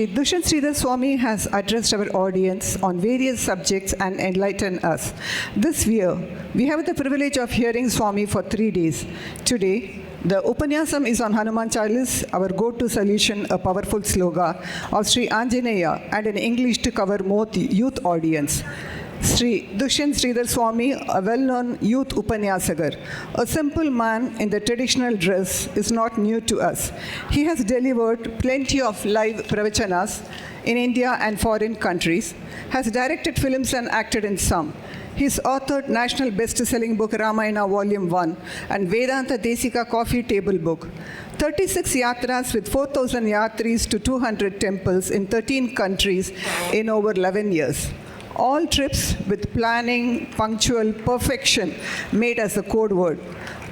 Sri Dushyanth Sridhar Swami has addressed our audience on various subjects and enlightened us. This year, we have the privilege of hearing Swami for 3 days. Today, the Upanyasam is on Hanuman Chalisa, our go-to solution, a powerful slogan of Sri Anjaneya, and in English to cover more youth audience. Sri Dushyanth Sridhar Swami, a well-known youth Upanyasakar, a simple man in the traditional dress, is not new to us. He has delivered plenty of live pravachanas in India and foreign countries, has directed films and acted in some. He's authored national best-selling book Ramayana Volume 1 and Vedanta Desika Coffee Table Book. 36 yatras with 4,000 yatris to 200 temples in 13 countries in over 11 years. All trips with planning, punctual perfection made as a code word.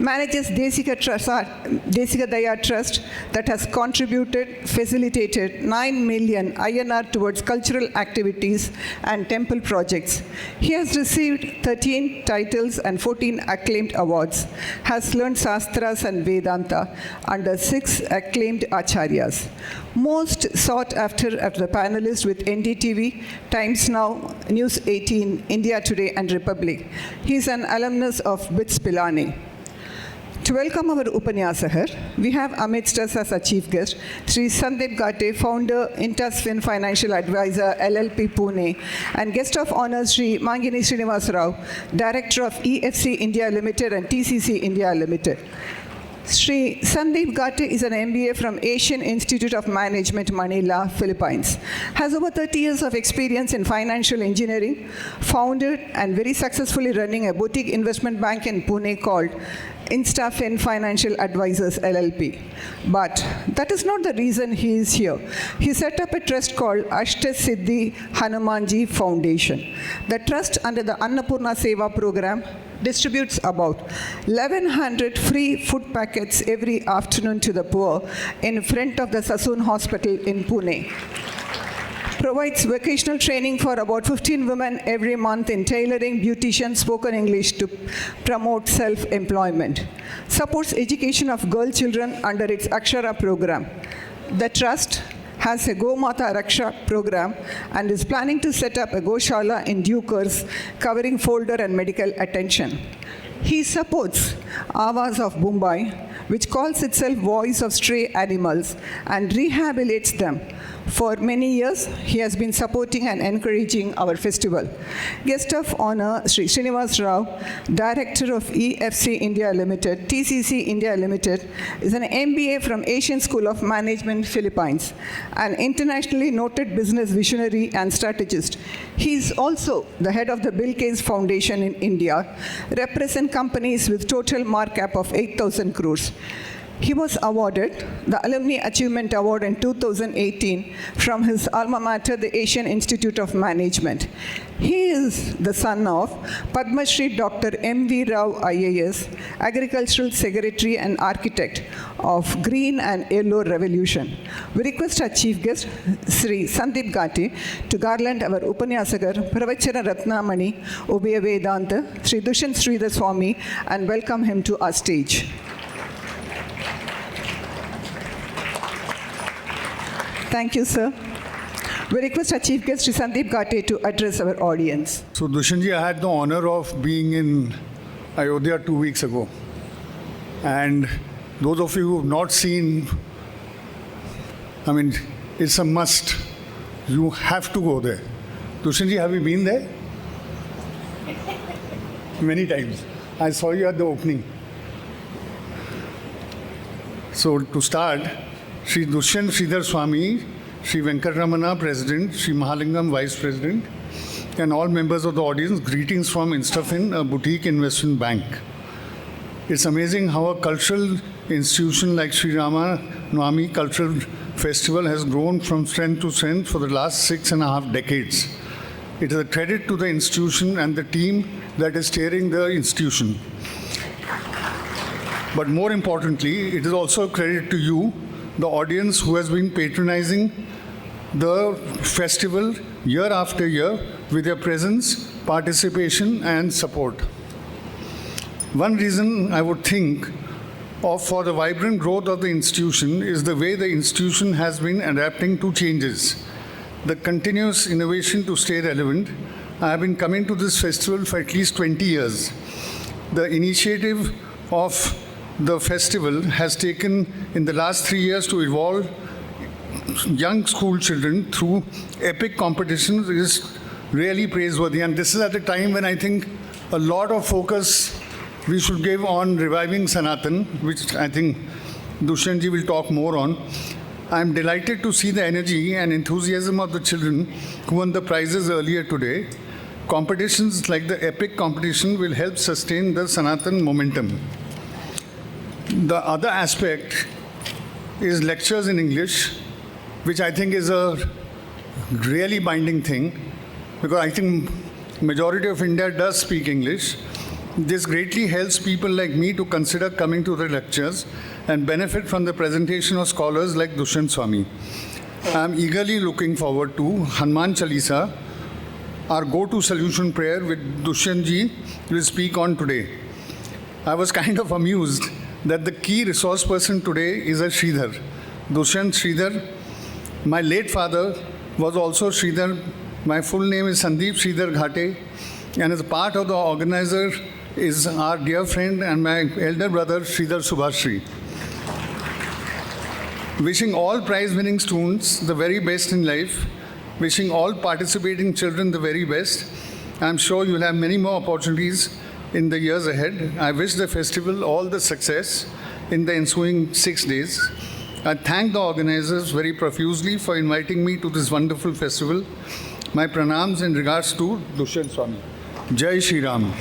Manages Desika Daya Trust that has contributed, facilitated 9 million INR towards cultural activities and temple projects. He has received 13 titles and 14 acclaimed awards, has learned Shastras and Vedanta under 6 acclaimed Acharyas. Most sought after the panelist with NDTV, Times Now, News 18, India Today and Republic. He is an alumnus of BITS Pilani. To welcome our Upanyasakar, we have amidst us as a chief guest, Sri Sandeep Ghate, founder, Intasfin Financial Advisor, LLP Pune, and guest of honor, Sri Mangini Srinivas Rao, Director of EFC India Limited and TCC India Limited. Sri Sandeep Ghate is an MBA from Asian Institute of Management, Manila, Philippines. Has over 30 years of experience in financial engineering, founded and very successfully running a boutique investment bank in Pune called Instafin Financial Advisors LLP. But that is not the reason he is here. He set up a trust called Ashta Siddhi Hanumanji Foundation. The trust under the Annapurna Seva program distributes about 1,100 free food packets every afternoon to the poor in front of the Sassoon Hospital in Pune. Provides vocational training for about 15 women every month in tailoring, beautician, spoken English to promote self-employment. Supports education of girl children under its Akshara program. The trust has a Gomata Raksha program and is planning to set up a Goshala in due course covering folder and medical attention. He supports Avaz of Mumbai, which calls itself Voice of Stray Animals, and rehabilitates them. For many years, he has been supporting and encouraging our festival. Guest of honor, Sri Srinivas Rao, Director of EFC India Limited, TCC India Limited, is an MBA from Asian School of Management, Philippines, an internationally noted business visionary and strategist. He is also the head of the Bill Gates Foundation in India, represent companies with total market cap of 8,000 crores. He was awarded the Alumni Achievement Award in 2018 from his alma mater, the Asian Institute of Management. He is the son of Padma Shri Dr. M.V. Rao IAS, Agricultural Secretary and Architect of Green and Yellow Revolution. We request our Chief Guest, Sri Sandeep Ghate, to garland our Upanyasakar, Pravachana Ratnamani, Ubaya Vedanta, Sri Dushyanth Sridhar Swami, and welcome him to our stage. Thank you, sir. We request our chief guest, Sri Sandeep Ghate, to address our audience. So, Dushyanth, I had the honor of being in Ayodhya 2 weeks ago. And those of you who have not seen, it's a must. You have to go there. Dushyanth, have you been there? Many times. I saw you at the opening. So, to start, Sri Dushyanth Sridhar Swami, Sri Venkatramana, President, Sri Mahalingam, Vice President, and all members of the audience, greetings from Instafin, a boutique investment bank. It's amazing how a cultural institution like Sri Rama Navami Cultural Festival has grown from strength to strength for the last 6.5 decades. It is a credit to the institution and the team that is steering the institution. But more importantly, it is also a credit to you, the audience who has been patronizing the festival year after year with your presence, participation, and support. One reason I would think for the vibrant growth of the institution is the way the institution has been adapting to changes. The continuous innovation to stay relevant. I have been coming to this festival for at least 20 years. The initiative of the festival has taken in the last 3 years to evolve young school children through epic competitions is really praiseworthy. And this is at a time when I think a lot of focus we should give on reviving Sanatana, which I think Dushyanth ji will talk more on. I am delighted to see the energy and enthusiasm of the children who won the prizes earlier today. Competitions like the epic competition will help sustain the Sanatana momentum. The other aspect is lectures in English, which I think is a really binding thing, because I think majority of India does speak English. This greatly helps people like me to consider coming to the lectures and benefit from the presentation of scholars like Dushyanth Swami. I am eagerly looking forward to Hanuman Chalisa, our go-to solution prayer, which Dushyanth ji will speak on today. I was kind of amused that the key resource person today is a Sridhar. Dushyanth Sridhar. My late father was also Sridhar. My full name is Sandeep Sridhar Ghate, and as a part of the organizer is our dear friend and my elder brother Sridhar Subhashri. Wishing all prize-winning students the very best in life, wishing all participating children the very best. I'm sure you'll have many more opportunities in the years ahead. I wish the festival all the success in the ensuing 6 days. I thank the organizers very profusely for inviting me to this wonderful festival. My pranams in regards to Dushyanth Swami. Jai Shri Ram.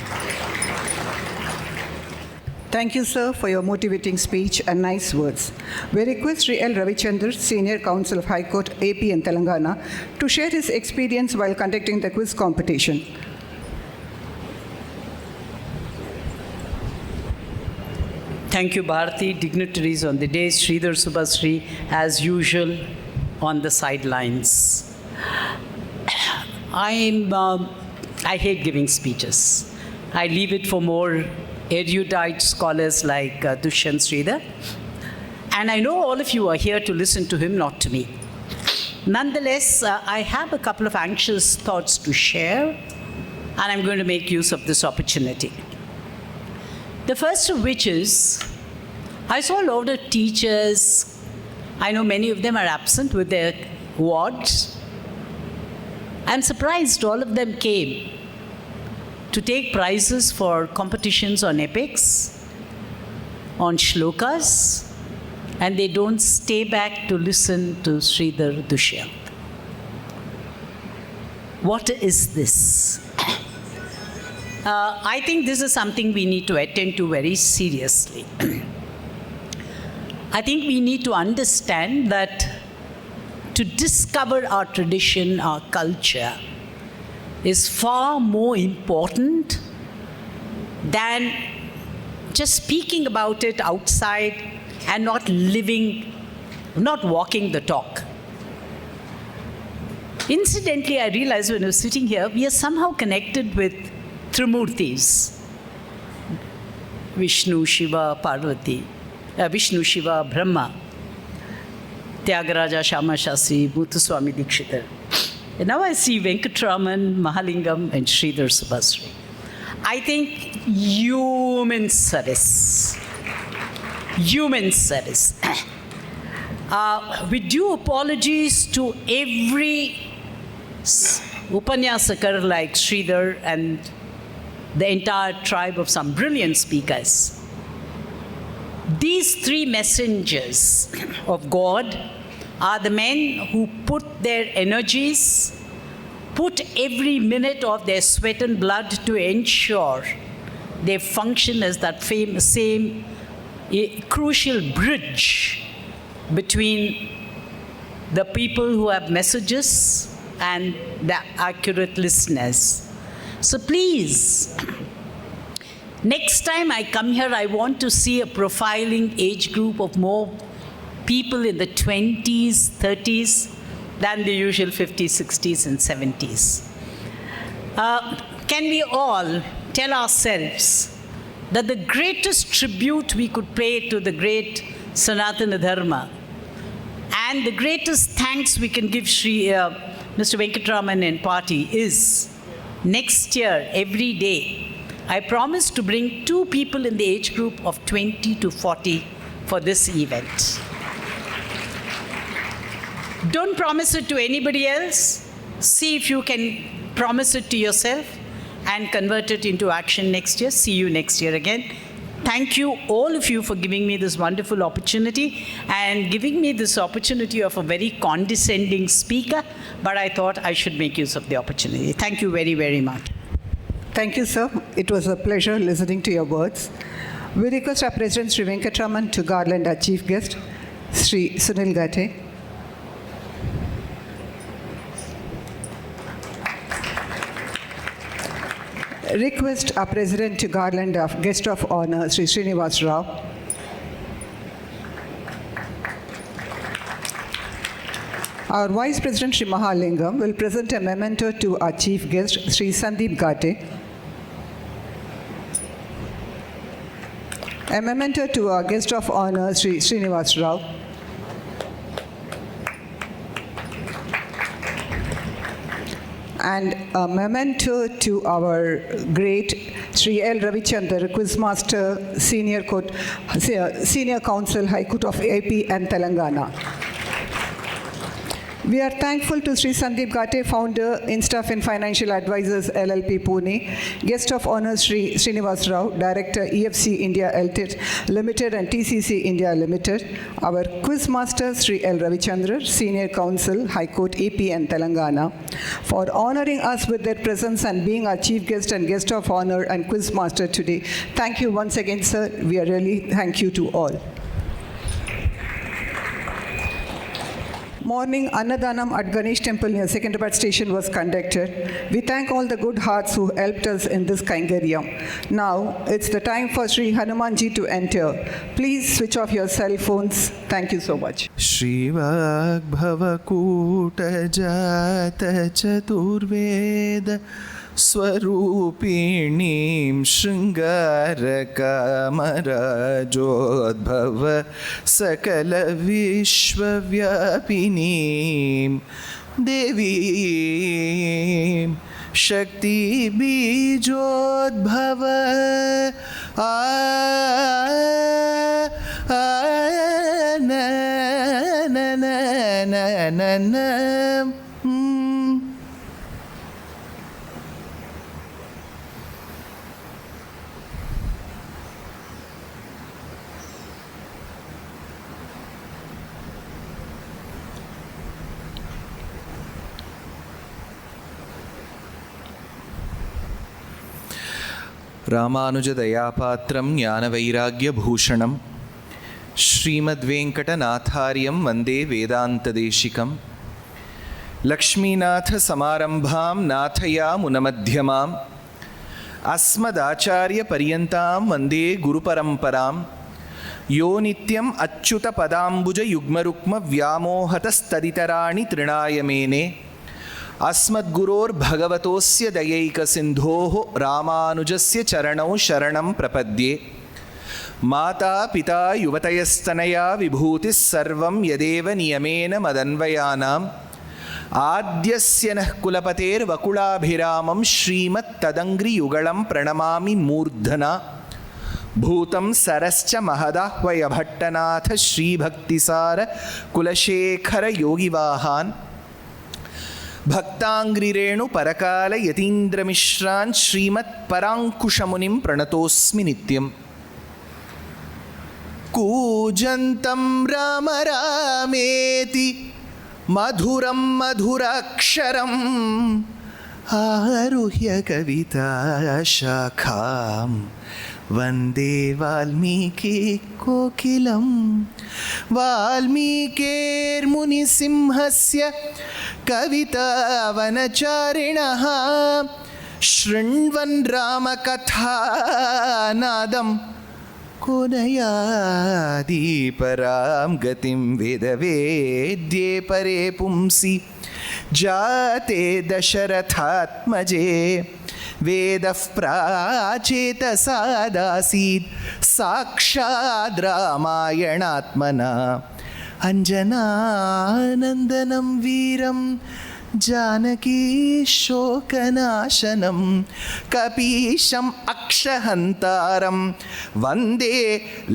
Thank you, sir, for your motivating speech and nice words. We request Sri L. Ravichandar, Senior Counsel of High Court, AP and Telangana, to share his experience while conducting the quiz competition. Thank you, Bharati. Dignitaries on the day, Sridhar Subhashri, as usual, on the sidelines. I hate giving speeches. I leave it for more erudite scholars like Dushyanth Sridhar. And I know all of you are here to listen to him, not to me. Nonetheless, I have a couple of anxious thoughts to share, and I'm going to make use of this opportunity. The first of which is, I saw a lot of teachers. I know many of them are absent with their wards. I'm surprised all of them came to take prizes for competitions on epics, on shlokas, and they don't stay back to listen to Sridhar Dushyanth. What is this? I think this is something we need to attend to very seriously. I think we need to understand that to discover our tradition, our culture, is far more important than just speaking about it outside and not living, not walking the talk. Incidentally, I realized when I was sitting here, we are somehow connected with Trimurtis. Vishnu, Shiva, Parvati, Vishnu, Shiva, Brahma, Tyagaraja, Shama Shastri, Muthuswami Dikshitar. And now I see Venkatraman, Mahalingam, and Sridhar Subhashri. I think human service. Human service. With due apologies to every Upanyasakar like Sridhar and the entire tribe of some brilliant speakers. These three messengers of God are the men who put their energies, put every minute of their sweat and blood to ensure they function as that same crucial bridge between the people who have messages and the accurate listeners. So please, next time I come here, I want to see a profiling age group of more people in the 20s, 30s than the usual 50s, 60s, and 70s. Can we all tell ourselves that the greatest tribute we could pay to the great Sanatana dharma and the greatest thanks we can give Mr. Venkatraman and party is next year, every day, I promise to bring 2 people in the age group of 20 to 40 for this event. Don't promise it to anybody else. See if you can promise it to yourself and convert it into action next year. See you next year again. Thank you, all of you, for giving me this wonderful opportunity and giving me this opportunity of a very condescending speaker, but I thought I should make use of the opportunity. Thank you very, very much. Thank you, sir. It was a pleasure listening to your words. We request our President, Sri Venkatraman, to garland our chief guest, Sri Sunil Ghate. Request our President to garland our guest of honor, Sri Srinivas Rao. Our Vice President, Sri Mahalingam, will present a memento to our chief guest, Sri Sandeep Ghate. A memento to our guest of honor, Sri Srinivas Rao. And a memento to our great Sri L. Ravichandar, Quizmaster, Senior Counsel, High Court of AP and Telangana. We are thankful to Sri Sandeep Ghate, founder, Instaff and Financial Advisors, LLP, Pune. Guest of honor, Sri Srinivas Rao, Director, EFC India Limited and TCC India Limited. Our Quizmaster, Sri L. Ravichandra, Senior Counsel, High Court, AP and Telangana, for honoring us with their presence and being our chief guest and guest of honor and Quizmaster today. Thank you once again, sir. We are really thank you to all. Morning Annadanam at Ganesh Temple near Secunderabad station was conducted. We thank all the good hearts who helped us in this Kaingaryam. Now, it's the time for Sri Hanumanji to enter. Please switch off your cell phones. Thank you so much. Shri Vagbhavakuta Jata Chaturveda Swarupinim Shringarakamaradjodbhava Sakala Vishwavyapinim Devim Shakti Bijodbhava na na na na na na. रामानुजदयापात्रं ज्ञानवैराग्यभूषणं श्रीमद्वेङ्कटनाथार्यं वन्दे वेदान्तदेशिकं लक्ष्मीनाथसमारम्भां नाथयामुनमध्यमाम् अस्मदाचार्यपर्यन्तां वन्दे गुरुपरम्परां यो नित्यम् अच्युतपदाम्बुजयुग्मरुक्मव्यामोहतस्तदितराणि तृणाय मेने अस्मद्गुरोर्भगवतोस्य दयैकसिन्धोः रामानुजस्य चरणौ शरणं प्रपद्ये माता पिता युवतयस्तनया विभूतिः सर्वं यदेव नियमेन मदन्वयानाम् आद्यस्य नः कुलपतेर्वकुलाभिरामं श्रीमत्तदङ्घ्रियुगलं प्रणमामि मूर्धना भूतं सरश्च महदाह्वयभट्टनाथ श्रीभक्तिसार कुलशेखर योगिवाहान् भक्ताङ्घ्रिरेणु परकाल यतीन्द्रमिश्रान् श्रीमत्पराङ्कुशमुनिं प्रणतोऽस्मि नित्यम् कूजन्तं राम रामेति मधुरं मधुराक्षरम् आरुह्य कविताशाखां वन्दे वाल्मीकिकोकिलं वाल्मीकेर्मुनिसिंहस्य कवितावनचारिणः शृण्वन् रामकथानादं कोनयादीपरां गतिं वेदवेद्ये परे पुंसि जाते दशरथात्मजे वेदः प्राचेतसादासीत् साक्षाद् रामायणात्मना अञ्जनानन्दनं वीरं जानकी शोकनाशनं कपीशम् अक्षहन्तारं वन्दे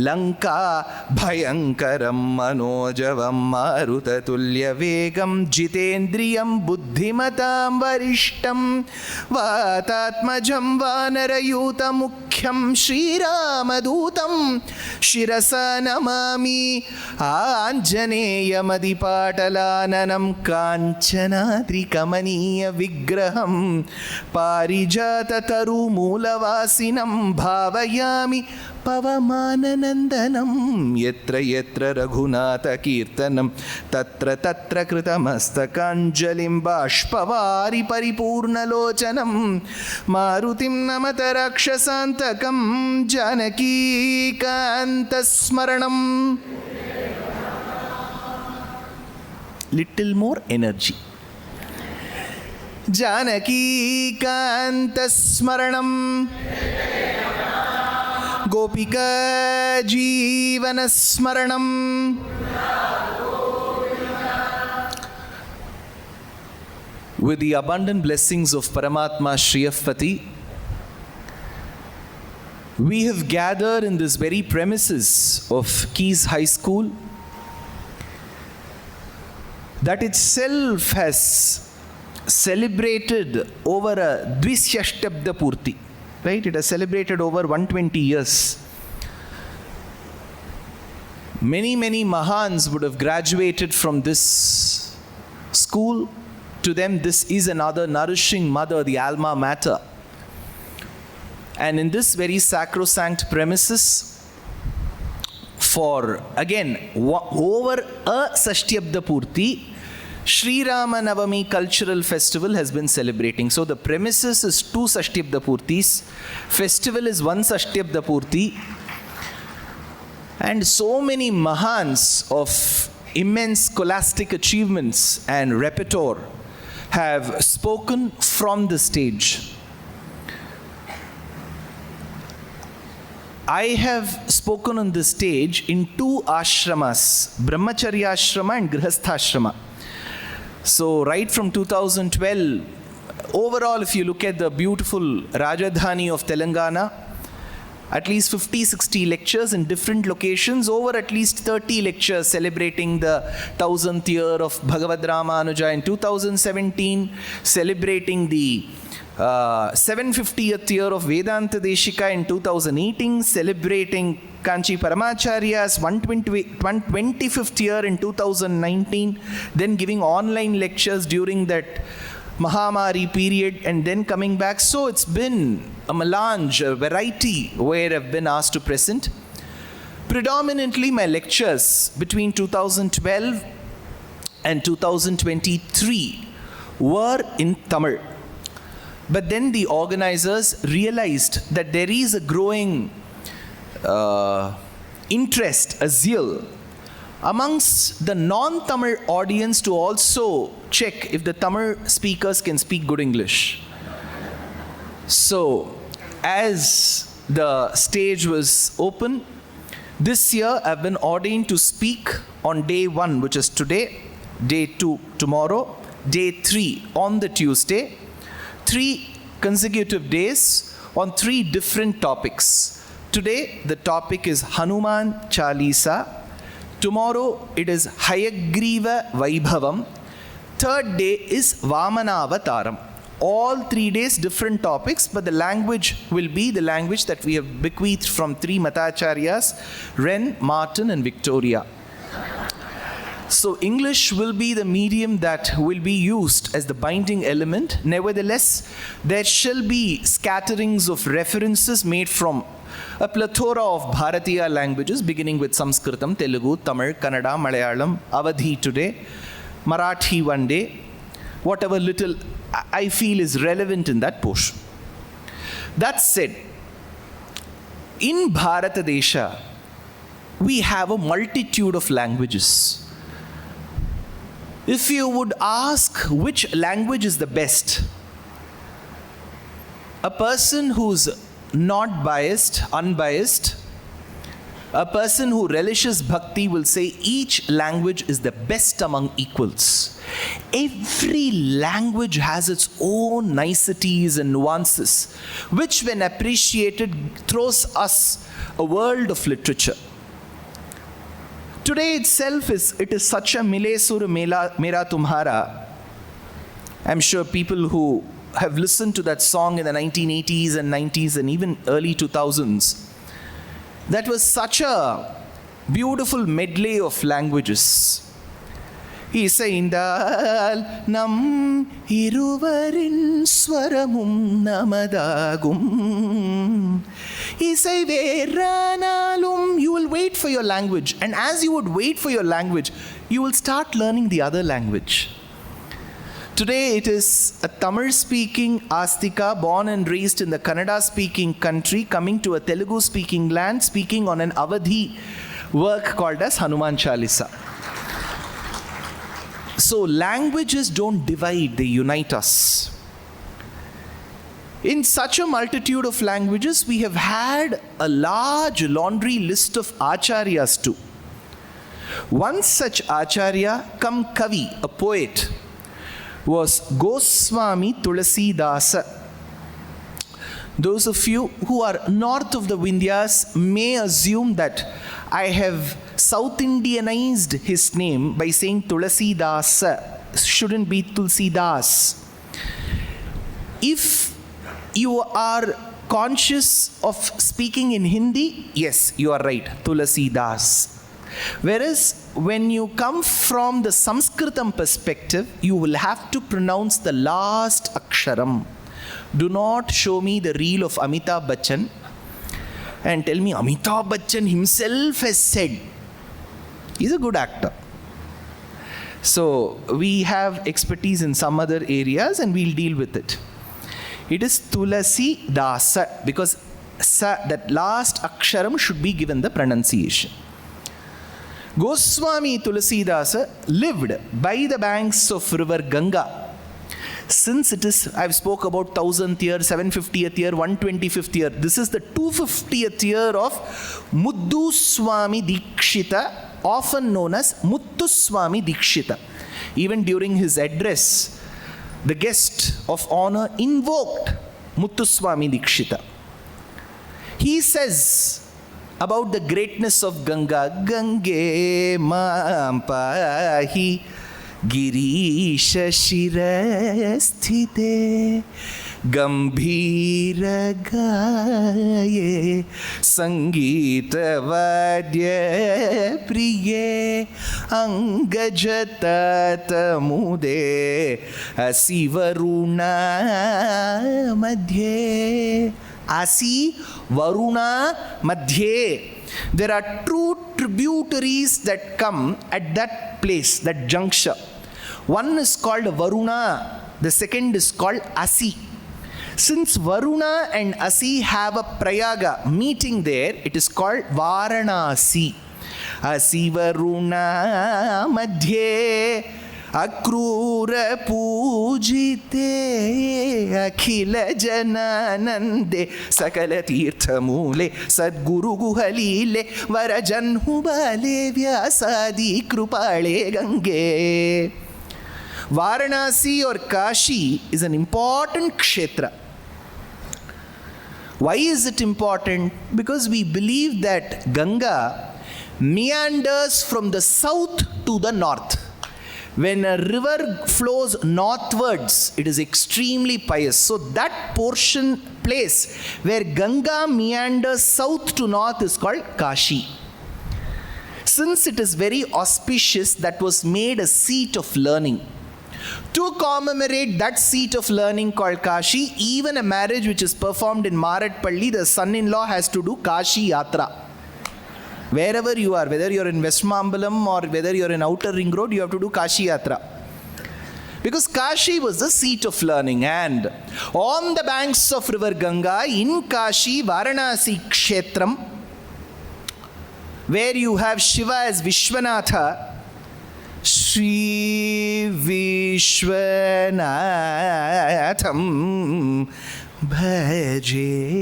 लङ्का भयङ्करं मनोजवं मारुततुल्यवेगं जितेन्द्रियं बुद्धिमतां वरिष्ठं वातात्मजं वानरयूतमुख्यं श्रीरामदूतं शिरसा नमामि आञ्जनेयमदिपाटलाननं काञ्चनाद्रिकमनीय विग्रहं पारिजाततरुमूलवासिनं भावयामि पवमाननन्दनं यत्र यत्र रघुनाथकीर्तनं तत्र तत्र कृतमस्तकाञ्जलिं बाष्पवारि परिपूर्णलोचनं मारुतिं नमत राक्षसान्तकं जानकीकान्तस्मरणम्. Little more energy. जानकीकान्तस्मरणं Gopika जीवनस्मरणं with the abundant blessings of Paramatma Shriyapati, we have gathered in this very premises of Keys High School that itself has celebrated over a Dvishyashtabda Purti, right? It has celebrated over 120 years. Many Mahans would have graduated from this school. To them, this is another nourishing mother, the alma mater. And in this very sacrosanct premises, for again over a Sashtyabda Purti, Sri Rama Navami cultural festival has been celebrating. So the premises is 2 Sashtyabda Purtis, festival is 1 Sashtyabda Purti, and so many Mahans of immense scholastic achievements and repertoire have spoken from the stage. I have spoken on this stage in 2 ashramas, Brahmacharya Ashrama and Grihastha Ashrama. So right from 2012, overall if you look at the beautiful Rajadhani of Telangana, at least 50-60 lectures in different locations, over at least 30 lectures celebrating the 1000th year of Bhagavad Ramanuja in 2017, celebrating the 750th year of Vedanta Deshika in 2018, celebrating Kanchi Paramacharya's 125th year in 2019, then giving online lectures during that Mahamari period and then coming back. So it's been a melange, a variety where I've been asked to present. Predominantly my lectures between 2012 and 2023 were in Tamil. But then the organizers realized that there is a growing interest, a zeal amongst the non-Tamil audience to also check if the Tamil speakers can speak good English. So, as the stage was open, this year I've been ordained to speak on day 1, which is today, day 2 tomorrow, day 3 on the Tuesday, 3 consecutive days on 3 different topics. Today the topic is Hanuman Chalisa. Tomorrow it is Hayagriva Vaibhavam. Third day is Vamanavataram. All 3 days different topics, but the language will be the language that we have bequeathed from 3 Matacharyas, Ren, Martin and Victoria. So English will be the medium that will be used as the binding element. Nevertheless, there shall be scatterings of references made from a plethora of Bharatiya languages, beginning with Sanskritam, Telugu, Tamil, Kannada, Malayalam, Awadhi today, Marathi one day, whatever little I feel is relevant in that portion. That said, in Bharata Desha, we have a multitude of languages. If you would ask which language is the best, a person who's not biased, unbiased, a person who relishes bhakti will say each language is the best among equals. Every language has its own niceties and nuances, which when appreciated throws us a world of literature. Today itself it is such a mile sur mera tumhara. I'm sure people who have listened to that song in the 1980s and 90s and even early 2000s, that was such a beautiful medley of languages. Isaindal nam iruvarin swaramum namadagum. Isai veranalum. You will wait for your language, and as you would wait for your language, you will start learning the other language. Today it is a Tamil-speaking Astika, born and raised in the Kannada-speaking country, coming to a Telugu-speaking land, speaking on an Avadhi work called as Hanuman Chalisa. So languages don't divide, they unite us. In such a multitude of languages, we have had a large laundry list of acharyas too. One such acharya, cum kavi, a poet, was Goswami Tulasidasa. Those of you who are north of the Vindhyas may assume that I have South Indianized his name by saying Tulasidasa. Shouldn't be Tulsidas. If you are conscious of speaking in Hindi, yes, you are right, Tulasidas. Whereas when you come from the Sanskritam perspective, you will have to pronounce the last aksharam. Do not show me the reel of Amitabh Bachchan and tell me Amitabh Bachchan himself has said. He's a good actor. So we have expertise in some other areas and we'll deal with it. It is Tulasi Dasa because that last aksharam should be given the pronunciation. Goswami Tulasidasa lived by the banks of river Ganga. Since it is, I've spoke about 1000th year, 750th year, 125th year. This is the 250th year of Muddu Swami Dikshita, often known as Muttu Swami Dikshita. Even during his address, the guest of honor invoked Muttu Swami Dikshita. He says about the greatness of Ganga, Gange Maam Pahi Girisha Shirasthite Gambhira Gaye Sangita Vadya Priye Angajata Mude Asivaruna Madhye. Asi Varuna Madhye. There are two tributaries that come at that place, that juncture. One is called Varuna, the second is called Asi. Since Varuna and Asi have a Prayaga meeting there, it is called Varanasi. Asi Varuna Madhye Akrura Pujite Akhila Jananande Sakala Tirtha Mule Sadguru Guhalile Varajanhu Bale Vyasadi Krupale Gange. Varanasi or Kashi is an important kshetra. Why is it important? Because we believe that Ganga meanders from the south to the north. When a river flows northwards, it is extremely pious. So that place where Ganga meanders south to north is called Kashi. Since it is very auspicious, that was made a seat of learning. To commemorate that seat of learning called Kashi, even a marriage which is performed in Maratpalli, the son-in-law has to do Kashi Yatra. Wherever you are, whether you're in West Mambalam or whether you're in Outer Ring Road, you have to do Kashi Yatra. Because Kashi was the seat of learning, and on the banks of river Ganga, in Kashi, Varanasi Kshetram, where you have Shiva as Vishwanatha, Shri Vishwanatham भजेऽहं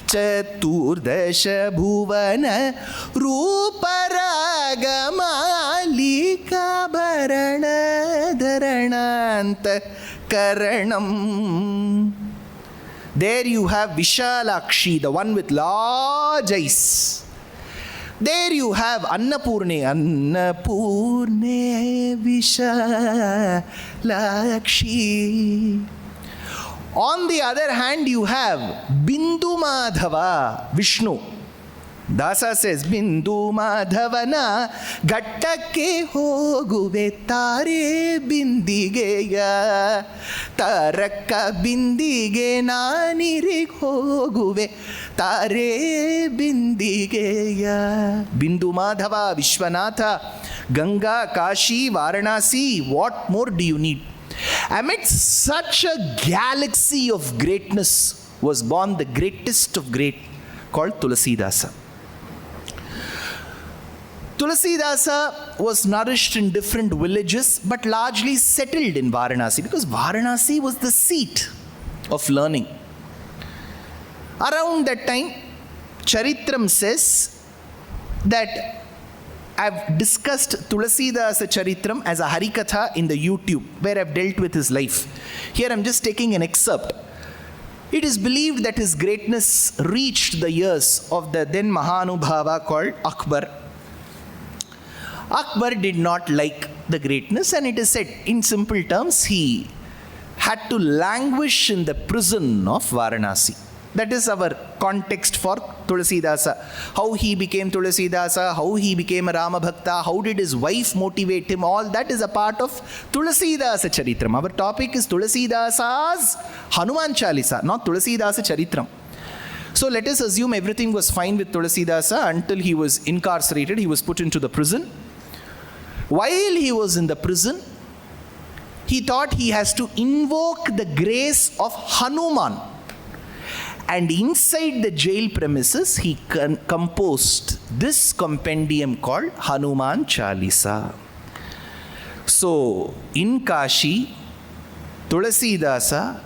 चतुर्दश भुवन रूपरागमालिकाभरणधरणान्तःकरणम्. There you have Vishalakshi, the one with large eyes. There you have Annapurne, Annapurne Vishalakshi. On the other hand, you have Bindu Madhava, Vishnu. Dasa says, Bindu Madhavana Gattake hoguve tare bindigeya Tarakka bindige nanirig hoguve tare bindigeya. Bindu Madhava, Vishwanatha, Ganga, Kashi, Varanasi, what more do you need? Amidst such a galaxy of greatness was born the greatest of great, called Tulasidasa. Tulasidasa was nourished in different villages but largely settled in Varanasi because Varanasi was the seat of learning. Around that time, Charitram says that I've discussed Tulasidasa Charitram as a Harikatha in the YouTube where I've dealt with his life. Here I'm just taking an excerpt. It is believed that his greatness reached the ears of the then Mahanubhava called Akbar. Akbar did not like the greatness, and it is said in simple terms he had to languish in the prison of Varanasi. That is our context for Tulasidasa. How he became Tulasidasa, how he became a Rama Bhakta, how did his wife motivate him, all that is a part of Tulasidasa Charitram. Our topic is Tulasidasa's Hanuman Chalisa, not Tulasidasa Charitram. So let us assume everything was fine with Tulasidasa until he was incarcerated, he was put into the prison. While he was in the prison, he thought he has to invoke the grace of Hanuman. And inside the jail premises, he composed this compendium called Hanuman Chalisa. So, in Kashi, Tulasidasa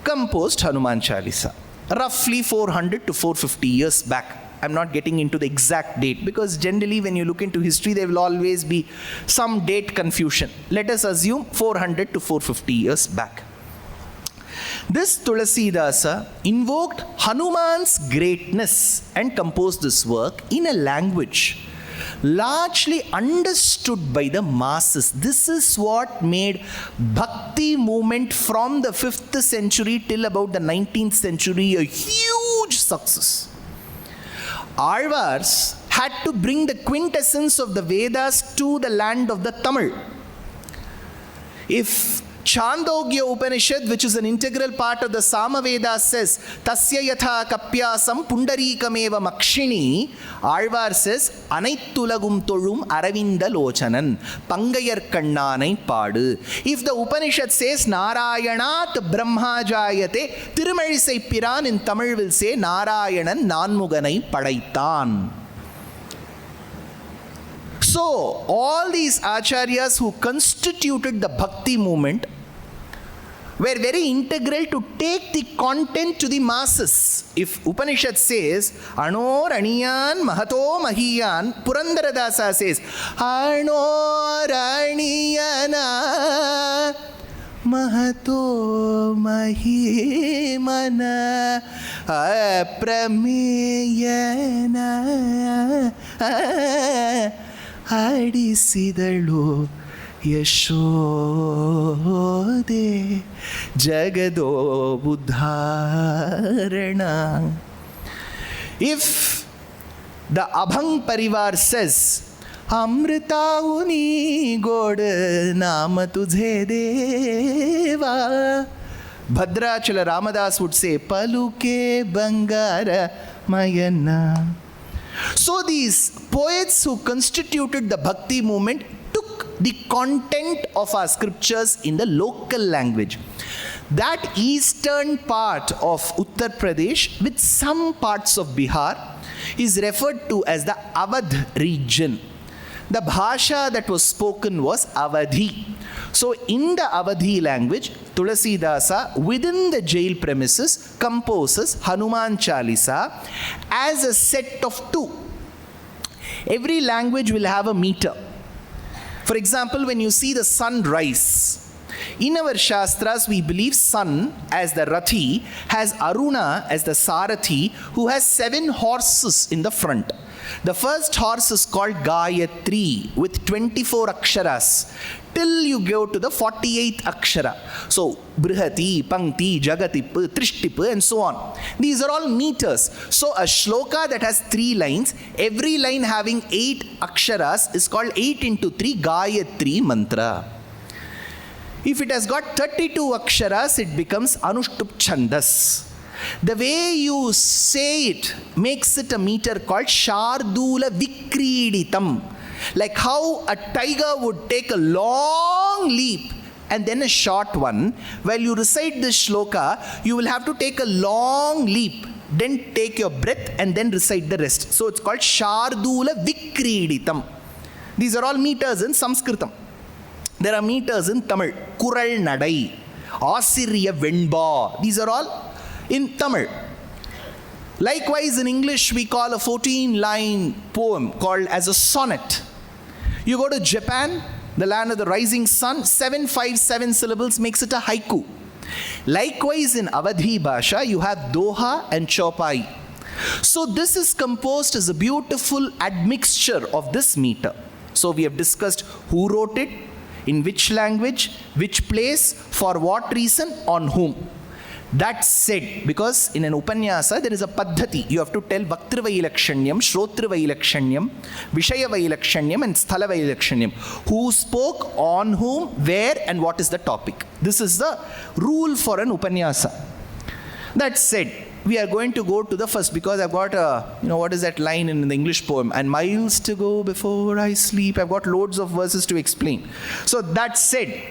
composed Hanuman Chalisa, roughly 400 to 450 years back. I'm not getting into the exact date because generally when you look into history, there will always be some date confusion. Let us assume 400 to 450 years back. This Tulasidasa invoked Hanuman's greatness and composed this work in a language largely understood by the masses. This is what made Bhakti movement from the 5th century till about the 19th century a huge success. Alvars had to bring the quintessence of the Vedas to the land of the Tamil. If Chandogya Upanishad, which is an integral part of the Samaveda, says Tasya yatha kapyasam pundarikameва makshini, Alvar says Anaitulagum tolum aravinda lochanan pangayar kannanai paadu. If the Upanishad says Narayanat Brahma jayate, Tirumalizai Piran in Tamil will say Narayanan Nanmuganai padaitan. So, all these acharyas who constituted the Bhakti movement were very integral to take the content to the masses. If Upanishad says, Anor Aniyan Mahato Mahiyan, Purandaradasa says, Anor Aniyana Mahato Mahimana Aprameyana Adisidalu Yashode Jagado Buddharana. If the Abhang Parivar says, Amrita uni god nama tujhe deva, Bhadrachala Ramadas would say, Paluke Bangara Mayana. So these poets who constituted the Bhakti movement took the content of our scriptures in the local language. That eastern part of Uttar Pradesh with some parts of Bihar is referred to as the Awadh region. The bhasha that was spoken was Avadhi. So in the Avadhi language, Tulasidasa within the jail premises composes Hanuman Chalisa as a set of 2. Every language will have a meter. For example, when you see the sun rise, in our Shastras, we believe sun as the Rathi has Aruna as the Sarathi, who has 7 horses in the front. The first horse is called Gayatri with 24 aksharas till you go to the 48th akshara. So, Brihati, Pankti, Jagatip, Trishtip, and so on. These are all meters. So, a shloka that has 3 lines, every line having 8 aksharas is called 8 into 3 Gayatri mantra. If it has got 32 aksharas, it becomes Anushtup Chandas. The way you say it makes it a meter called Shardula Vikriditam. Like how a tiger would take a long leap and then a short one. While you recite this shloka, you will have to take a long leap, then take your breath and then recite the rest. So it's called Shardula Vikriditam. These are all meters in Sanskritam. There are meters in Tamil. Kural Nadai, Asirya Venba. These are all in Tamil. Likewise, in English, we call a 14-line poem called as a sonnet. You go to Japan, the land of the rising sun, 757 syllables makes it a haiku. Likewise, in Avadhi Bhasha, you have Doha and Chaupai. So this is composed as a beautiful admixture of this meter. So we have discussed who wrote it, in which language, which place, for what reason, on whom. That said, because in an Upanyasa there is a Paddhati. You have to tell Vaktravailakshanyam, Shrotravailakshanyam, Vishayavailakshanyam and Sthalavailakshyam. Who spoke, on whom, where and what is the topic. This is the rule for an Upanyasa. That said, we are going to go to the first, because I've got what is that line in the English poem? And miles to go before I sleep. I've got loads of verses to explain. So that said,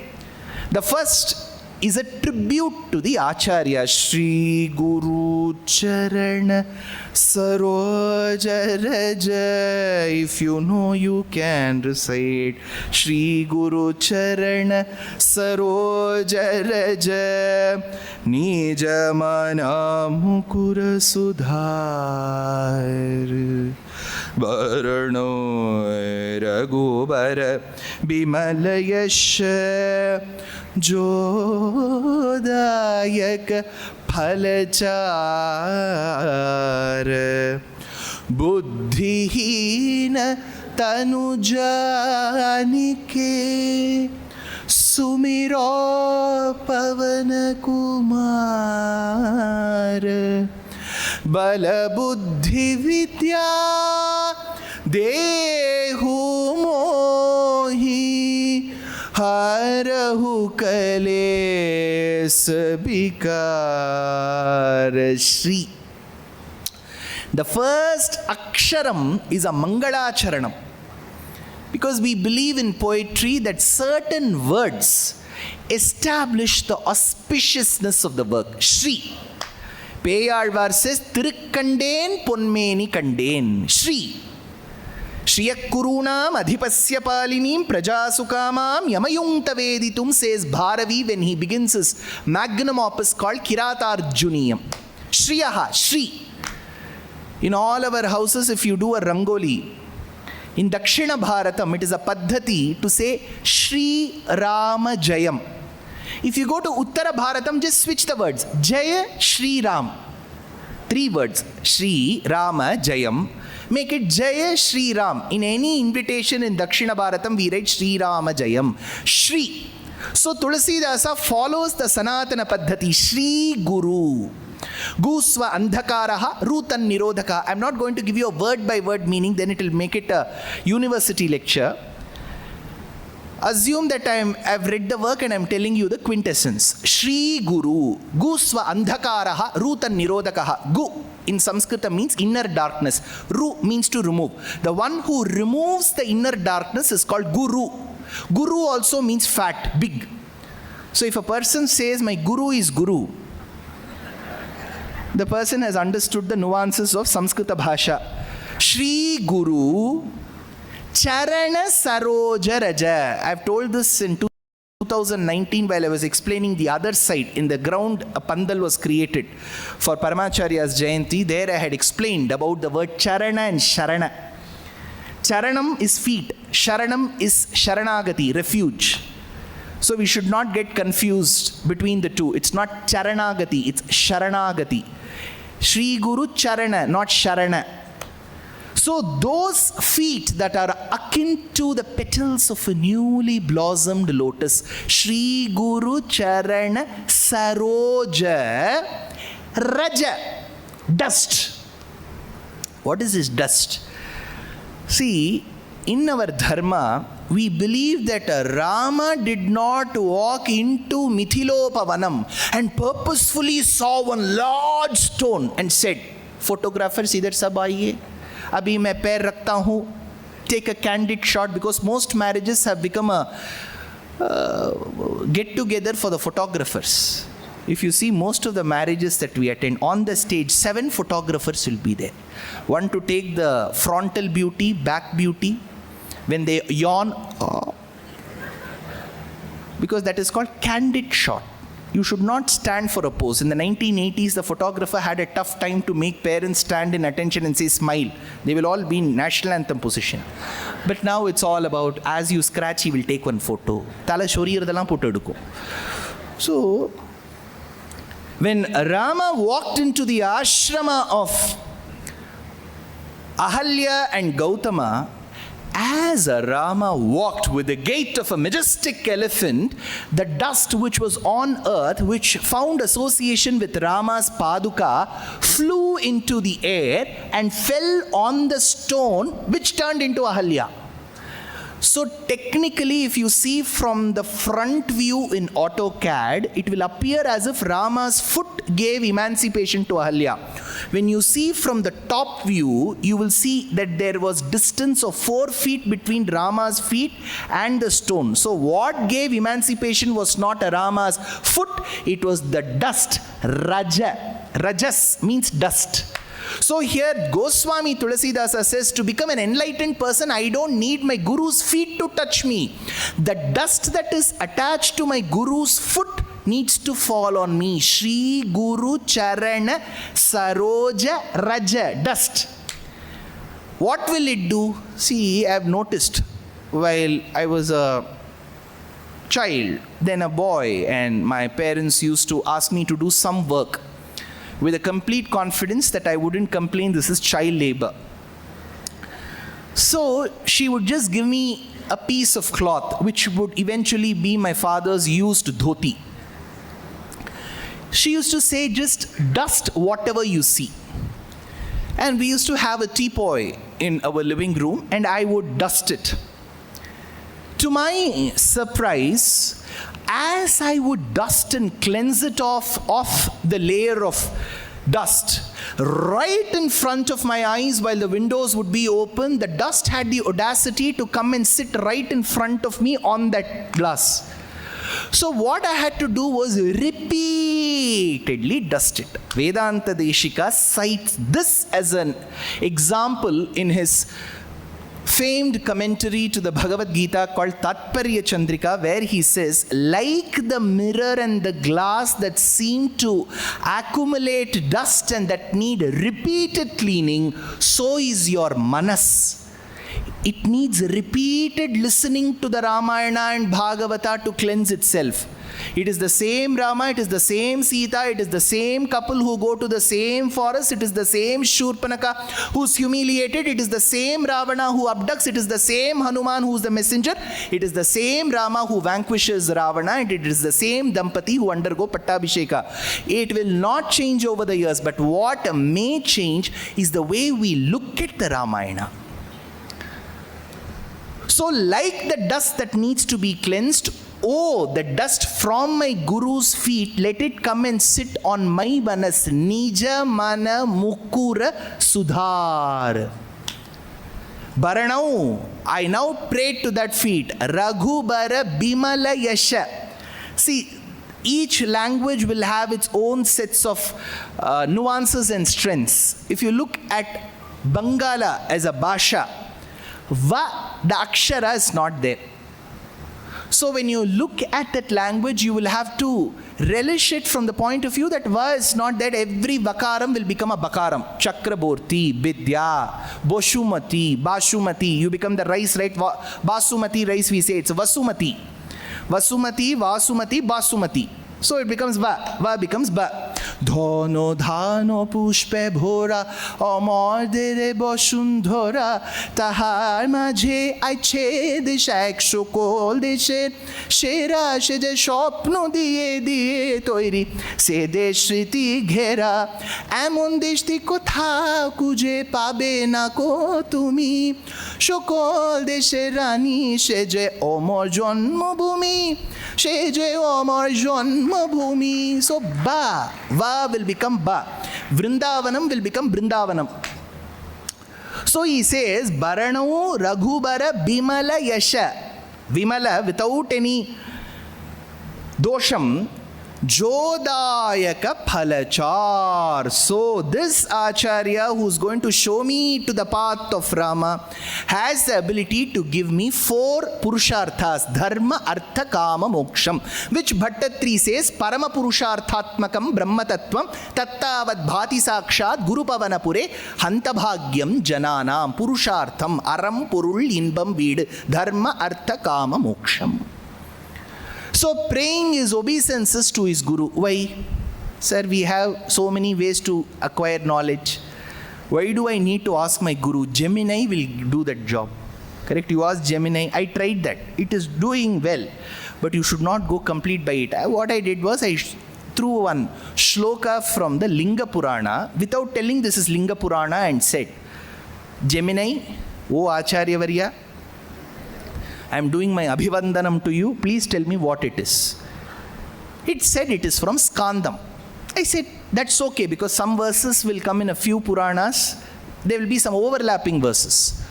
the first is a tribute to the Acharya. Shri Guru Charana Saroja Raja. If you know, you can recite. Shri Guru Charana Saroja Raja. Nija Mana Mukura Sudhar. Varano Raghubara Bimalayasha. Jodayak Phalachar Buddhihina Tanujanike Sumiro Pavana Kumar Bala Buddhi Vidya Dehu Mohi Harahu Kales Bikar Shri. The first aksharam is a Mangalacharanam. Because we believe in poetry that certain words establish the auspiciousness of the work. Shri. Peyalvar says, Tirukandeen Ponmeni Kandeen. Shri. Shriyakurunam Adhipasya Palinim Prajasukamam Yamayuntaveditum, says Bharavi when he begins his magnum opus called Kiratarjuniyam. Shriyaha, Shri. In all our houses, if you do a Rangoli, in Dakshina Bharatam, it is a Paddhati to say Shri Rama Jayam. If you go to Uttara Bharatam, just switch the words. Jaya Shri Ram. 3 words. Shri Rama Jayam. Make it Jaya Shri Ram. In any invitation in Dakshina Bharatam, we write Shri Rama Jayam. Shri. So Tulasidasa follows the Sanatana Paddhati. Shri Guru. Gusva Andhakaraha Rutan Nirodhaka. I'm not going to give you a word by word meaning, then it will make it a university lecture. Assume that I've read the work and I'm telling you the quintessence. Shri Guru. Gusva Andhakaraha Rutan Nirodhakaha. Gu in Sanskrit means inner darkness. Ru means to remove. The one who removes the inner darkness is called Guru. Guru also means fat, big. So if a person says, my Guru is Guru, the person has understood the nuances of Samskrita Bhasha. Shri Guru Charana Saroja Raja. I've told this in 2019 while I was explaining the other side. In the ground, a pandal was created for Paramacharya's Jayanti. There I had explained about the word Charana and Sharana. Charanam is feet. Sharanam is Sharanagati, refuge. So we should not get confused between the two. It's not Charanagati, it's Sharanagati. Shri Guru Charana, not Sharana. So those feet that are akin to the petals of a newly blossomed lotus, Shri Guru Charana Saroja Raja, dust. What is this dust? See, in our dharma, we believe that Rama did not walk into Mithilopavanam and purposefully saw one large stone and said, photographers, idhar sab aiye. Abhi main pair rakhta hu. Take a candid shot, because most marriages have become a get together for the photographers. If you see most of the marriages that we attend, on the stage, 7 photographers will be there. One to take the frontal beauty, back beauty. When they yawn, because that is called candid shot. You should not stand for a pose. In the 1980s, the photographer had a tough time to make parents stand in attention and say smile. They will all be in national anthem position. But now it's all about, as you scratch, he will take one photo. Tala shoriyradallam photo edukku. So, when Rama walked into the ashrama of Ahalya and Gautama, as Rama walked with the gait of a majestic elephant, the dust which was on earth, which found association with Rama's paduka, flew into the air and fell on the stone, which turned into Ahalya. So technically, if you see from the front view in AutoCAD, it will appear as if Rama's foot gave emancipation to Ahalya. When you see from the top view, you will see that there was distance of 4 feet between Rama's feet and the stone. So what gave emancipation was not Rama's foot, it was the dust. Raja. Rajas means dust. So here Goswami Tulasidasa says, to become an enlightened person, I don't need my guru's feet to touch me. The dust that is attached to my guru's foot needs to fall on me. Shri Guru Charana Saroja Raja, dust. What will it do? See, I have noticed while I was a child, then a boy, and my parents used to ask me to do some work with a complete confidence that I wouldn't complain, this is child labor. So she would just give me a piece of cloth, which would eventually be my father's used dhoti. She used to say, just dust whatever you see. And we used to have a teapot in our living room, and I would dust it. To my surprise, as I would dust and cleanse it off the layer of dust, right in front of my eyes while the windows would be open, the dust had the audacity to come and sit right in front of me on that glass. So what I had to do was repeatedly dust it. Vedanta Deshika cites this as an example in his famed commentary to the Bhagavad Gita called Tatparya Chandrika, where he says, like the mirror and the glass that seem to accumulate dust and that need repeated cleaning, so is your manas. It needs repeated listening to the Ramayana and Bhagavata to cleanse itself. It is the same Rama, it is the same Sita, it is the same couple who go to the same forest, it is the same Shurpanaka who's humiliated, it is the same Ravana who abducts, it is the same Hanuman who's the messenger, it is the same Rama who vanquishes Ravana, and it is the same Dampati who undergo Pattabhisheka. It will not change over the years, but what may change is the way we look at the Ramayana. So like the dust that needs to be cleansed, oh, the dust from my guru's feet, let it come and sit on my manas. Nija mana mukura sudhar. Baranau, I now pray to that feet. Raghubara bimala yasha. See, each language will have its own sets of nuances and strengths. If you look at Bangala as a bhasha, va the akshara is not there. So when you look at that language, you will have to relish it from the point of view that va is not that every vakaram will become a bakaram. Chakraborti, Vidya, Boshumati, Bashumati, you become the rice, right? Basumati rice, we say it's Vasumati. Vasumati, Vasumati, Basumati. So it becomes va. Va becomes ba. Dhono dhano pushpe bhora amar dere bosundhora tahar majhe aiche dishak shukol deshe shera sheje shopno diye diye toiri se deshriti ghera emon deshti kotha kuje pabe na ko tumi shukol deshe rani sheje omor jonmo bhumi sheje omor jonmo bhumi. So ba, va will become ba. Vrindavanam will become Brindavanam. So he says, Baranau Raghubara Bimala Yasha. Vimala without any dosham. Jodayaka Phalachar. So this Acharya who's going to show me to the path of Rama has the ability to give me 4 Purusharthas, Dharma, Artha, Kama, Moksham, which Bhattatri says, Parama Purusharthatmakam Brahma Tattvam Tattavad Bhati Sakshat Guru Pavanapure Hantabhagyam Jananam Purushartham Aram Purul Inbam Vid Dharma, Artha, Kama, Moksham. So praying his obeisances to his Guru. Why? Sir, we have so many ways to acquire knowledge. Why do I need to ask my Guru? Gemini will do that job. Correct? You ask Gemini. I tried that. It is doing well. But you should not go complete by it. What I did was I threw one shloka from the Linga Purana without telling this is Linga Purana and said, Gemini, O Acharya Varya, I am doing my Abhivandanam to you. Please tell me what it is. It said it is from Skandam. I said, that's okay because some verses will come in a few Puranas. There will be some overlapping verses.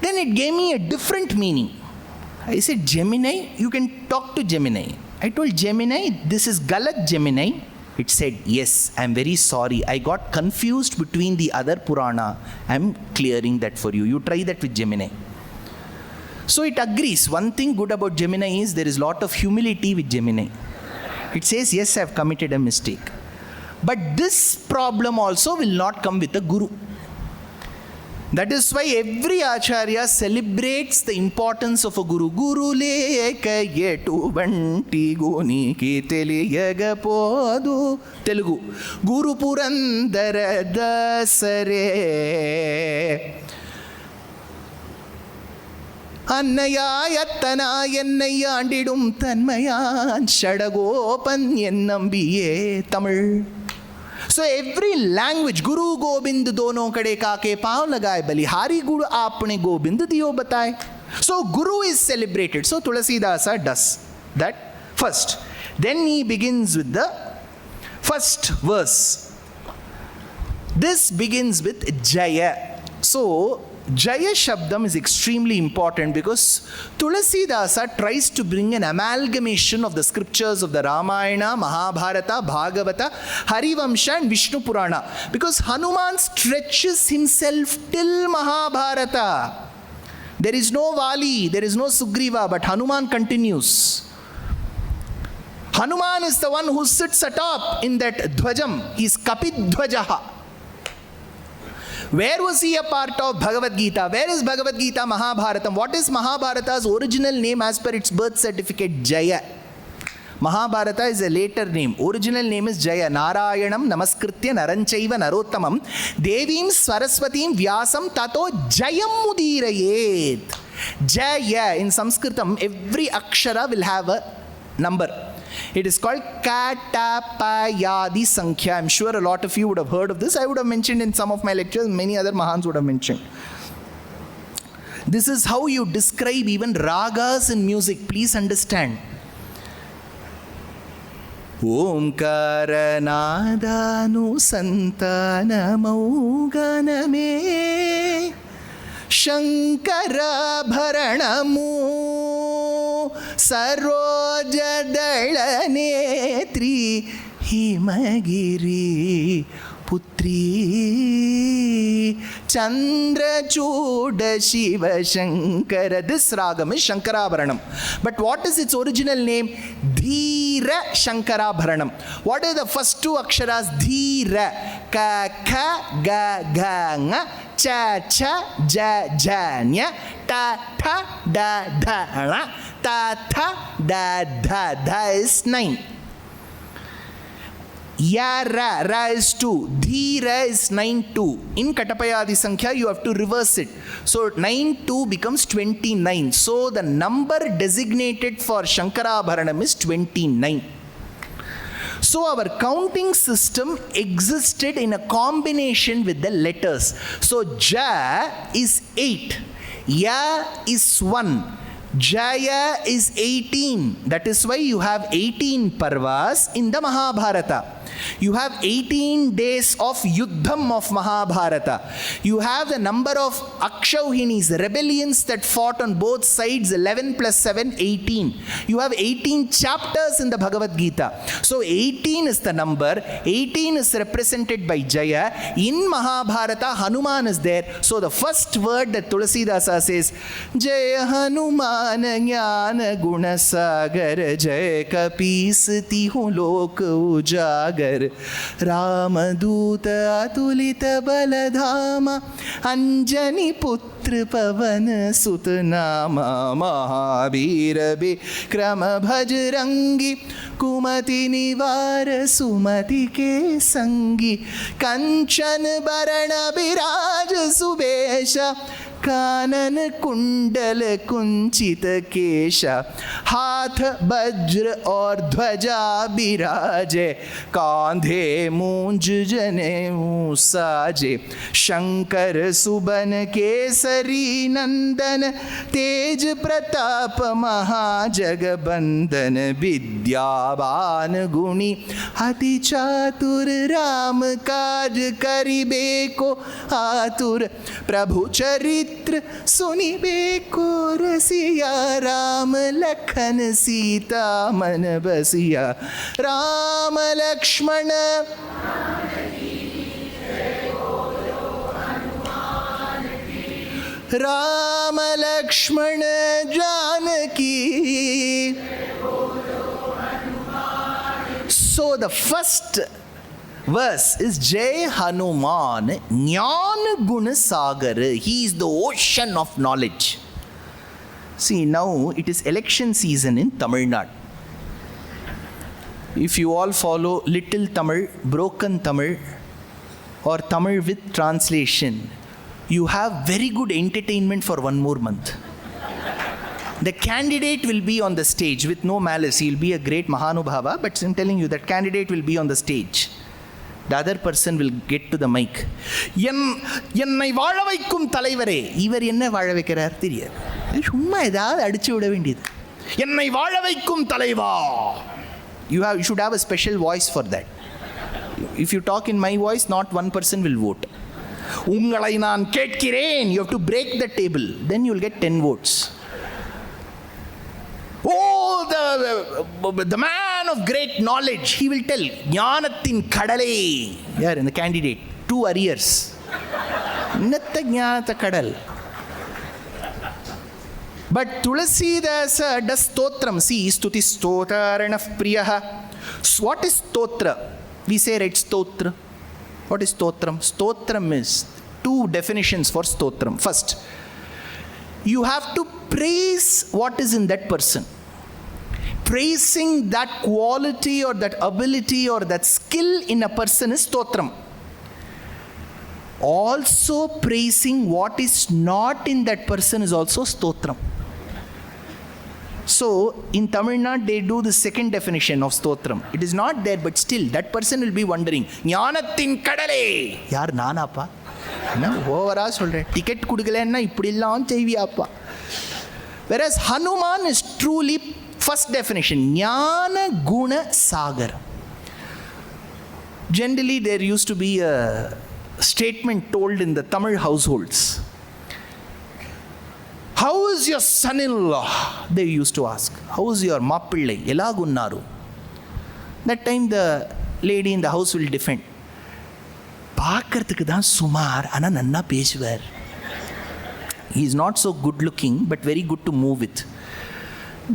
Then it gave me a different meaning. I said, Gemini, you can talk to Gemini. I told Gemini, this is Galat Gemini. It said, yes, I am very sorry. I got confused between the other Purana. I am clearing that for you. You try that with Gemini. So it agrees. One thing good about Gemini is there is a lot of humility with Gemini. It says, yes, I have committed a mistake. But this problem also will not come with a Guru. That is why every Acharya celebrates the importance of a Guru. Guru leka yetu vanti guni ki teliyagapodu. Telugu. Guru purandara dasare. Annaya ennaya andidum tanmayan shadagopan ennambiye Tamil. So every language, Guru Gobind dono kade kaake paav lagaye balihari Guru aapne Gobind diyo bataye. So Guru is celebrated. So Tulasidasa does that first. Then he begins with the first verse. This begins with Jaya. So Jaya Shabdam is extremely important because Tulasidasa tries to bring an amalgamation of the scriptures of the Ramayana, Mahabharata, Bhagavata, Harivamsha and Vishnu Purana. Because Hanuman stretches himself till Mahabharata. There is no Vali, there is no Sugriva, but Hanuman continues. Hanuman is the one who sits atop in that Dhwajam. He is Kapidhwajaha. Where was he a part of Bhagavad Gita? Where is Bhagavad Gita Mahabharatam? What is Mahabharata's original name as per its birth certificate? Jaya. Mahabharata is a later name. Original name is Jaya. Narayanam Namaskritya Naranchaiva Narottamam Devim Saraswatim Vyasam Tato Jayam Mudirayet. Jaya in Sanskritam, every akshara will have a number. It is called Katapayadi Sankhya. I'm sure a lot of you would have heard of this. I would have mentioned in some of my lectures. Many other Mahans would have mentioned. This is how you describe even ragas in music. Please understand. Omkara nadanu santana mauganame Shankara bharanamu Sarojadala netri Himagiri putri Chandrachuda Shiva Shankara. This ragam is Shankarabharanam. But what is its original name? Dhira Shankarabharanam. What are the first two aksharas? Dhira. Ka, kha, ga, ga, nga. Cha, cha, ja, ja, nya. Ta, tha, da, dha, na. Ta, tha, da, dha. Dha is 9. Ya, ra, ra is 2. Dhira is 9, 2. In Katapayadi Sankhya, you have to reverse it. So 9, 2 becomes 29. So the number designated for Shankarabharanam is 29. So our counting system existed in a combination with the letters. So Ja is 8. Ya is 1. Jaya is 18. That is why you have 18 parvas in the Mahabharata. You have 18 days of Yuddham of Mahabharata. You have the number of Akshauhinis, rebellions that fought on both sides, 11 plus 7, 18. You have 18 chapters in the Bhagavad Gita. So 18 is the number. 18 is represented by Jaya. In Mahabharata, Hanuman is there. So the first word that Tulasidasa says, Jaya Hanuman Jnana Gunasagar Jaya Kapisi Hu Lok Ujagar Ramaduta Atulita Baladhama Anjani Putra Pavana Sutanama Mahabhira Bikrama Bhajrangi Kumati Nivara Sumati Ke Sangi Kanchan Barana Biraj Subesha कानन कुंडल कुंचित केशा हाथ वज्र और ध्वजा बिराजे कांधे मूंज जने साजे शंकर सुबन केसरी नंदन तेज प्रताप महाजगबंदन विद्यावान गुणी अति चातुर राम काज करिबे को आतुर प्रभु चरित्र सुनिबे को रसिया राम लखन सीता मन बसिया Ram Lakshman Ram Lakshman Janaki. So the first verse is Jai Hanuman Jnana Guna Sagar. He is the ocean of knowledge. See, now it is election season in Tamil Nadu. If you all follow Little Tamil, Broken Tamil, or Tamil with translation, you have very good entertainment for one more month. The candidate will be on the stage with no malice. He will be a great Mahanubhava, but I'm telling you that candidate will be on the stage. The other person will get to the mic. என்னை வாழ வைக்கும் தலைவரே. இவர் என்ன வாழ வைக்கிறார் தெரியாது. சும்மா ஏதாவது அடிச்சு விட வேண்டியது. என்னை வாழ வைக்கும் தலைவா. You should have a special voice for that. If you talk in my voice, not one person will vote. உங்களை நான் கேட்கிறேன். You have to break the table. Then you will get 10 votes. Oh, the man of great knowledge, he will tell, ஞானத்தின் கடலே. யார் இந்த candidate? 2 arrears. என்னத்த ஞானத்த கடல். But Tulasidasa does stotram. See, stuti stotarana priyaha. What is stotra? We say right stotra. What is stotram? Stotram is 2 definitions for stotram. First, you have to praise what is in that person. Praising that quality or that ability or that skill in a person is stotram. Also praising what is not in that person is also stotram. So in Tamil Nadu they do the second definition of stotram. It is not there, but still that person will be wondering, ஞானத்தின் கடலே. யார் நானாப்பா? என்ன ஓவரா சொல்றேன். Ticket கொடுக்கலன்னா இப்படிலாம் செய்வியாப்பா. Whereas Hanuman is truly first definition, Jnana Guna Sagar. Generally there used to be a statement told in the Tamil households. How is your son-in-law? They used to ask. How is your mappillai? Elagunnaru. That time the lady in the house will defend. பார்க்கறதுக்கு தான் சுமார், ஆனால் நன்னா பேசுவார். He is not so good looking, but very good to move with.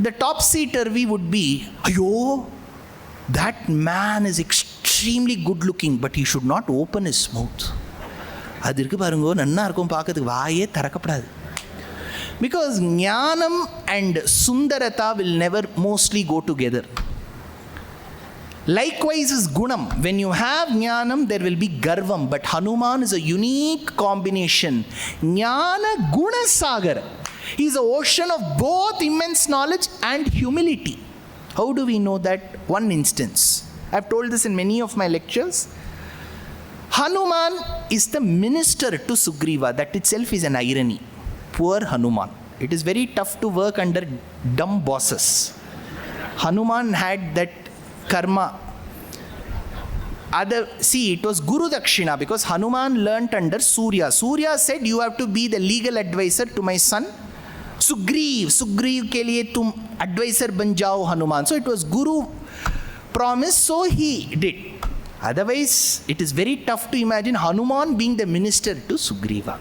The topsy-turvy would be, ayo, that man is extremely good looking, but he should not open his mouth. அது இருக்கு பாருங்கோ, நன்னா இருக்கும் பார்க்கறதுக்கு, வாயே திறக்கப்படாது. Because ஞானம் and sundarata will never mostly go together. Likewise is gunam. When you have jnanam, there will be garvam. But Hanuman is a unique combination. Jnana guna sagar. He is an ocean of both immense knowledge and humility. How do we know that? One instance. I have told this in many of my lectures. Hanuman is the minister to Sugriva. That itself is an irony. Poor Hanuman. It is very tough to work under dumb bosses. Hanuman had that karma. It was Guru Dakshina, because Hanuman learnt under Surya. Surya said, you have to be the legal advisor to my son Sugriv ke liye tum advisor ban jao Hanuman. So it was Guru promise, so he did. Otherwise, it is very tough to imagine Hanuman being the minister to Sugriva.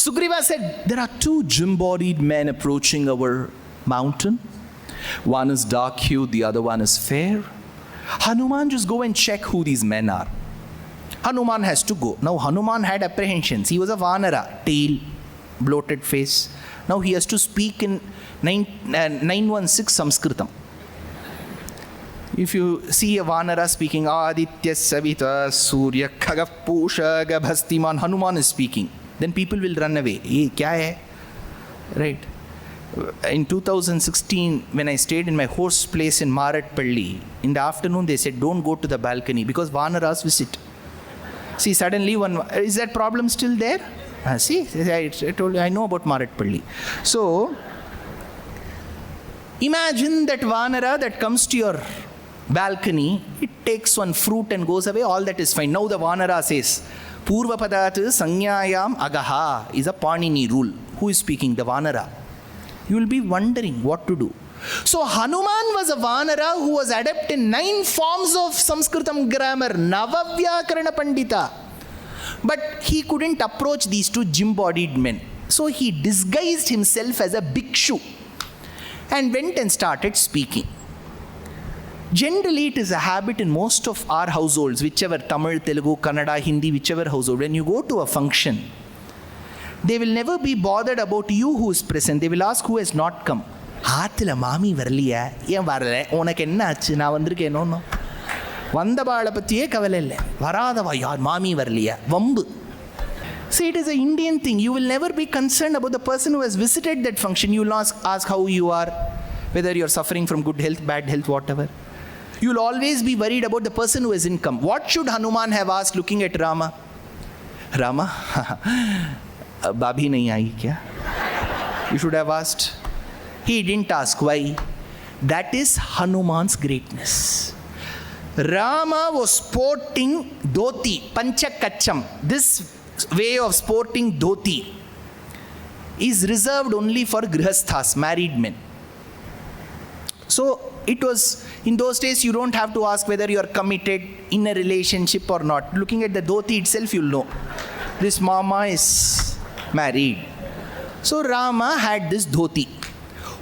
Sugriva said, there are two gym-bodied men approaching our mountain. One is dark-hued, the other one is fair. Hanuman, just go and check who these men are. Hanuman has to go. Now Hanuman had apprehensions. He was a Vanara, tail, bloated face. Now he has to speak in 916 Sanskritam. If you see a Vanara speaking, Aditya Savita Surya Khagaf Pusha Gabhastiman, Hanuman is speaking, then people will run away. Hey, kya hai? Right. In 2016, when I stayed in my host's place in Maratpalli, in the afternoon they said, don't go to the balcony because Vanaras visit. See, suddenly is that problem still there? See, I told you, I know about Maratpalli. So, imagine that Vanara that comes to your balcony, it takes one fruit and goes away, all that is fine. Now the Vanara says, Purva padat sanyayam agaha is a Panini rule. Who is speaking? The Vanara. You will be wondering what to do. So Hanuman was a Vanara who was adept in 9 forms of Sanskritam grammar, Navavyakarana Pandita. But he couldn't approach these two gym-bodied men. So he disguised himself as a bhikshu and went and started speaking. Generally, it is a habit in most of our households, whichever Tamil, Telugu, Kannada, Hindi, whichever household, when you go to a function, they will never be bothered about you who is present. They will ask who has not come. Haathila mami varliya, yen varala, unak enna achu, na vandirukeno no. Vanda baala pathiye kavala illa. Varadava yaar mami varliya, vambu. See, it is an Indian thing. You will never be concerned about the person who has visited that function. You will ask how you are, whether you are suffering from good health, bad health, whatever. You will always be worried about the person who has income. What should Hanuman have asked looking at Rama? Rama, Babhi nahi aayi kya? You should have asked. He didn't ask. Why? That is Hanuman's greatness. Rama was sporting dhoti, panchakacham. This way of sporting dhoti is reserved only for grihasthas, married men. So it was, in those days, you don't have to ask whether you are committed in a relationship or not. Looking at the dhoti itself, you'll know. This mama is married. So Rama had this dhoti.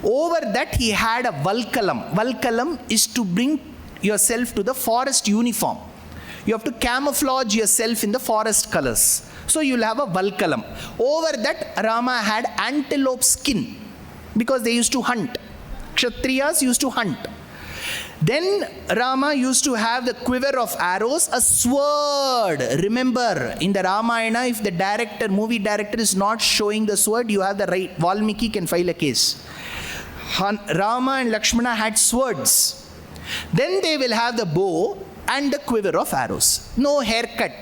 Over that, he had a valkalam. Valkalam is to bring yourself to the forest uniform. You have to camouflage yourself in the forest colors. So you'll have a valkalam. Over that, Rama had antelope skin because they used to hunt. Kshatriyas used to hunt. Then Rama used to have the quiver of arrows, a sword. Remember, in the Ramayana, if the movie director is not showing the sword, you have the right. Valmiki can file a case. Rama and Lakshmana had swords. Then they will have the bow and the quiver of arrows. No haircut.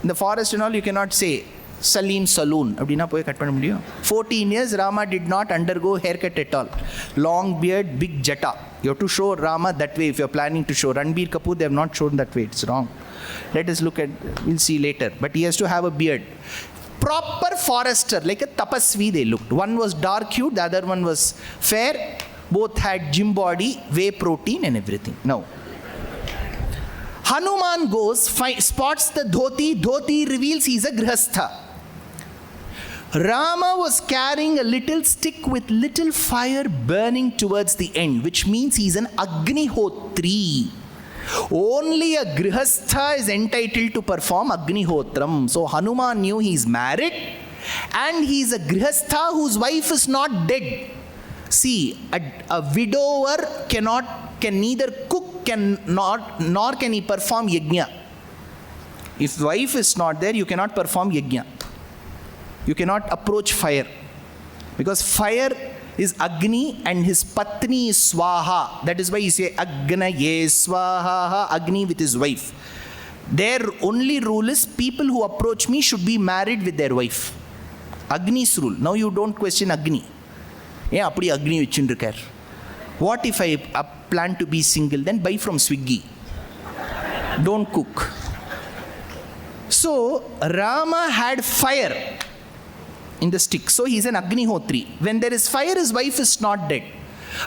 In the forest and all, you cannot say, Salim Saloon. 14 years, Rama did not undergo haircut at all. Long beard, big jata. You have to show Rama that way if you are planning to show. Ranbir Kapoor, they have not shown that way. It's wrong. Let us look at, we'll see later. But he has to have a beard. Proper forester, like a tapasvi they looked. One was dark-hued, the other one was fair. Both had gym body, whey protein and everything. Now, Hanuman goes, spots the dhoti reveals he's a grihastha. Rama was carrying a little stick with little fire burning towards the end, which means he's an Agnihotri. Only a grihastha is entitled to perform Agnihotram. So Hanuman knew he's married and he's a grihastha whose wife is not dead. See, a widower can neither cook nor can he perform yajna. If wife is not there, you cannot perform yajna. You cannot approach fire. Because fire is Agni and his Patni is Swaha. That is why you say Agnaye Swaha, Agni with his wife. Their only rule is people who approach me should be married with their wife. Agni's rule. Now you don't question Agni. Yeah, apdi Agni vechindrukar. What if I plan to be single? Then buy from Swiggy. Don't cook. So Rama had fire in the stick. So he's an Agnihotri. When there is fire, his wife is not dead.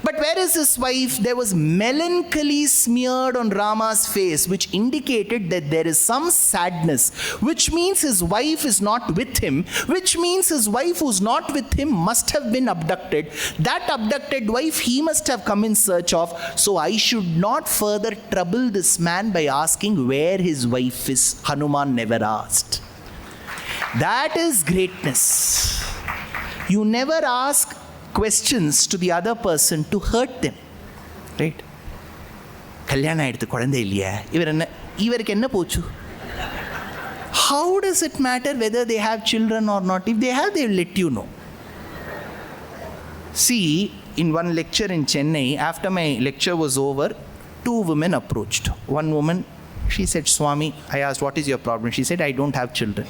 But where is his wife? There was melancholy smeared on Rama's face, which indicated that there is some sadness, which means his wife is not with him, which means his wife who's not with him must have been abducted. That abducted wife he must have come in search of. So I should not further trouble this man by asking where his wife is. Hanuman never asked. That is greatness. You never ask questions to the other person to hurt them. Right? Kalyana eduthu kodandai illaya. Ivarku enna pochu? How does it matter whether they have children or not? If they have, they will let you know. See, in one lecture in Chennai, after my lecture was over, 2 women approached. One woman, she said, Swami, I asked, what is your problem? She said, I don't have children.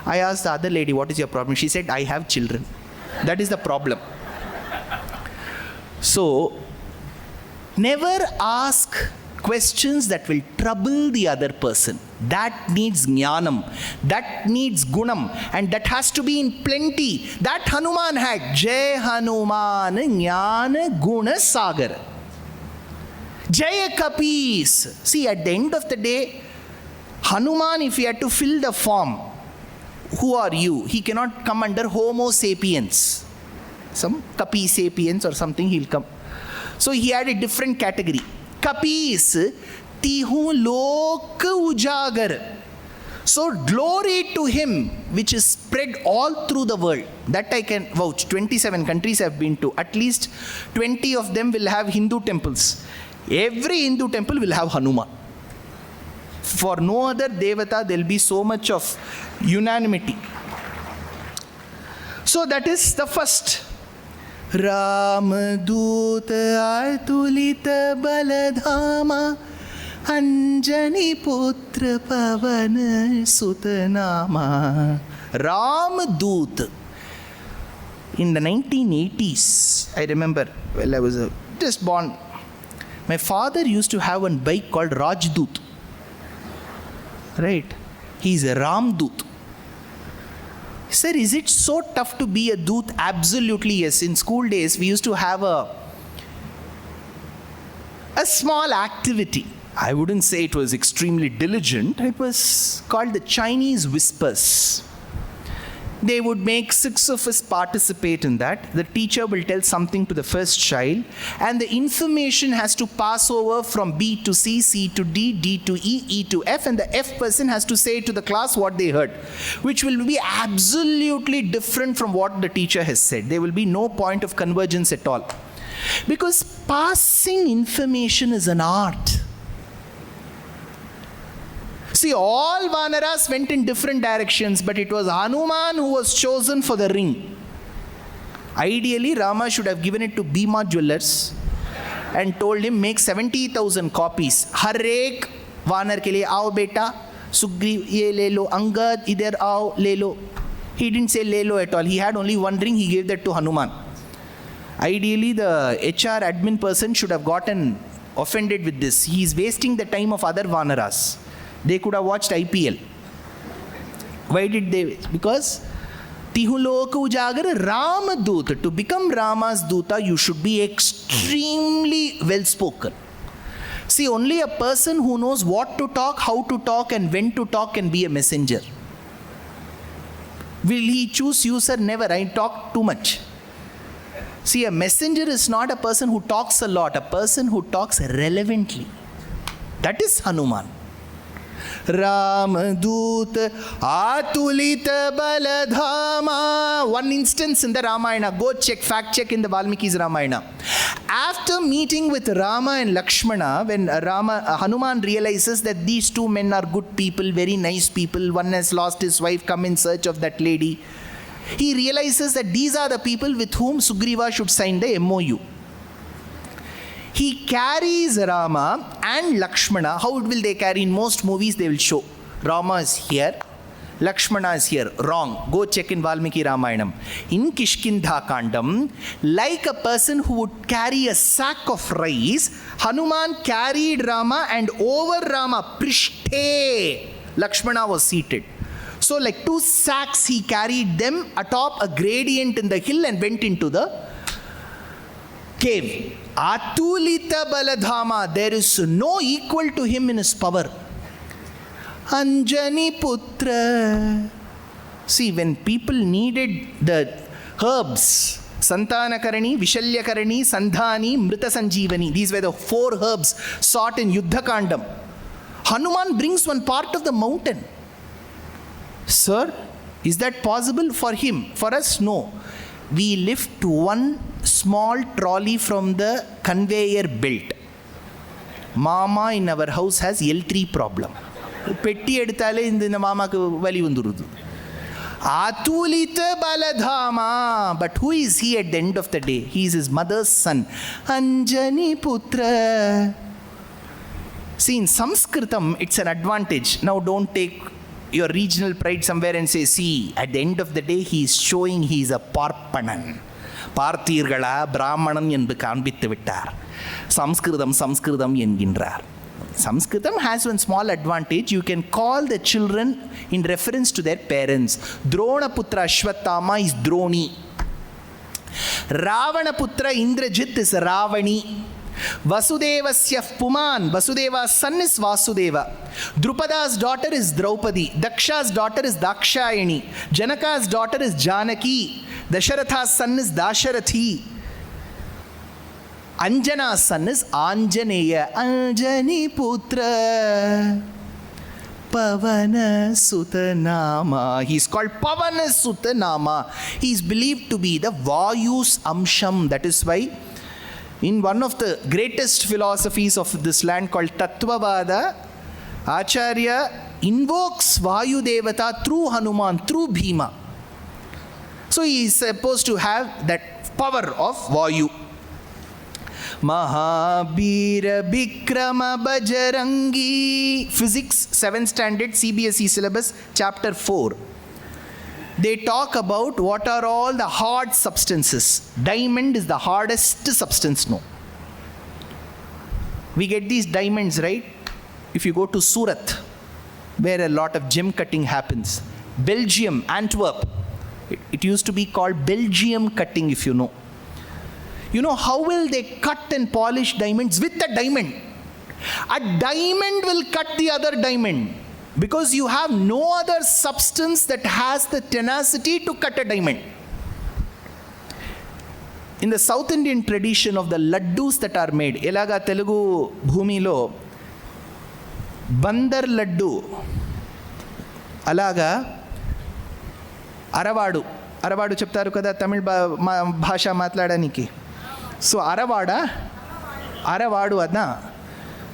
I asked the other lady, what is your problem? She said, I have children. That is the problem. So, never ask questions that will trouble the other person. That needs jnanam. That needs gunam. And that has to be in plenty. That Hanuman had. Jai Hanuman Jnana Guna Sagar. Jaya Kapis. See, at the end of the day, Hanuman, if he had to fill the form, who are you? He cannot come under Homo sapiens. Some Kapi sapiens or something he'll come. So he had a different category. Kapis, Tihu Lok Ujagar. So glory to him, which is spread all through the world. That I can vouch. 27 countries I've been to. At least 20 of them will have Hindu temples. Every Hindu temple will have Hanuman. For no other Devata, there will be so much of unanimity. So that is the first. Ramaduta Atulita Baladhama Anjani Putra Pavana Sutanama. Ramadut. In the 1980s, I remember, I was just born. My father used to have one bike called Rajdut. Right? He's a Ramdut. Sir, is it so tough to be a Dut? Absolutely yes. In school days, we used to have a small activity. I wouldn't say it was extremely diligent. It was called the Chinese Whispers. They would make 6 of us participate in that. The teacher will tell something to the first child, and the information has to pass over from B to C, C to D, D to E, E to F, and the F person has to say to the class what they heard, which will be absolutely different from what the teacher has said. There will be no point of convergence at all. Because passing information is an art. See, all Vanaras went in different directions, but it was Hanuman who was chosen for the ring. Ideally, Rama should have given it to Bhima Jewelers and told him, make 70,000 copies. Har ek Vanar ke liye, aao beta, Sugriv, ye le lo, Angad, idhar aao, le lo. He didn't say le lo at all. He had only one ring, he gave that to Hanuman. Ideally, the HR admin person should have gotten offended with this. He is wasting the time of other Vanaras. They could have watched IPL. Why did they? Because Tihuloka Ujagar Ramadut. To become Rama's Duta, you should be extremely well spoken. See, only a person who knows what to talk, how to talk, and when to talk can be a messenger. Will he choose you, sir? Never. I talk too much. See, a messenger is not a person who talks a lot, a person who talks relevantly. That is Hanuman. Ramadut Atulita Baladhama. One instance in the Ramayana. Go check, fact check in the Valmiki's Ramayana. After meeting with Rama and Lakshmana, when Hanuman realizes that these two men are good people, very nice people, one has lost his wife, come in search of that lady. He realizes that these are the people with whom Sugriva should sign the MOU. He carries Rama and Lakshmana. How will they carry? In most movies they will show Rama is here, Lakshmana is here. Wrong. Go check in Valmiki Ramayanam. In Kishkindha Kandam, like a person who would carry a sack of rice, Hanuman carried Rama, and over Rama, Prishte, Lakshmana was seated. So like two sacks he carried them atop a gradient in the hill and went into the cave. Atulita Baladhama, there is no equal to him in his power. Anjani Putra. See, when people needed the herbs, Sanatana Karani, Vishalya Karani, Sandhani, Mrita Sanjeevani, these were the 4 herbs sought in Yuddha Kandam. Hanuman brings one part of the mountain. Sir, is that possible for him? For us, no. We lift one small trolley from the conveyor belt. Mama in our house has L3 problem. Petti edutale indha mamaku vali vandurudu. Atulita Baladhama. But who is he at the end of the day? He is his mother's son. Anjani Putra. See, in Sanskritam, it's an advantage. Now don't take your regional pride somewhere and say, see, at the end of the day, he is showing he is a Parpanan. Parthirgala, Brahmanan enbu kaanbittu vittar. Sanskritam engindrar. Sanskritam has one small advantage. You can call the children in reference to their parents. Drona Putra Ashwatthama is Droni. Ravana Putra Indrajit is Ravani. Vasudevasya Puman, Vasudeva's son is Vasudeva. Drupada's daughter is Draupadi. Daksha's daughter is Dakshayani. Janaka's daughter is Janaki. Dasharatha's son is Dasharathi. Anjana's son is Anjaneya. Anjani Putra Pavana Sutanama. He is called Pavana Sutanama. He is believed to be the Vayus Amsham. That is why in one of the greatest philosophies of this land called Tattvavada, Acharya invokes Vayu Devata through Hanuman, through Bhima. So he is supposed to have that power of Vayu. Mahabira Bikrama Bajarangi. Physics, 7th standard, CBSE syllabus, chapter 4. They talk about what are all the hard substances. Diamond is the hardest substance, no. We get these diamonds, right? If you go to Surat, where a lot of gem cutting happens. Belgium, Antwerp. It used to be called Belgium cutting, if you know. You know how will they cut and polish diamonds? With a diamond. A diamond will cut the other diamond. Because you have no other substance that has the tenacity to cut a diamond. In the South Indian tradition of the laddus that are made, Elaga Telugu Bhumilo, Bandar Laddu, Alaga, Aravadu చెప్తారు కదా తమిళ భాష మాట్లాడడానికి. So అరవాడు అదా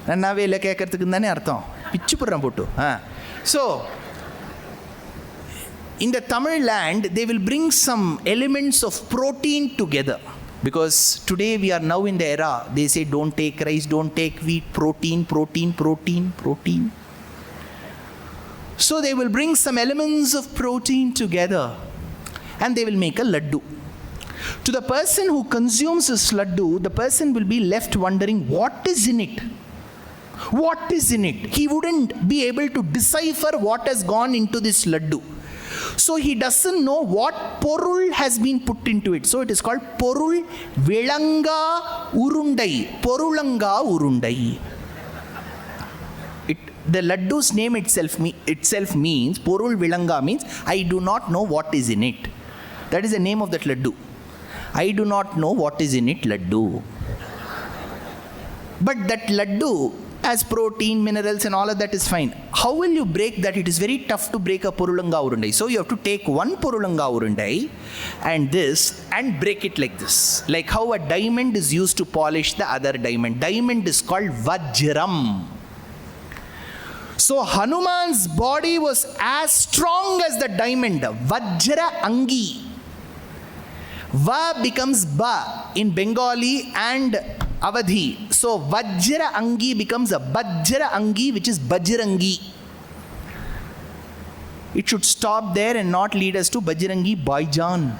నన్నవే లెక్కేకర్తుకుందని అర్థం. పిచ్చిపుర్రం పుట్టు. So, in the Tamil land, they will bring some elements of protein together. Because today we are now in the era, they say don't take rice, don't take wheat, protein. So they will bring some elements of protein together and they will make a laddu. To the person who consumes this laddu, the person will be left wondering what is in it. What is in it? He wouldn't be able to decipher what has gone into this laddu. So he doesn't know what porul has been put into it. So it is called porul velanga urundai. Porulanga urundai. The laddu's name itself means, Porul Vilanga means, I do not know what is in it. That is the name of that laddu. I do not know what is in it, laddu. But that laddu has protein, minerals and all of that is fine. How will you break that? It is very tough to break a Purulanga Urundai. So you have to take one Purulanga Urundai and break it like this. Like how a diamond is used to polish the other diamond. Diamond is called Vajram. So Hanuman's body was as strong as the diamond. Vajra Angi. Va becomes Ba in Bengali and Avadhi. So Vajra Angi becomes a Bajra Angi, which is Bajrangi. It should stop there and not lead us to Bajrangi Baijan.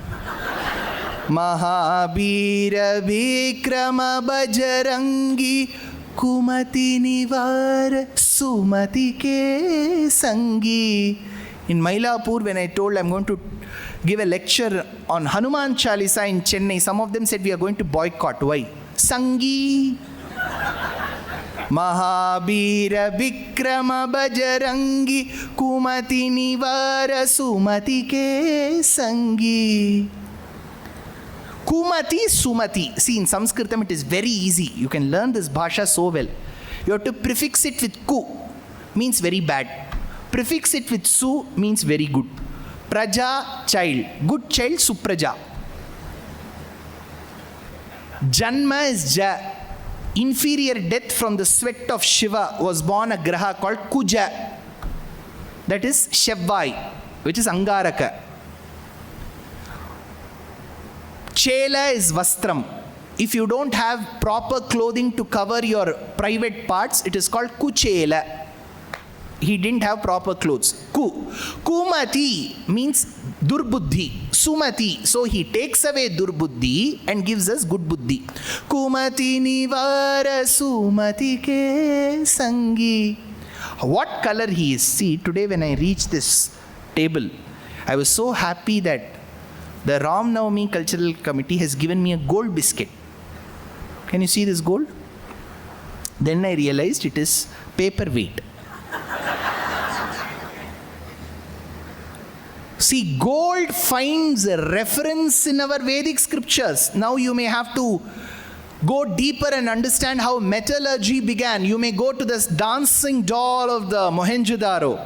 Mahabira Vikrama Bajrangi Kumati Nivar Sumati Ke Sangi. In Mylapore, when I told I'm going to give a lecture on Hanuman Chalisa in Chennai, some of them said we are going to boycott. Why? Sangi. Mahabira Vikrama Bajarangi Kumati Nivara Sumati Ke Sangi. Kumati Sumati. See, in Sanskritam it is very easy. You can learn this bhasha so well. You have to prefix it with ku, means very bad. Prefix it with su, means very good. Praja, child. Good child, Supraja. Janma is Ja. Inferior death from the sweat of Shiva was born a graha called Kuja. That is Shevvai, which is Angaraka. Chela is Vastram. If you don't have proper clothing to cover your private parts, it is called Kuchela. He didn't have proper clothes. Kumati means Durbuddhi. Sumati. So he takes away Durbuddhi and gives us good buddhi. Kumati Nivara Sumati Ke Sangi. What color he is? See, today when I reached this table, I was so happy that the Navami Cultural Committee has given me a gold biscuit. Can you see this gold? Then I realized it is paperweight. See, gold finds a reference in our Vedic scriptures. Now you may have to go deeper and understand how metallurgy began. You may go to this dancing doll of the Mohenjo-daro.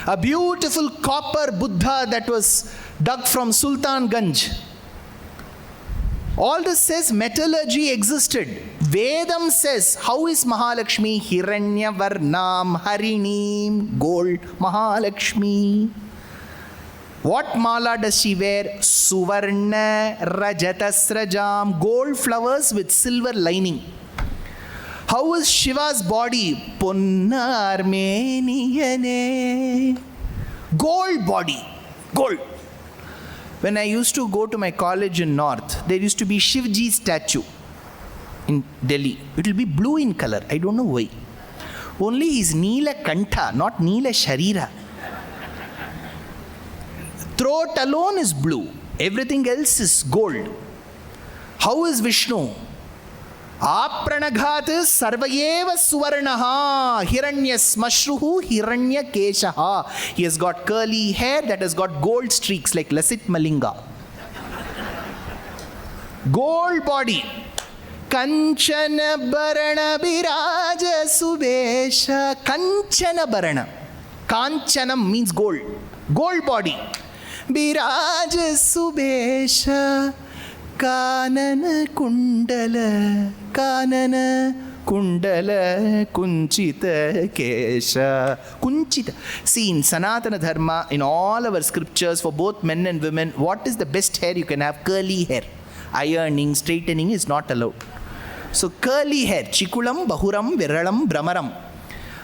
A beautiful copper Buddha that was dug from Sultanganj. All this says metallurgy existed. Vedam says, how is Mahalakshmi? Hiranya Varnam Harinim, gold Mahalakshmi. What mala does she wear? Suvarna Rajatasrajam, gold flowers with silver lining. How is Shiva's body? Punna Armeniyane. Gold body. Gold. When I used to go to my college in North, there used to be Shivji statue in Delhi. It will be blue in color. I don't know why. Only his Neela Kantha, not Neela Sharira. Throat alone is blue. Everything else is gold. How is Vishnu? Apranaghat sarvayeva suvarnaha hiranyas mashruhu hiranya keshaha. He has got curly hair that has got gold streaks like Lasit Malinga. Gold body. Kanchana Barana Biraja Subesha. Kanchana Barana. Kanchanam means gold. Gold body. Biraja Subesha. Kanana Kundala. Kanana Kundala Kunchita Kesha. Kunchita. See, in Sanatana dharma, in all our scriptures for both men and women, what is the best hair you can have? Curly hair. Ironing, straightening is not allowed. So curly hair, Chikulam, Bahuram, Viralam, Brahmaram.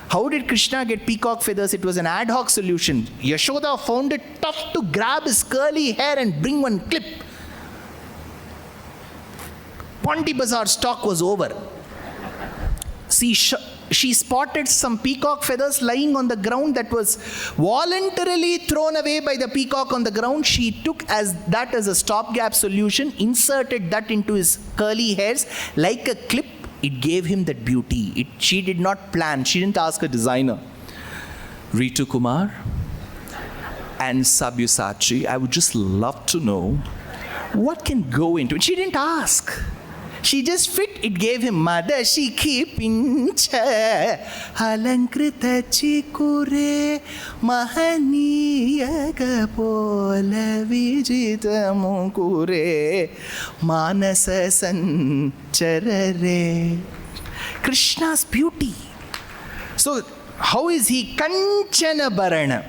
How did Krishna get peacock feathers? It was an ad hoc solution. Yashoda found it tough to grab his curly hair and bring one clip. Ponti Bazaar stock was over. See, she spotted some peacock feathers lying on the ground that was voluntarily thrown away by the peacock on the ground. She took that as a stopgap solution, inserted that into his curly hairs like a clip, It gave him that beauty. She did not plan. She didn't ask a designer. Ritu Kumar and Sabyasachi, I would just love to know what can go into it. She didn't ask. She just fit. It gave him Madashiki pincha alankrita chikure mahaniyaga pola vijitamu kure manasa sancharare. Krishna's beauty. So how is he? Kanchana Bharana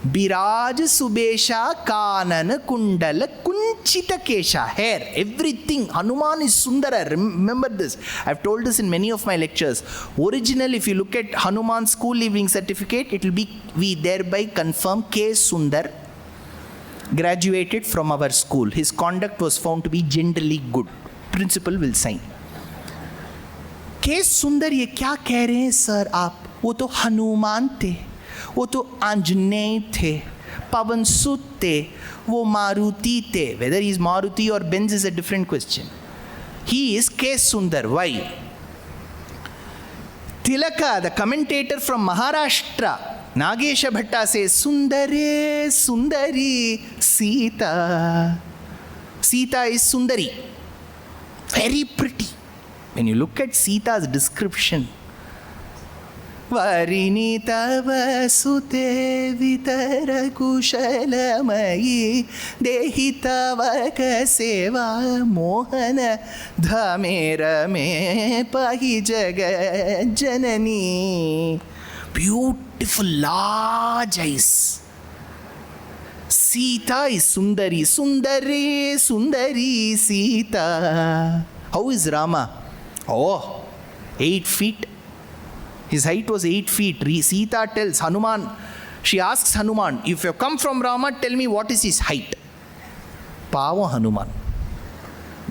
Biraj Subesha Kanana Kundala Kunchita Kesha. Hair, everything. Hanuman is Sundara. Remember this. I've told this in many of my lectures. Original, if you look at Hanuman's school leaving certificate, it will be, we thereby confirm K. Sundar graduated from our school. His conduct was found to be generally good. Principal will sign. K. Sundar, ye kya keh rahe hain sir aap? वो तो हनुमान थे, वो तो आंजनेय थे, पवन सुत थे, वो मारुति थे. Whether he is Maruti or Benz is a different question. He is K. Sundar. Why? Tilaka, the commentator from Maharashtra, Nagesha Bhatta says, Sundare, Sundari, Sita. Sita is Sundari. Very pretty. When you look at Sita's description, Varinita vasute vitara kushalamayi dehita vakaseva mohana dhamera me pahi jaga janani. Beautiful, large eyes. Sita is Sundari. Sundari, Sundari, Sita. How is Rama? Oh, 8 feet. His height was 8 feet. Sita tells Hanuman, she asks Hanuman, if you come from Rama, tell me what is his height. Pava Hanuman.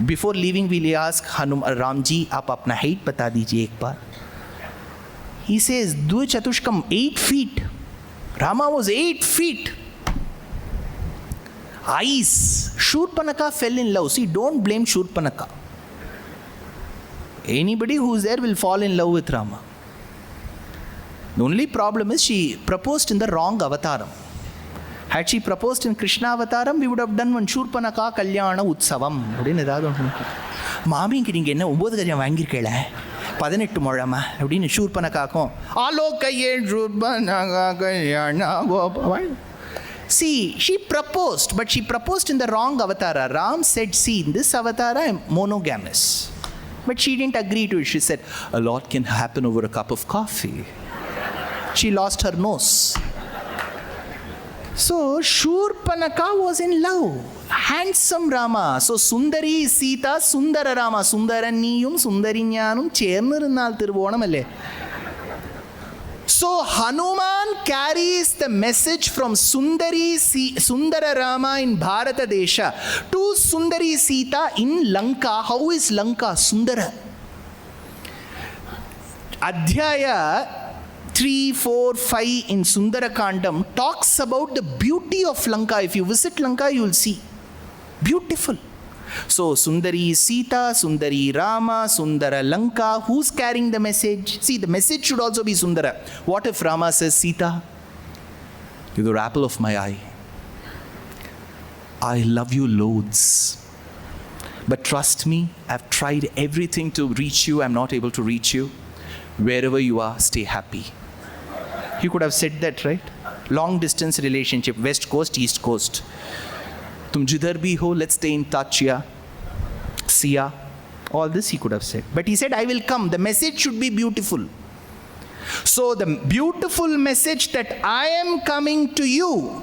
Before leaving, will he ask Ramji, aap apna height bata dijiye ek baar. He says, Dui Chatushkam, 8 feet. Rama was 8 feet. Eyes. Shurpanaka fell in love. See, don't blame Shurpanaka. Anybody who is there will fall in love with Rama. The only problem is she proposed in the wrong avataram. Had she proposed in Krishna avataram, we would have done one Shurpanaka Kalyana Utsavam. Mami ki ninge enna 9 gajam vaangirkela 18 முழமா அப்படின்னு ஷூர்பனகாக்கும் ஆலோகையே ஷூர்பனகா கல்யாண Gopal. See, she proposed, but she proposed in the wrong avatara. Ram said, see, in this avatara I am monogamous. But she didn't agree to it. She said, a lot can happen over a cup of coffee. She lost her nose. So, Shurpanaka was in love. Handsome Rama. So, Sundari Sita, Sundara Rama. Sundaraniyum, Sundarinyanum, Chernirunal Tiruvonamalle. So, Hanuman carries the message from Sundara Rama in Bharata Desha to Sundari Sita in Lanka. How is Lanka? Sundara. Adhyaya 3, 4, 5 in Sundarakandam talks about the beauty of Lanka. If you visit Lanka, you will see. Beautiful. So, Sundari Sita, Sundari Rama, Sundara Lanka. Who's carrying the message? See, the message should also be Sundara. What if Rama says, Sita, you're the apple of my eye. I love you loads. But trust me, I've tried everything to reach you. I'm not able to reach you. Wherever you are, stay happy. He could have said that, right? Long distance relationship, West Coast, East Coast. Tum jidhar bhi ho, let's stay in touch, yeah. See ya. All this he could have said. But he said, I will come. The message should be beautiful. So the beautiful message that I am coming to you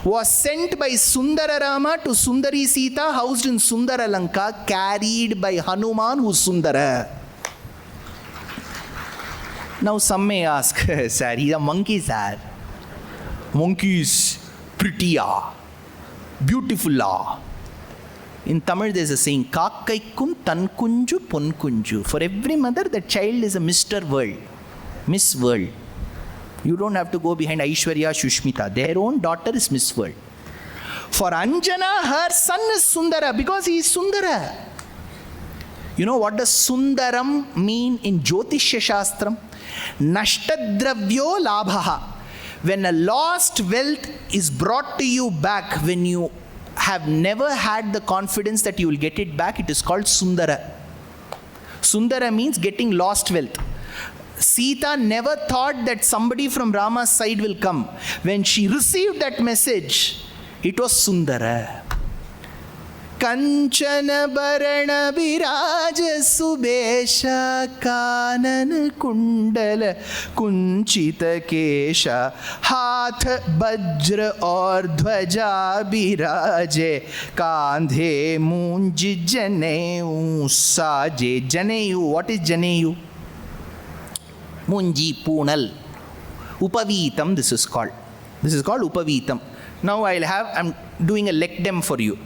was sent by Sundara Rama to Sundari Sita, housed in Sundara Lanka, carried by Hanuman, who's Sundara. Now some may ask, sir, he's a monkey, sir. Monkey is prettier, beautiful. In Tamil there's a saying, Kakaikum tankunju ponkunju. For every mother, the child is a Mr. World, Miss World. You don't have to go behind Aishwarya, Shushmita. Their own daughter is Miss World. For Anjana, her son is Sundara because he is Sundara. You know what does Sundaram mean in Jyotishya Shastram? Nashtadravyo labhaha. When a lost wealth is brought to you back, when you have never had the confidence that you will get it back, it is called Sundara. Sundara means getting lost wealth. Sita never thought that somebody from Rama's side will come. When she received that message, it was Sundara. Kanchana Bharana Viraja Subesha Kanan Kundala Kunchita Kesha Hath Bajra or Dhwaja Viraje Kandhe Munji Janeu Saje. Janeyu, what is Janeyu? Munji Punal. Upavitam, this is called. This is called Upavitam. Now I'm doing a lectum for you.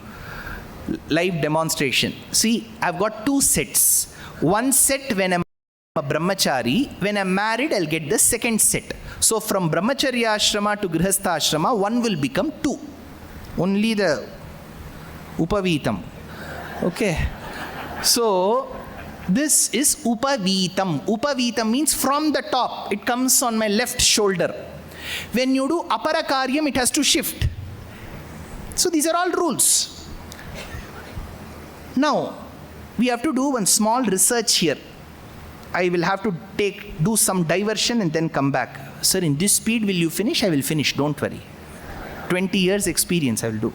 Live demonstration. See, I've got two sets. One set when I'm a brahmachari. When I'm married, I'll get the second set. So from brahmacharya ashrama to grihastha ashrama, one will become two. Only the upavitam. Okay. So this is upavitam. Upavitam means from the top. It comes on my left shoulder. When you do aparakaryam, it has to shift. So these are all rules. Now, we have to do one small research here. I will have to do some diversion and then come back. Sir, in this speed will you finish? I will finish, don't worry. 20 years experience I will do.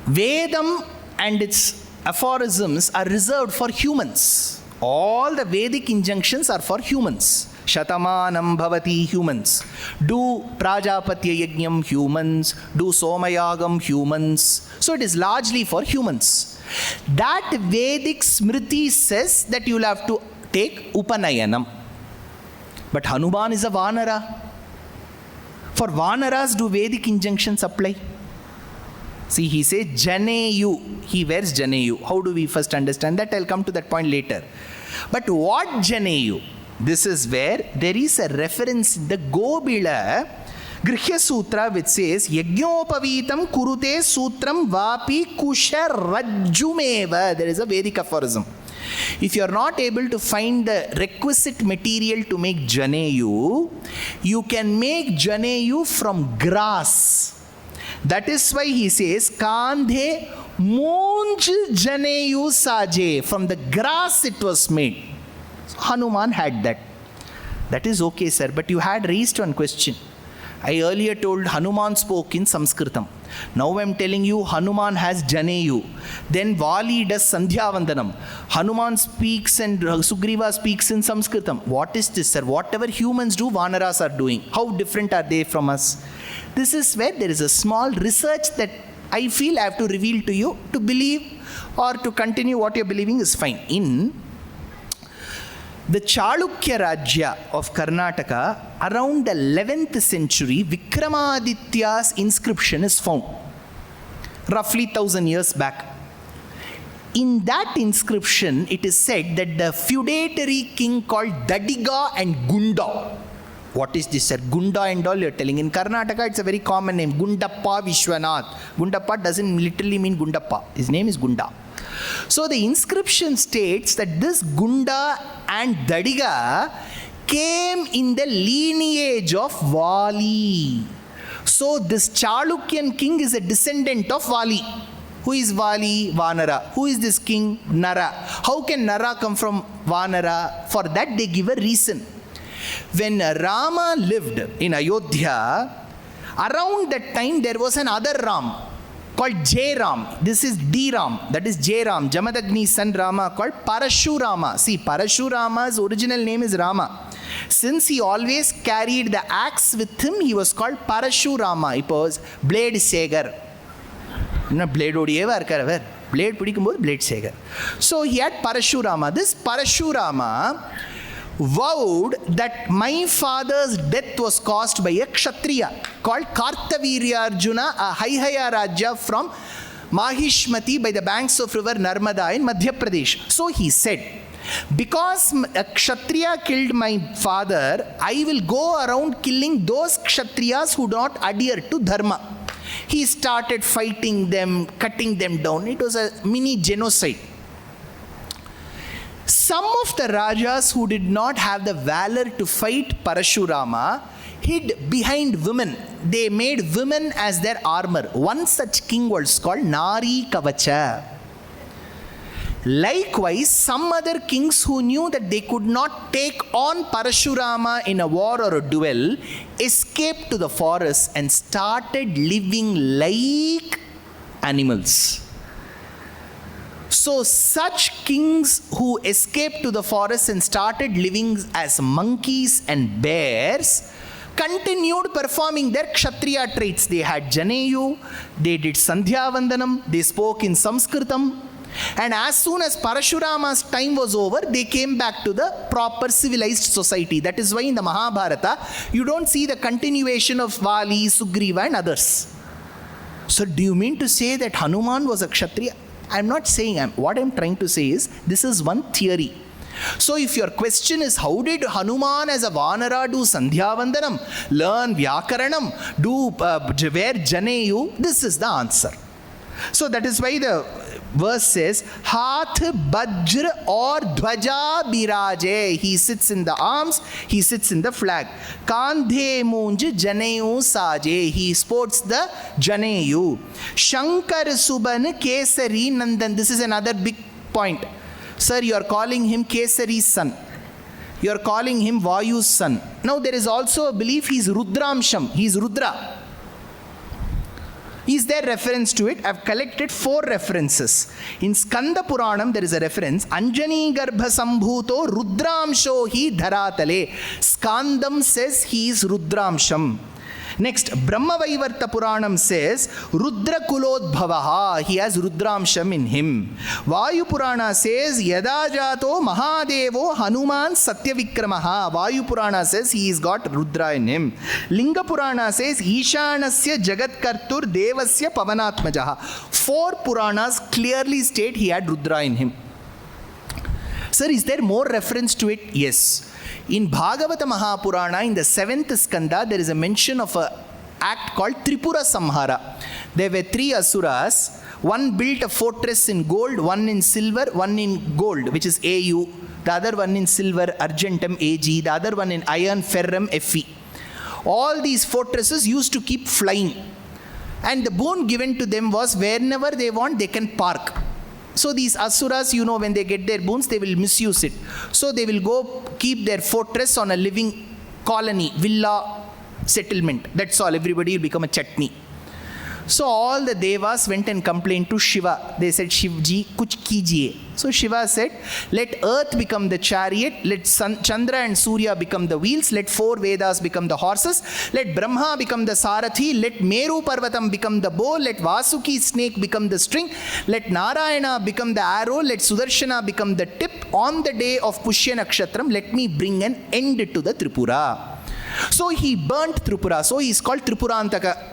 Vedam and its aphorisms are reserved for humans. All the Vedic injunctions are for humans. Shatamanam bhavati, humans. Do Prajapatya Yajnam, humans. Do Somayagam, humans. So it is largely for humans. That Vedic Smriti says that you will have to take Upanayanam. But Hanuman is a Vanara. For Vanaras, do Vedic injunctions apply? See, he says Janeyu. He wears Janeyu. How do we first understand that? I'll come to that point later. But what Janeyu? This is where there is a reference in the Gobila Grihya Sutra which says Yajnopavitam Kurute Sutram Vapi Kusha Rajjumeva. There is a Vedic aphorism. If you are not able to find the requisite material to make Janeyu, you can make Janeyu from grass. That is why he says Kandhe Munj Janeyu Saje. From the grass it was made. Hanuman had that. That is okay, sir. But you had raised one question. I earlier told Hanuman spoke in Sanskritam. Now I am telling you Hanuman has Janeyu. Then Vali does Sandhyavandanam. Hanuman speaks and Sugriva speaks in Sanskritam. What is this, sir? Whatever humans do, Vanaras are doing. How different are they from us? This is where there is a small research that I feel I have to reveal to you. To believe or to continue what you're believing is fine. In the Chalukya Rajya of Karnataka, around the 11th century, Vikramaditya's inscription is found, roughly 1000 years back. In that inscription, it is said that the feudatory king called Dadiga and Gunda. What is this, sir? Gunda and all you're telling. In Karnataka, it's a very common name, Gundappa Vishwanath. Gundappa doesn't literally mean Gundappa. His name is Gunda. So the inscription states that this Gunda and Dadiga came in the lineage of Vali. So this Chalukyan king is a descendant of Vali. Who is Vali? Vanara. Who is this king? Nara. How can Nara come from Vanara? For that they give a reason. When Rama lived in Ayodhya, around that time there was another Ram called J Ram. This is D Ram, that is J Ram, Jamadagni's son Rama, called Parashurama. See, Parashurama's original name is Rama. Since he always carried the axe with him, he was called Parashurama. It was blade sager. Blade odiyeva irkaravar. Blade pidikumbodhu blade sager. So he had Parashurama. This Parashurama vowed that my father's death was caused by a Kshatriya called Kartavirya Arjuna, a Haihaya Raja from Mahishmati by the banks of river Narmada in Madhya Pradesh. So he said, because a Kshatriya killed my father, I will go around killing those Kshatriyas who do not adhere to dharma. He started fighting them, cutting them down. It was a mini genocide. Some of the Rajas who did not have the valor to fight Parashurama hid behind women. They made women as their armor. One such king was called Nari Kavacha. Likewise, some other kings who knew that they could not take on Parashurama in a war or a duel escaped to the forest and started living like animals. So such kings who escaped to the forest and started living as monkeys and bears continued performing their Kshatriya traits. They had Janeyu, they did Sandhya Vandanam, they spoke in Sanskritam. And as soon as Parashurama's time was over, they came back to the proper civilized society. That is why in the Mahabharata, you don't see the continuation of Vali, Sugriva and others. So do you mean to say that Hanuman was a Kshatriya? I'm not saying, what I'm trying to say is, this is one theory. So if your question is, how did Hanuman as a Vanara do Sandhya Vandanam, learn Vyakaranam, do wear Janeyu, this is the answer. So that is why the verse says, Hath Bajra or Dhwaja Biraje. He sits in the arms, he sits in the flag. Kandhe Munj Janeyu Saje. He sports the Janeyu. Shankar Suban Kesari Nandan. This is another big point. Sir, you are calling him Kesari's son. You are calling him Vayu's son. Now there is also a belief he is Rudramsham. He is Rudra. Is there reference to it? I have collected 4 references. In Skanda Puranam, there is a reference. Anjani Garbha Sambhuto Rudramsho hi Dharatale. Skandam says he is Rudramsham. Next, Brahma Vaivarta Puranam says Rudra Kulodbhavaha. He has Rudramsham in him. Vayu Purana says Yada Jato Mahadevo Hanuman Satyavikramaha. Vayu Purana says he has got Rudra in him. Linga Purana says Ishanasya Jagatkartur Devasya Pavanatmajaha. 4 Puranas clearly state he had Rudra in him. Sir, is there more reference to it? Yes. In Bhagavata Mahapurana, in the 7th skanda, there is a mention of an act called Tripura Samhara. There were 3 asuras. One built a fortress in gold, one in silver, one in gold, which is AU. The other one in silver, Argentum, AG. The other one in iron, Ferrum, FE. All these fortresses used to keep flying. And the boon given to them was wherever they want, they can park. So these asuras, when they get their boons, they will misuse it. So they will go keep their fortress on a living colony, villa settlement. That's all. Everybody will become a chutney. So all the devas went and complained to Shiva. They said, Shivji, kuch kijiye. So Shiva said, let earth become the chariot, let Chandra and Surya become the wheels, let 4 Vedas become the horses, let Brahma become the Sarathi, let Meru Parvatam become the bow, let Vasuki snake become the string, let Narayana become the arrow, let Sudarshana become the tip. On the day of Pushya Nakshatram, let me bring an end to the Tripura. So he burnt Tripura. So he is called Tripurantaka.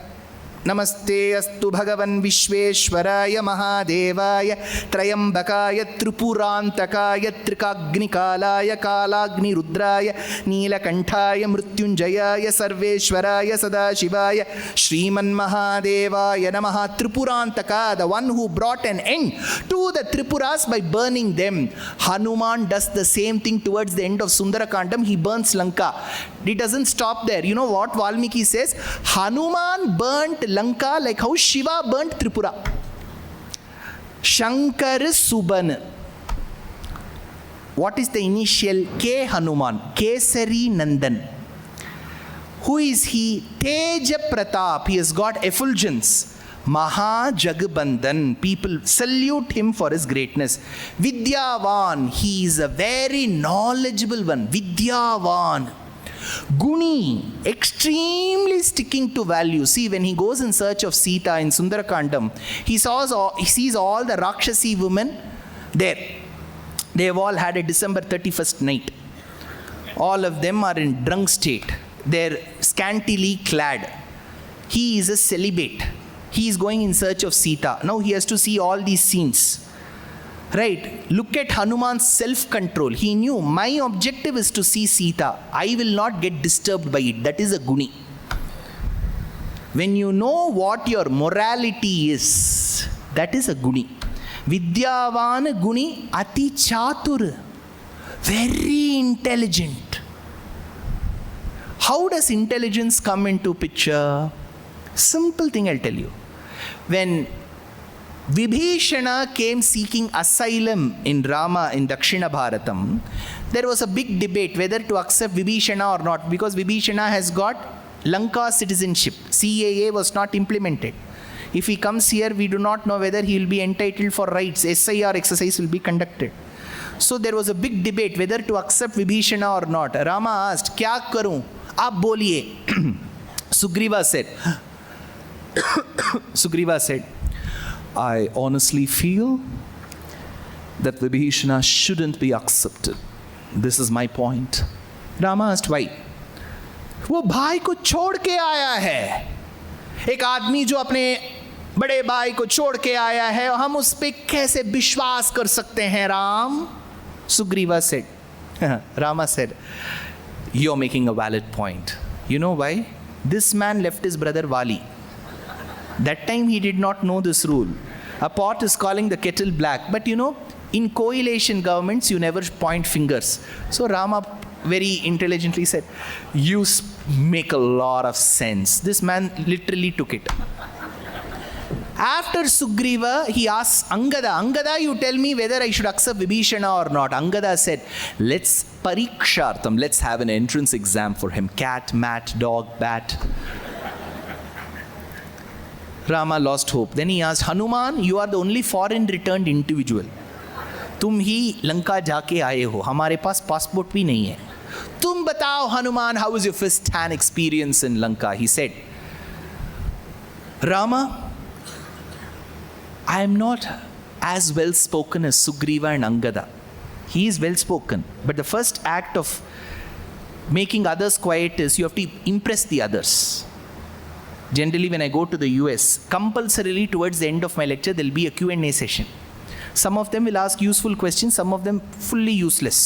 Namaste astu bhagavan Vishveshwaraya Mahadevaya Trayambakaya Tripurantakaya Trikagnikalaya Kalagni Rudraya Neelakantaya Mrityunjayaya Sarveshwaraya Sadashivaya Shriman Mahadevaya Namaha. Tripurantaka, the one who brought an end to the Tripuras by burning them. Hanuman does the same thing towards the end of Sundarakandam. He burns Lanka. It doesn't stop there. You know what Valmiki says? Hanuman burnt Lanka like how Shiva burnt Tripura. Shankar Suban. What is the initial? K Hanuman. Kesari Nandan. Who is he? Teja Pratap. He has got effulgence. Maha Jagbandan. People salute him for his greatness. Vidyavan. He is a very knowledgeable one. Vidyavan. Guni, extremely sticking to value. See, when he goes in search of Sita in Sundarakandam, he sees all the Rakshasi women there. They have all had a December 31st night. All of them are in drunk state. They're scantily clad. He is a celibate. He is going in search of Sita. Now he has to see all these scenes. Right, look at Hanuman's self-control. He knew my objective is to see Sita. I will not get disturbed by it. That is a guni. When you know what your morality is, that is a guni. Vidyavan guni ati chatur. Very intelligent. How does intelligence come into picture? Simple thing I'll tell you. When Vibhishana came seeking asylum in Rama in Dakshina Bharatam, there was a big debate whether to accept Vibhishana or not, because Vibhishana has got Lanka citizenship. CAA was not implemented. If he comes here, we do not know whether he will be entitled for rights. SIR exercise will be conducted. So there was a big debate whether to accept Vibhishana or not. Rama asked, "Kya karoon? Aap boliye." Sugriva said, "I honestly feel that Vibhishana shouldn't be accepted. This is my point." Rama asked, "Why?" वो भाई को छोड़ के आया है. एक आदमी जो अपने बड़े भाई को छोड़ के आया है, हम उस पे कैसे विश्वास कर सकते हैं Ram? Sugriva said. Rama said, "You're making a valid point. You know why? This man left his brother Vali. That time he did not know this rule. A pot is calling the kettle black. But you know, in coalition governments, you never point fingers. So Rama very intelligently said, "You make a lot of sense." This man literally took it. After Sugriva, he asks Angada, "Angada, you tell me whether I should accept Vibhishana or not." Angada said, "Let's parikshartam, let's have an entrance exam for him. Cat, mat, dog, bat." Rama lost hope. Then he asked, "Hanuman, you are the only foreign returned individual. तुम ही लंका जाके आए हो, हमारे पास passport भी नहीं है. तुम बताओ Hanuman, how was your first hand experience in Lanka?" He said, "Rama, I am not as well spoken as Sugriva and Angada. He is well spoken. But the first act of making others quiet is you have to impress the others. Generally, when I go to the US, compulsorily towards the end of my lecture, there will be a Q&A session. Some of them will ask useful questions, some of them fully useless.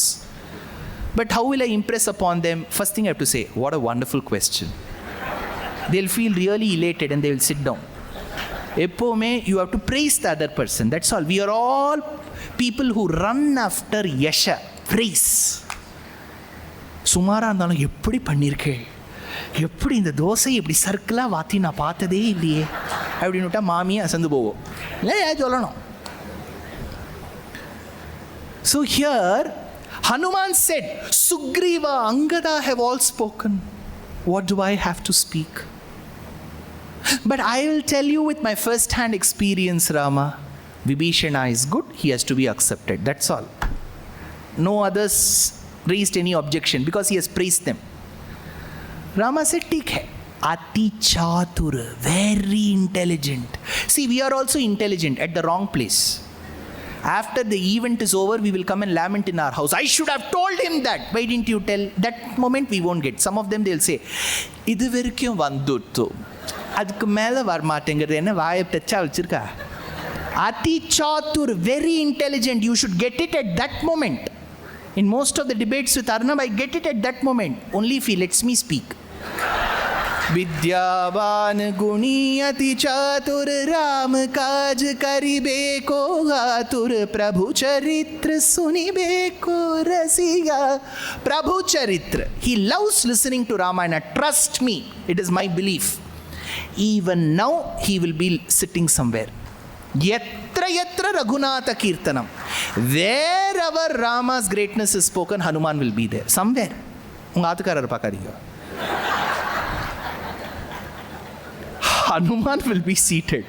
But how will I impress upon them? First thing I have to say, what a wonderful question. They'll feel really elated and they will sit down. You have to praise the other person. That's all. We are all people who run after yasha, praise. சுமாரா இருந்தாலும் எப்படி பண்ணியிருக்கே, எப்படி இந்த தோசை இப்படி சர்க்கிளாக வாத்தி நான் பார்த்ததே இல்லையே அப்படின்னு விட்டா மாமியை அசந்து போவோம். இல்லையா சொல்லணும். So here, Hanuman said, "Sugriva, Angada have all spoken. What do I have to speak? But I will tell you with my first-hand experience, Rama, Vibhishana is good, he has to be accepted. That's all." No others raised any objection because he has praised them. Rama said, "Theek hai. Ati chatur, very intelligent." See, we are also intelligent at the wrong place. After the event is over, we will come and lament in our house. "I should have told him that. Why didn't you tell?" That moment we won't get. Some of them they'll say, "Idu verikkum vanduttu. Adukku mela varmaatengradhu enna vaaya techa vechirka." Ati chatur, very intelligent. You should get it at that moment. In most of the debates with Arnab, I get it at that moment. Only if he lets me speak. विद्यावान गुणी अति चातुर राम काज करिबे को आतुर प्रभु चरित्र सुनिबे को रसिया. Prabhu Charitra. He loves listening to Ramayana. Trust me, it is my belief. Even now, he will be sitting somewhere. Yatra yatra Raghunatha Kirtanam. Wherever Rama's greatness is spoken, Hanuman will be there. Somewhere. Hanuman will be seated.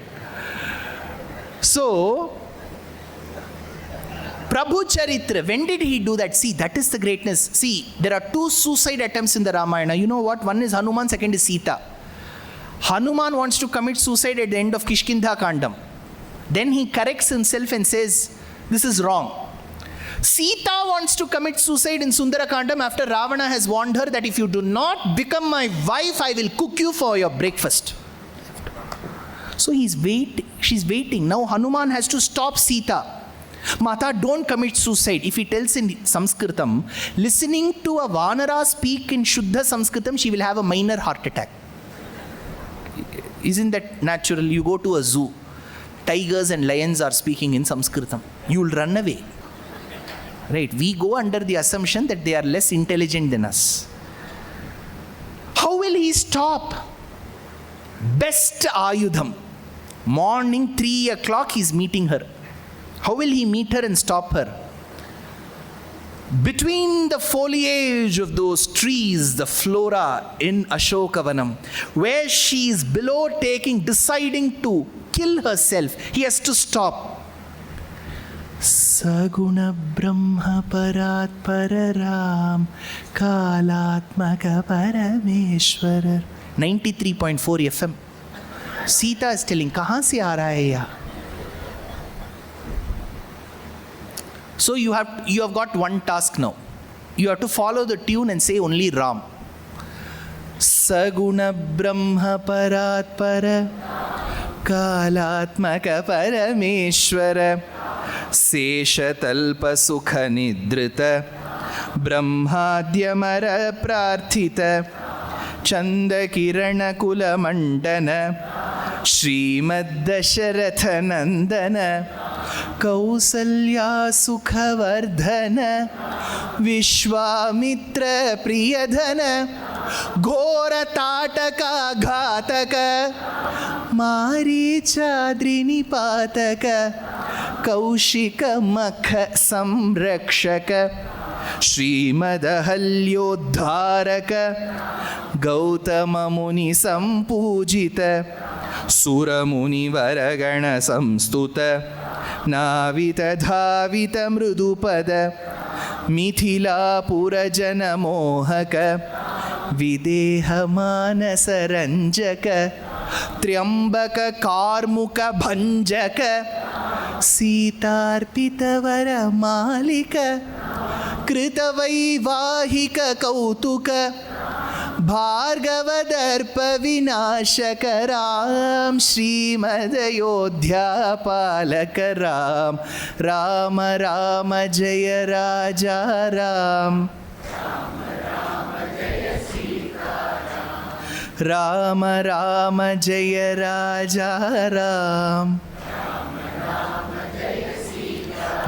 So, Prabhu Charitra, when did he do that? See, that is the greatness. See, there are two suicide attempts in the Ramayana. You know what? One is Hanuman, second is Sita. Hanuman wants to commit suicide at the end of Kishkindha Kandam. Then he corrects himself and says, "This is wrong." Sita wants to commit suicide in Sundara Kandam after Ravana has warned her that if you do not become my wife, I will cook you for your breakfast. So she's waiting. Now Hanuman has to stop Sita. Mata, don't commit suicide. If he tells in Sanskritam, listening to a Vanara speak in Shuddha Sanskritam, she will have a minor heart attack. Isn't that natural? You go to a zoo, tigers and lions are speaking in Sanskritam. You will run away. Right? We go under the assumption that they are less intelligent than us. How will he stop? Best ayudham. Morning 3 o'clock he's meeting her. How will he meet her and stop her? Between the foliage of those trees, the flora in Ashokavanam, where she is below deciding to kill herself, he has to stop. Saguna Brahma Parat Pararam Kalatmaka Parameshwarar. 93.4 FM. Sita is telling, kahan se aa raha hai ya? So you have got one task now. You have to follow the tune and say only Ram. Saguna Brahma Parat Para Kalatmaka Parameshwara Seshatalpa Sukha Nidrita Brahmadyamara Prarthita Chanda Kirana Kula Mandana Srimad Dasharatha Nandana Kausalya Sukhavardhana Vishwamitra Priyadhana Ghora Tataka Ghataka Marichadrini Pataka Kaushika Makha Samrakshaka Srimadahalyodharaka Gautama Muni Sampujita Suramuni Varagana Samstuta Navita Dhavita Mrudupada Mithila Purajana Mohaka Videha Manasaranjaka Triambaka Karmuka Bhanjaka Sitarpita Vara Malika Kritavaivahika Kautuka Bhargavadarpa Vinashakaram Srimadayodhya Palakaram Rama Rama Jaya Raja Ram Rama Rama Jaya Raja Ram.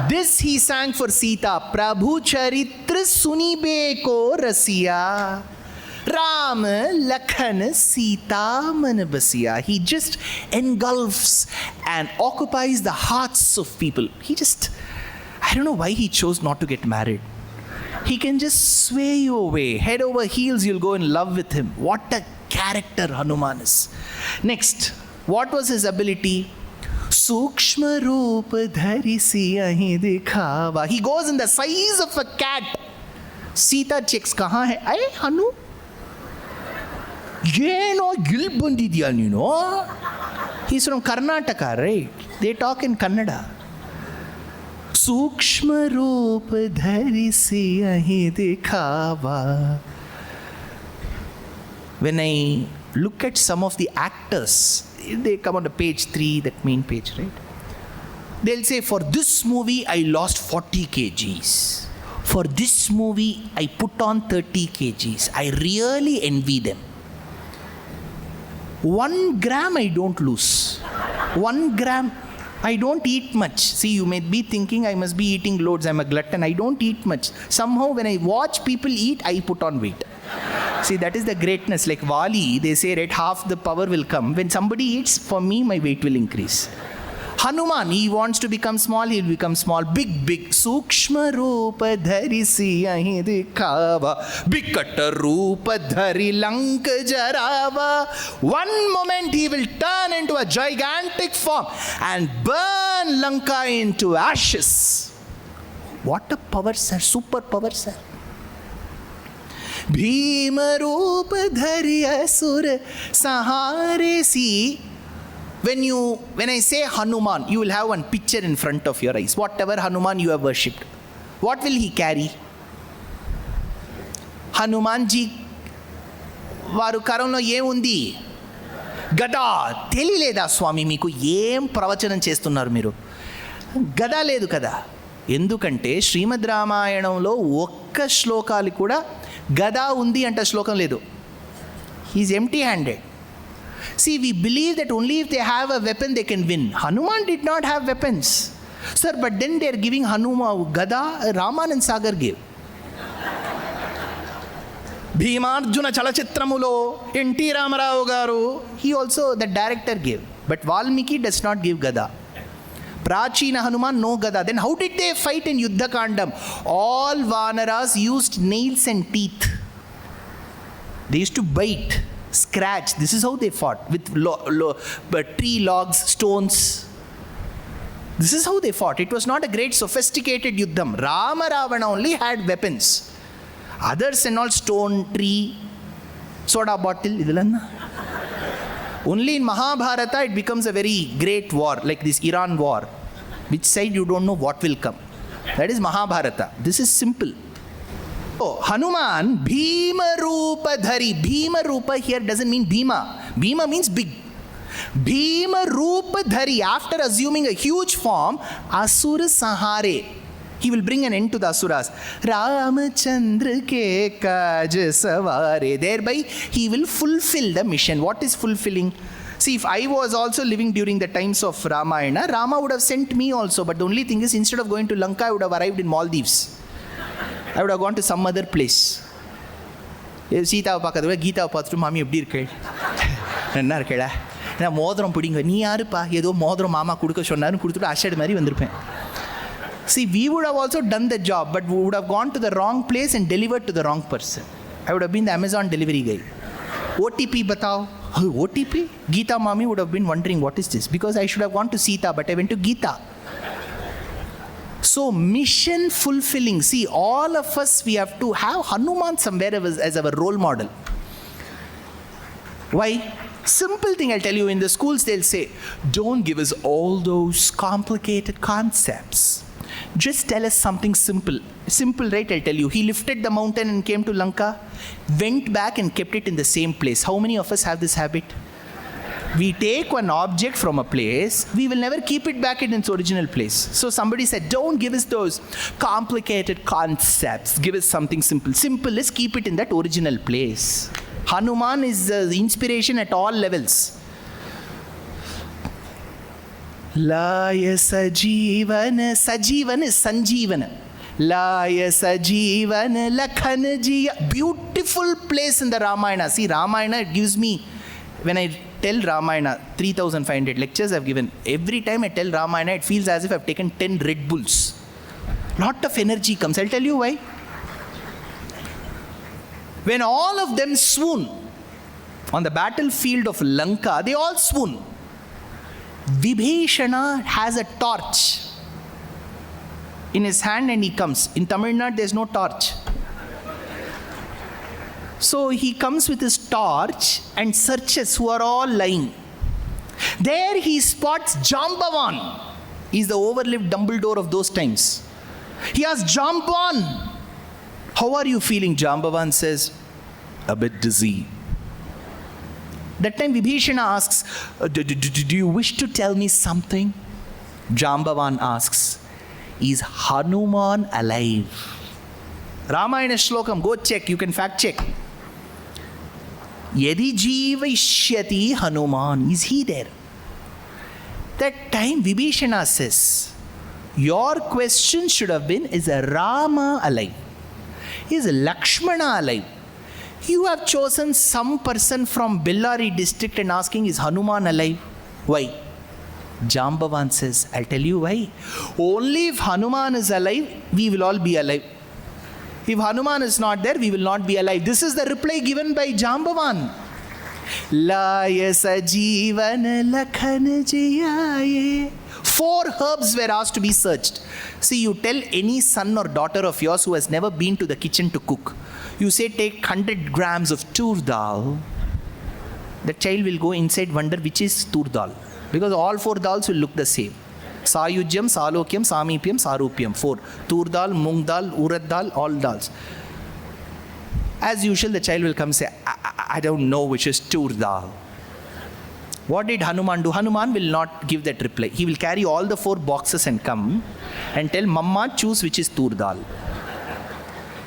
This he sang for Sita. Prabhu Charitra Sunibe ko Rasiya Ram Lakhan Sita Manabasiya. He just engulfs and occupies the hearts of people. I don't know why he chose not to get married. He can just sway you away. Head over heels, you'll go in love with him. What a character Hanuman is. Next, what was his ability? Sukshma roop dharisi ahi dikhava. He goes in the size of a cat. Sita checks, kahan hai? Ay, Hanu? Yeno gilbundidiya nino. He's from Karnataka, right? They talk in Kannada. Sukshma roop dharisi ahi dikhava. When I look at some of the actors, they come on the page 3, that main page, right? They'll say, for this movie, I lost 40 kgs. For this movie, I put on 30 kgs. I really envy them. 1 gram I don't lose. 1 gram, I don't eat much. See, you may be thinking I must be eating loads. I'm a glutton. I don't eat much. Somehow, when I watch people eat, I put on weight. See, that is the greatness. Like Wali, they say, right, half the power will come. When somebody eats, for me, my weight will increase. Hanuman, he wants to become small, he will become small. Big. Sukshma roopa dharisi ahi dikhava. Bikata roopa dhari lanka jarava. One moment he will turn into a gigantic form and burn Lanka into ashes. What a power, sir. Super power, sir. Bhima roopa dhari asura sahare. See, when I say Hanuman, you will have one picture in front of your eyes. Whatever Hanuman you have worshipped, what will he carry? Hanumanji varu karanlo em undi? Gada. Telileda Swami meeku em pravachanam chestunnaru meeru? Gada ledu kada. ఎందుకంటే శ్రీమద్ రామాయణంలో ఒక్క శ్లోకాలు కూడా గదా ఉంది అంటే శ్లోకం లేదు. He's empty handed. See, we believe that only if they have a weapon they can win. Hanuman did not have weapons. Sir, but then they are giving Hanuman Gada, Raman Sagar gave. Bhimarjuna Chalachitramulo, N.T. Ramarao Garu, he also, the director gave. But Valmiki does not give Gada. Prachina Hanuman, no Gada. Then how did they fight in Yuddha Kandam? All Vanaras used nails and teeth. They used to bite, scratch. This is how they fought, with tree logs, stones. This is how they fought. It was not a great sophisticated Yuddham. Rama Ravana only had weapons. Others and all stone, tree, soda bottle. Only in Mahabharata it becomes a very great war, like this Iran war. Which side you don't know what will come. That is Mahabharata. This is simple. Oh, Hanuman, Bhima Rupa Dhari. Bhima Rupa here doesn't mean Bhima. Bhima means big. Bhima Rupa Dhari, after assuming a huge form, Asura Sahare. He will bring an end to the Asuras. Ramachandra ke kaj savare. Thereby, he will fulfill the mission. What is fulfilling? See, if I was also living during the times of Ramayana, Rama would have sent me also. But the only thing is, instead of going to Lanka, I would have arrived in Maldives. I would have gone to some other place. Sita Pakadava, Gita Patru, Mami Abdir Narkeda. Now, Modram pudding, Niarpa, Yedo Modro Mama Kuduka Shonan, Kudu Ashad Mari Vandrupen. See, we would have also done the job, but we would have gone to the wrong place and delivered to the wrong person. I would have been the Amazon delivery guy. OTP batao. OTP? Gita Mami would have been wondering, what is this? Because I should have gone to Sita, but I went to Gita. So, mission fulfilling. See, all of us, we have to have Hanuman somewhere as our role model. Why? Simple thing I'll tell you, in the schools they'll say, don't give us all those complicated concepts. Just tell us something simple. Simple, right? I'll tell you. He lifted the mountain and came to Lanka, went back and kept it in the same place. How many of us have this habit? We take one object from a place, we will never keep it back in its original place. So somebody said, don't give us those complicated concepts. Give us something simple. Simple is keep it in that original place. Hanuman is the inspiration at all levels. Laya Sajivana. Sajivan is Sanjivana. Laya Sajivana Lakhan Jiya. Beautiful place in the Ramayana. See, Ramayana, it gives me, when I tell Ramayana, 3,500 lectures I've given. Every time I tell Ramayana, it feels as if I've taken 10 Red Bulls. Lot of energy comes. I'll tell you why. When all of them swoon on the battlefield of Lanka, they all swoon. Vibhishana has a torch in his hand and he comes. In Tamil Nadu, there's no torch. So he comes with his torch and searches who are all lying. There he spots Jambavan. He's the overlived Dumbledore of those times. He asks, Jambavan, how are you feeling? Jambavan says, a bit dizzy. That time Vibhishana asks, do you wish to tell me something? Jambavan asks, is Hanuman alive? Ramayana Shlokam, go check, you can fact check. Yadi jivaishyati Hanuman, is he there? That time Vibhishana says, your question should have been, is Rama alive? Is Lakshmana alive? You have chosen some person from Bellary district and asking, is Hanuman alive? Why? Jambavan says, I'll tell you why. Only if Hanuman is alive, we will all be alive. If Hanuman is not there, we will not be alive. This is the reply given by Jambavan. Laya Sajivana Lakhan Jiyaye. 4 herbs were asked to be searched. See, you tell any son or daughter of yours who has never been to the kitchen to cook, you say take 100 grams of tur dal. The child will go inside, wonder which is tur dal. Because all 4 dals will look the same. Sayujyam, Salokyam, Samipyam, Sarupyam. 4. Tur dal, Mung dal, Urad dal, all dals. As usual, the child will come and say, I don't know which is tur dal. What did Hanuman do? Hanuman will not give that reply. He will carry all the 4 boxes and come and tell Mamma, choose which is tur dal.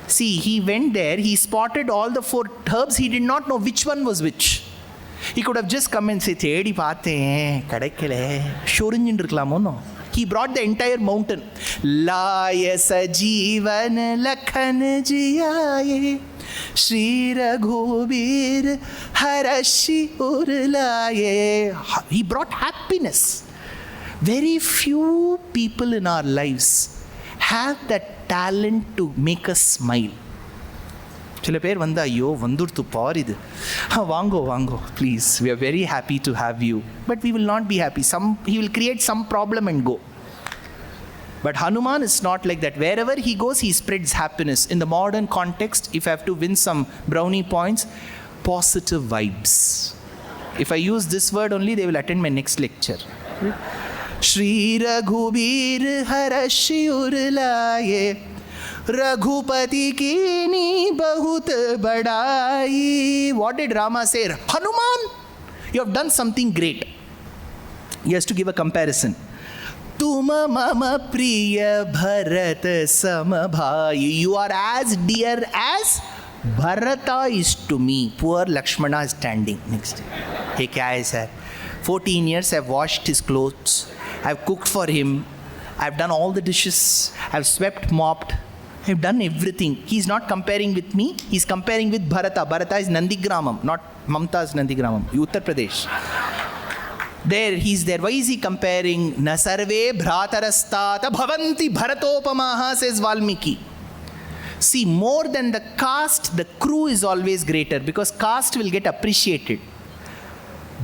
See, he went there, he spotted all the 4 herbs, he did not know which one was which. He could have just come and said, தேடி பார்த்தேன் கிடைக்கல, சொரிஞ்சுட்டு இருக்கலாமோ. He brought the entire mountain. Laye sajeevan lakhan jiyaye, Shri Raghubir harashi urlaye. He brought happiness. Very few people in our lives have that talent to make us smile. சில பேர் வந்து ஐயோ வந்துடுத்து பார் இது, வாங்கோ வாங்கோ please, we are very happy to have you, but we will not be happy. He will create some problem and go. But Hanuman is not like that. Wherever he goes, he spreads happiness. In the modern context, if I have to win some brownie points, positive vibes. If I use this word only, they will attend my next lecture. Shri Raghubir harashi urlaye, Raghupati kini bahut badai. What did Rama say? Hanuman, you have done something great. He has to give a comparison. Tuma mama priya bharat samabhai. You are as dear as Bharata is to me. Poor Lakshmana is standing next. Hey, kya hai sir? 14 years I have washed his clothes. I have cooked for him. I have done all the dishes. I have swept, mopped. I have done everything. He is not comparing with me. He is comparing with Bharata. Bharata is Nandigramam, not Mamta's Nandigramam, Uttar Pradesh. There, he is there. Why is he comparing? Na sarve bhratarastata bhavanti bharatopamaha, says Valmiki. See, more than the caste, the crew is always greater, because caste will get appreciated.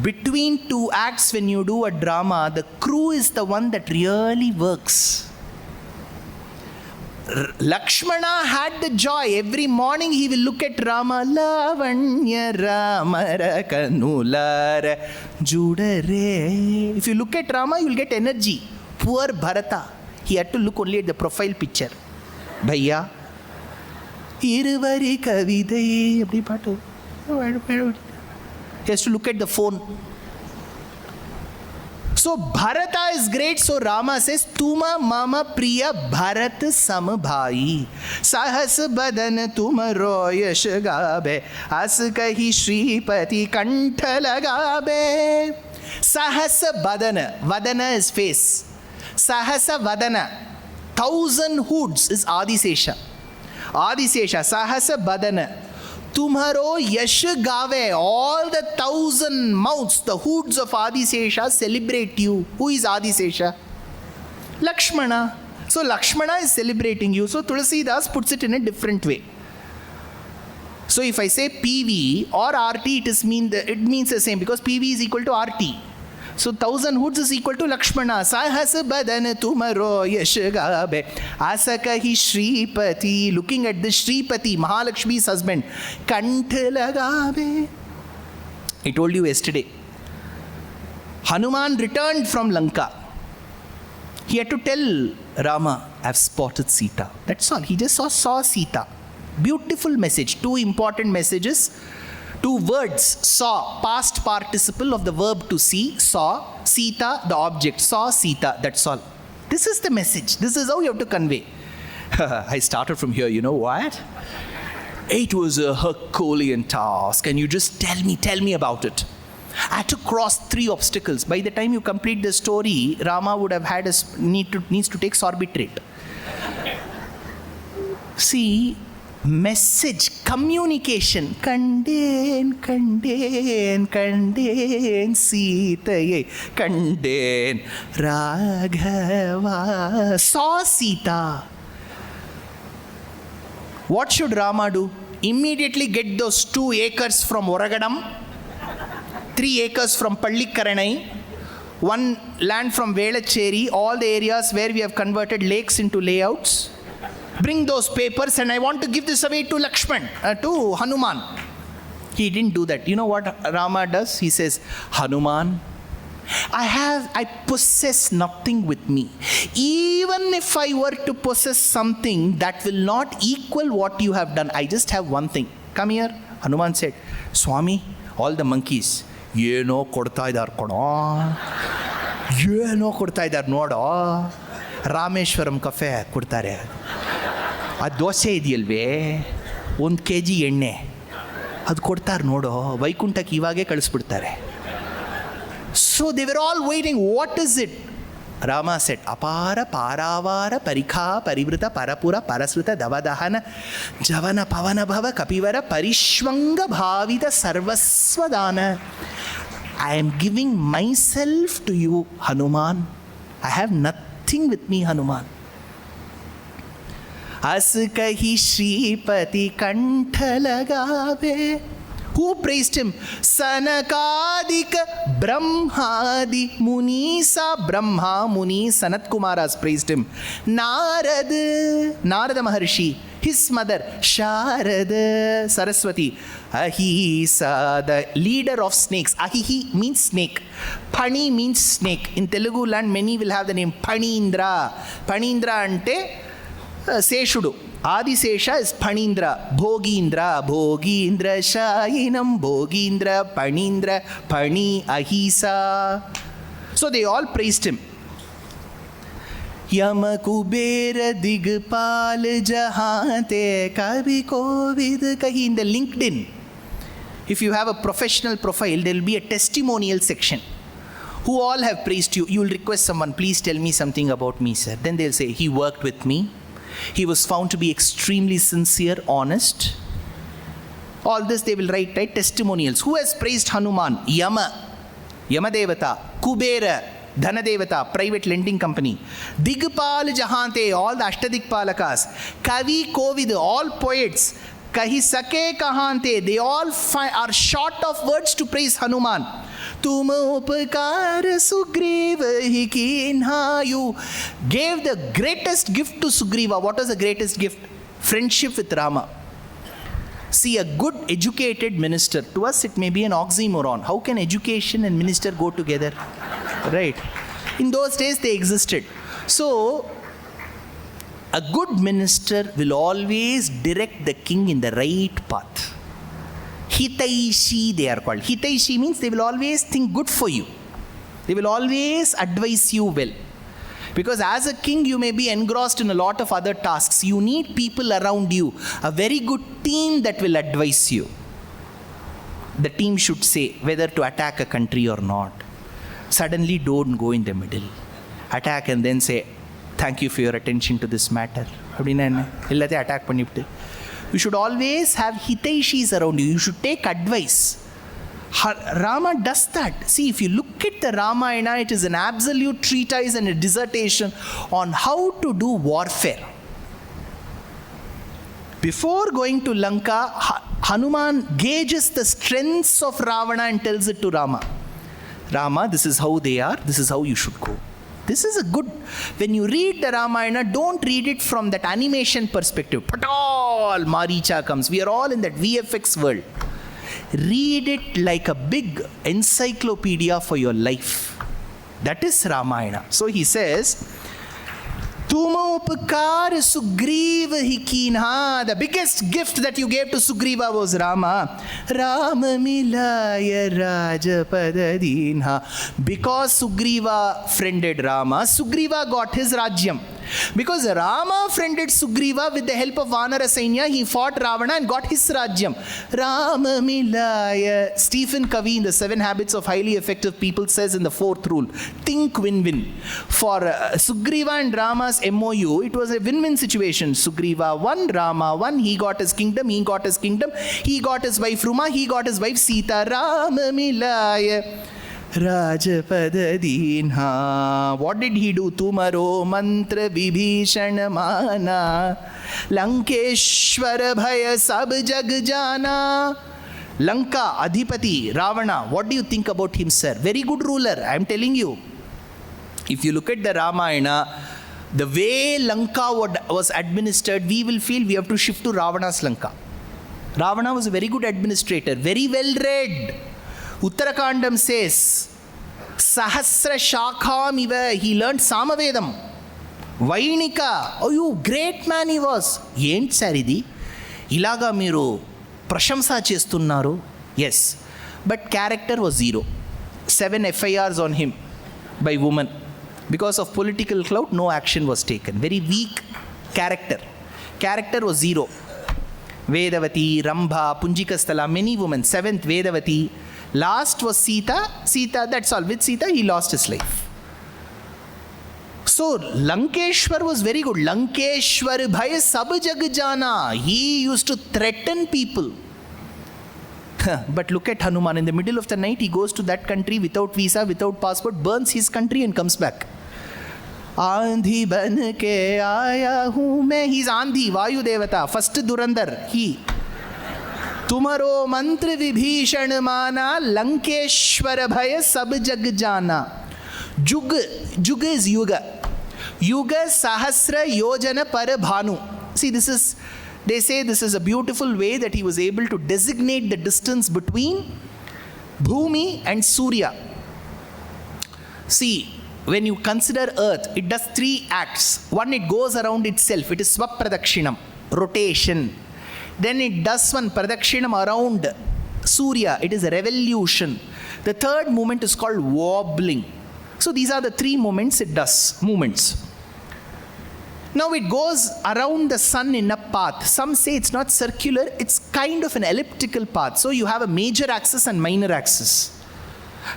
Between two acts, when you do a drama, the crew is the one that really works. Lakshmana had the joy. Every morning he will look at Rama. Lavanya Ramara Kanulara Judare. If you look at Rama, you will get energy. Poor Bharata, he had to look only at the profile picture. Bhaiya, Iruvari Kavidai. He has to look at the phone. So Bharata is great. So Rama says, Tuma mama priya Bharat samabhai, Sahas badan tumaro yash gabe, As kahi Shripati kantha lagabe. Sahasa badana. Vadana is face. Sahasa vadana. 1,000 hoods is Adisesha. Adisesha. Sahasa badana. Tumharo yash gave. All the 1,000 mouths, the hoods of Adisesha celebrate you. Who is Adisesha? Lakshmana. So Lakshmana is celebrating you. So Tulsidas puts it in a different way. So if I say PV or RT, it means the same, because PV is equal to RT. So 1,000 hoods is equal to Lakshmana. Sahas badan tumaro yash gabe, Asakahi Shripati. Looking at the Shripati, Mahalakshmi's husband. Kantha lagabe. I told you yesterday, Hanuman returned from Lanka. He had to tell Rama, I have spotted Sita. That's all. He just saw Sita. Beautiful message. Two important messages. Two words. Saw, past participle of the verb to see. Saw. Sita, the object. Saw Sita. That's all. This is the message. This is how you have to convey. I started from here. You know what? It was a Herculean task. And you just tell me about it. I had to cross 3 obstacles. By the time you complete the story, Rama would have had needs to take sorbitrate. See, message, communication. Kanden Sitaye. Kanden Raghava. Saw Sita. What should Rama do? Immediately get those 2 acres from Oragadam, 3 acres from Pallikaranai, 1 land from Velacheri, all the areas where we have converted lakes into layouts. Bring those papers and I want to give this away to to Hanuman. He didn't do that. You know what Rama does? He says, Hanuman, I possess nothing with me. Even if I were to possess something, that will not equal what you have done. I just have one thing. Come here. Hanuman said, Swami, all the monkeys, Yeno kodta idar kono. Yeno kodta idar nodo. Rameshwaram cafe kodtare. ಆ dosa ಇದೆಯಲ್ವೇ 1 kg ಎಣ್ಣೆ ಅದು ಕೊಡ್ತಾರೆ ನೋಡೋ, ವೈಕುಂಠಕ್ಕೆ ಇವಾಗೇ ಕಳಿಸ್ಬಿಡ್ತಾರೆ. So they were all waiting, what is it? Rama said, Apara, Paravara, Parikha, Parivrita, Parapura, Parasruta, Davadahana, Javana, Pavana Bhava, Kapivara, Parishwanga, Bhavita, Sarvasvadana. I am giving myself to you, Hanuman. I have nothing with me, Hanuman. As kahi Shripati Kantha lagave. Who praised him? Sanakadika Brahmadi Munisa. Brahma, Muni, Sanat Kumaras praised him. Narada Maharshi, his mother, Sharada Saraswati. Ahisa, the leader of snakes. Ahihi means snake. Pani means snake. In Telugu land, many will have the name Panindra. Panindra ante Seshudu. Adisesha is Panindra, Bhogindra, Bhogindra Shayinam, Bhogindra, Panindra, Pani, Ahisa. So they all praised him. Yama Kubera Digpal Jahante Kabi Kovid Kahi. In the LinkedIn, if you have a professional profile, there will be a testimonial section. Who all have praised you? You will request someone, please tell me something about me, sir. Then they'll say, he worked with me. He was found to be extremely sincere, honest. All this they will write testimonials. Who has praised Hanuman? Yama Devata, Kubera, Dhanadevata, private lending company. Digpal Jahante, all the Ashtadikpalakas. Kavi Kovid, all poets. Kahi Sake Kahante, they all are short of words to praise Hanuman. Tum upakar Sugriva hikinha. You gave the greatest gift to Sugriva. What was the greatest gift? Friendship with Rama. See, a good educated minister, to us it may be an oxymoron. How can education and minister go together? Right? In those days they existed. So, a good minister will always direct the king in the right path. Hitaishi they are called. Hitaishi means they will always think good for you. They will always advise you well. Because as a king you may be engrossed in a lot of other tasks. You need people around you. A very good team that will advise you. The team should say whether to attack a country or not. Suddenly don't go in the middle. Attack and then say, thank you for your attention to this matter. Attack pannittu. You should always have hitaishis around you. You should take advice. Rama does that. See, if you look at the Ramayana, it is an absolute treatise and a dissertation on how to do warfare. Before going to Lanka, Hanuman gauges the strengths of Ravana and tells it to Rama. Rama, this is how they are, this is how you should go. This is a good, when you read the Ramayana, don't read it from that animation perspective. Patal, Maricha comes. We are all in that VFX world. Read it like a big encyclopedia for your life. That is Ramayana. So he says, Tumopakar Sugriva hikinha. The biggest gift that you gave to Sugriva was Rama. Rama milaya rajapadadinha. Because Sugriva friended Rama, Sugriva got his Rajyam. Because Rama friended Sugriva with the help of Vanara Sainya, he fought Ravana and got his Rajyam. Rama milaya. Stephen Covey in the 7 Habits of Highly Effective People says in the 4th rule, think win-win. For Sugriva and Rama's MOU, it was a win-win situation. Sugriva won, Rama won, he got his kingdom, he got his kingdom, he got his wife Ruma, he got his wife Sita. Rama milaya Rajapadadinha. What did he do? Tumaro mantra vibhishana mana Lankeshwara bhaya sab jag jana. Lanka, Adhipati, Ravana. What do you think about him, sir? Very good ruler, I am telling you. If you look at the Ramayana, the way Lanka was administered, we will feel we have to shift to Ravana's Lanka. Ravana was a very good administrator, very well read. Uttarakandam says, Sahasra Shakham iva, he learned Samavedam. Vainika, oh you great man he was. Yent saridi, ilaga miru prashamsa chestunnaru. Yes, but character was 0. 7 FIRs on him by women. Because of political clout, no action was taken. Very weak character. Character was 0. Vedavati, Rambha, Punjikasthala, many women. 7th, Vedavati. Last was Sita. Sita, that's all. With Sita, he lost his life. So, Lankeshwar was very good. Lankeshwar bhai sab jag jana. He used to threaten people. But look at Hanuman. In the middle of the night, he goes to that country without visa, without passport, burns his country and comes back. Andhi ban ke aaya hu main. He's Andhi, Vayu Devata. First Durandar, he. Tumharo mantra vibhishan mana, Lankeshwar bhai sab jag jana. Juga is yuga. Yuga sahasra yojana par bhanu. See, they say this is a beautiful way that he was able to designate the distance between Bhumi and Surya. See, when you consider Earth, it does 3 acts. One, it goes around itself. It is Swapradakshina, rotation. Then it does one Pradakshinam around Surya. It is a revolution. The third movement is called wobbling. So these are the 3 movements it does. Now it goes around the sun in a path. Some say it's not circular, it's kind of an elliptical path. So you have a major axis and minor axis.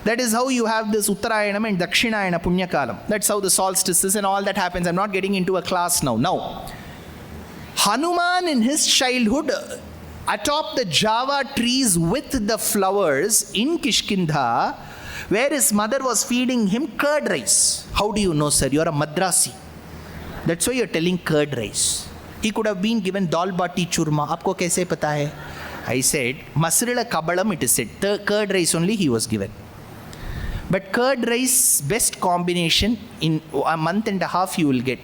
That is how you have this Uttarayanam and Dakshinayana Punyakalam. That's how the solstices and all that happens. I'm not getting into a class now. Now, Hanuman in his childhood atop the Java trees with the flowers in Kishkindha, where his mother was feeding him curd rice. How do you know, sir? You're a Madrasi. That's why you're telling curd rice. He could have been given dal bati churma. Aapko kaise pata hai? I said, Masrila Kabalam it is said. The curd rice only he was given. But curd rice, best combination, in a month and a half you will get.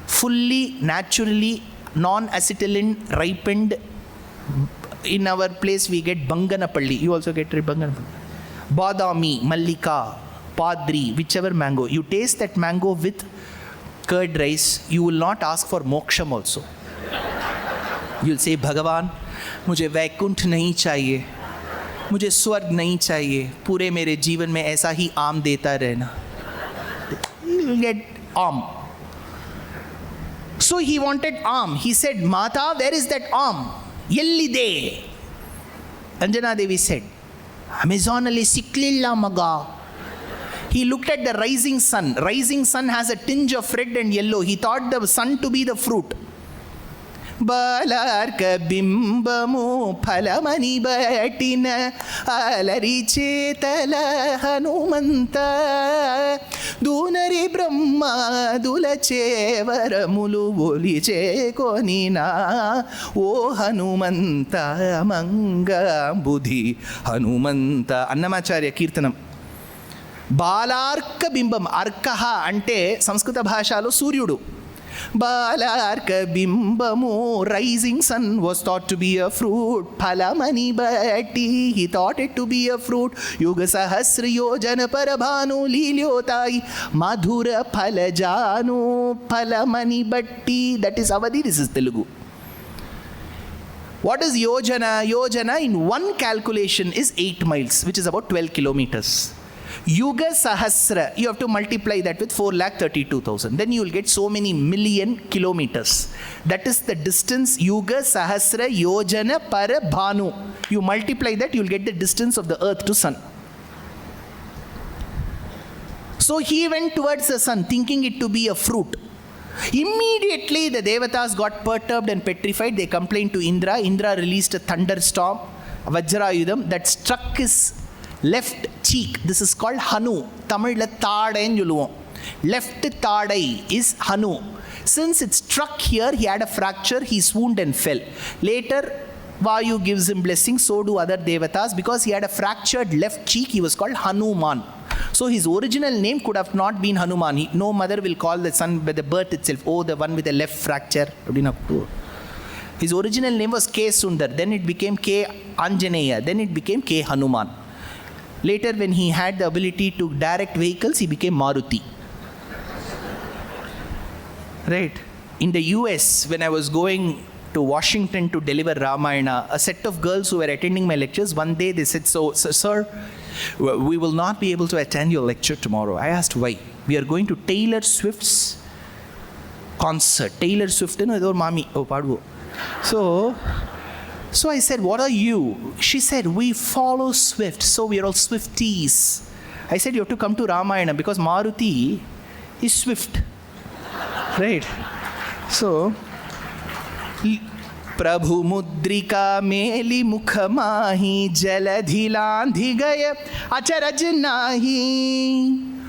Fully, naturally, non-acetylene, ripened. In our place we get Banganapalli. You also get Banganapalli. Badami, Mallika, Padri, whichever mango. You taste that mango with curd rice, you will not ask for moksham also. You will say, Bhagavan, मुझे वैकुंठ नहीं चाहिए, मुझे स्वर्ग नहीं चाहिए, पूरे मेरे जीवन में ऐसा ही आम देता रहना. You will get आम. So he wanted आम. He said, Mata, where is that आम? Yellide. Anjana Devi said, Amazonali siklilla maga. He looked at the rising sun. Rising sun has a tinge of red and yellow. He thought the sun to be the fruit. Balarka bimbamu phalamani batina alari chetala Hanumanta dunari brahma dulache varamulu boliche konina O Hanumanta manga buddhi Hanumanta. Annamacharya Kirtanam. బాలార్క బింబం. అర్కహ అంటే సంస్కృత భాషలో సూర్యుడు. బాలార్క బింబము, rising sun was thought to be a fruit. ఫలమని బట్టి he thought it to be a fruit. యుగ సహస్ర యోజన పరభాను లీల్యోతాయి మధుర ఫలజాను ఫలమని బట్టి. That is Avadi, this is Telugu. What is yojana? Yojana in one calculation is 8 miles, which is about 12 kilometers. Yuga Sahasra, you have to multiply that with 4,32,000. Then you will get so many million kilometers. That is the distance. Yuga Sahasra Yojana Para Bhanu. You multiply that, you will get the distance of the earth to sun. So he went towards the sun, thinking it to be a fruit. Immediately the Devatas got perturbed and petrified. They complained to Indra. Indra released a thunderstorm, Vajrayudham, that struck his left cheek. This is called Hanu. Tamil Thadai. Left Thadai is Hanu. Since it struck here, he had a fracture, he swooned and fell. Later, Vayu gives him blessing, so do other Devatas. Because he had a fractured left cheek, he was called Hanuman. So his original name could have not been Hanuman. No mother will call the son by the birth itself, oh, the one with the left fracture. His original name was K. Sundar. Then it became K. Anjaneya. Then it became K. Hanuman. Later, when he had the ability to direct vehicles, he became Maruti. Right. In the US, when I was going to Washington to deliver Ramayana, a set of girls who were attending my lectures, one day they said, so, sir, we will not be able to attend your lecture tomorrow. I asked why. We are going to Taylor Swift's concert. Taylor Swift, mami. Oh, pardon. So, So I said, what are you? She said, we follow Swift, so we are all Swifties. I said, you have to come to Ramayana because Maruti is Swift. Right? So, Prabhu Mudrika Meli Mukhamahi Jaladhilandhi Gaya Acharaj Nahi.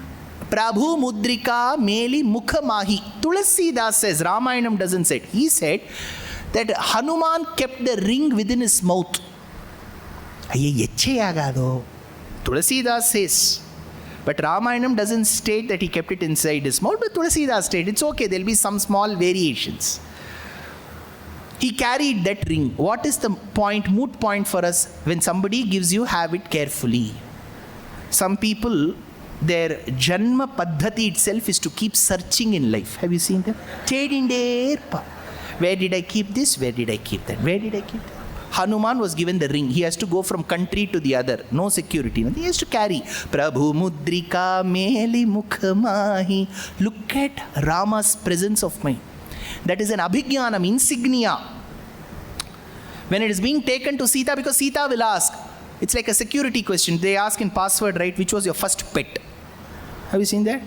Prabhu Mudrika Meli Mukhamahi. Tulasidas says, Ramayanam doesn't say it. He said that Hanuman kept the ring within his mouth. Tulasidas says. But Ramayanam doesn't state that he kept it inside his mouth, but Tulasidas stated it's okay, there will be some small variations. He carried that ring. What is the point, moot point for us? When somebody gives you, have it carefully. Some people, their Janma Paddhati itself is to keep searching in life. Have you seen that? Where did I keep this? Where did I keep that? Where did I keep that? Hanuman was given the ring. He has to go from country to the other. No security. He has to carry. Prabhu Mudrika Meli Mukhamahi. Look at Rama's presence of mind. That is an abhijnanam, insignia. When it is being taken to Sita, because Sita will ask, it's like a security question. They ask in password, right, which was your first pet? Have you seen that?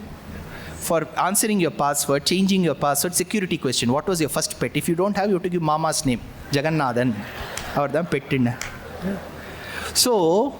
For answering your password, changing your password, security question. What was your first pet? If you don't have, you have to give Mama's name. Jagannathan. Or the pet. So,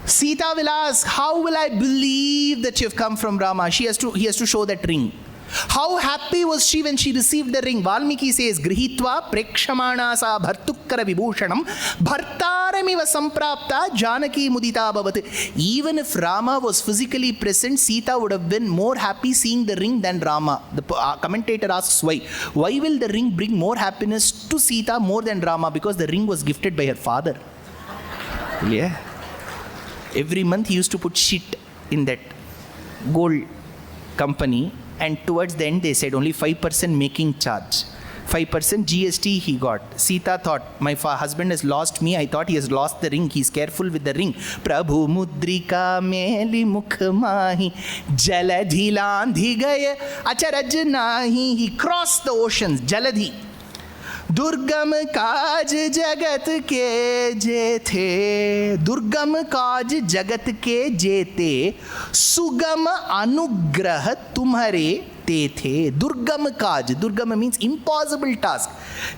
Sita will ask, how will I believe that you have come from Rama? He has to show that ring. How happy was she when she received the ring? Valmiki says, Grihitva prekshamana sa bhartukkara vibhushanam bhartaramiva samprapta janaki mudita bhavat. Even if Rama was physically present, Sita would have been more happy seeing the ring than Rama. The commentator asks why. Why will the ring bring more happiness to Sita more than Rama? Because the ring was gifted by her father. Yeah. Every month he used to put shit in that gold company, and towards the end they said only 5% making charge. 5% GST he got. Sita thought, my husband has lost me. I thought he has lost the ring. He's careful with the ring. Prabhu Mudrika Meli Mukhamahi Jaladhilandhi Gaya Acharaj Nahi. He crossed the oceans. Jaladhi. दुर्गम काज जगत के जेते दुर्गम काज जगत के जेते सुगम अनुग्रह तुम्हारे ते थे. दुर्गम काज, दुर्गम means impossible task.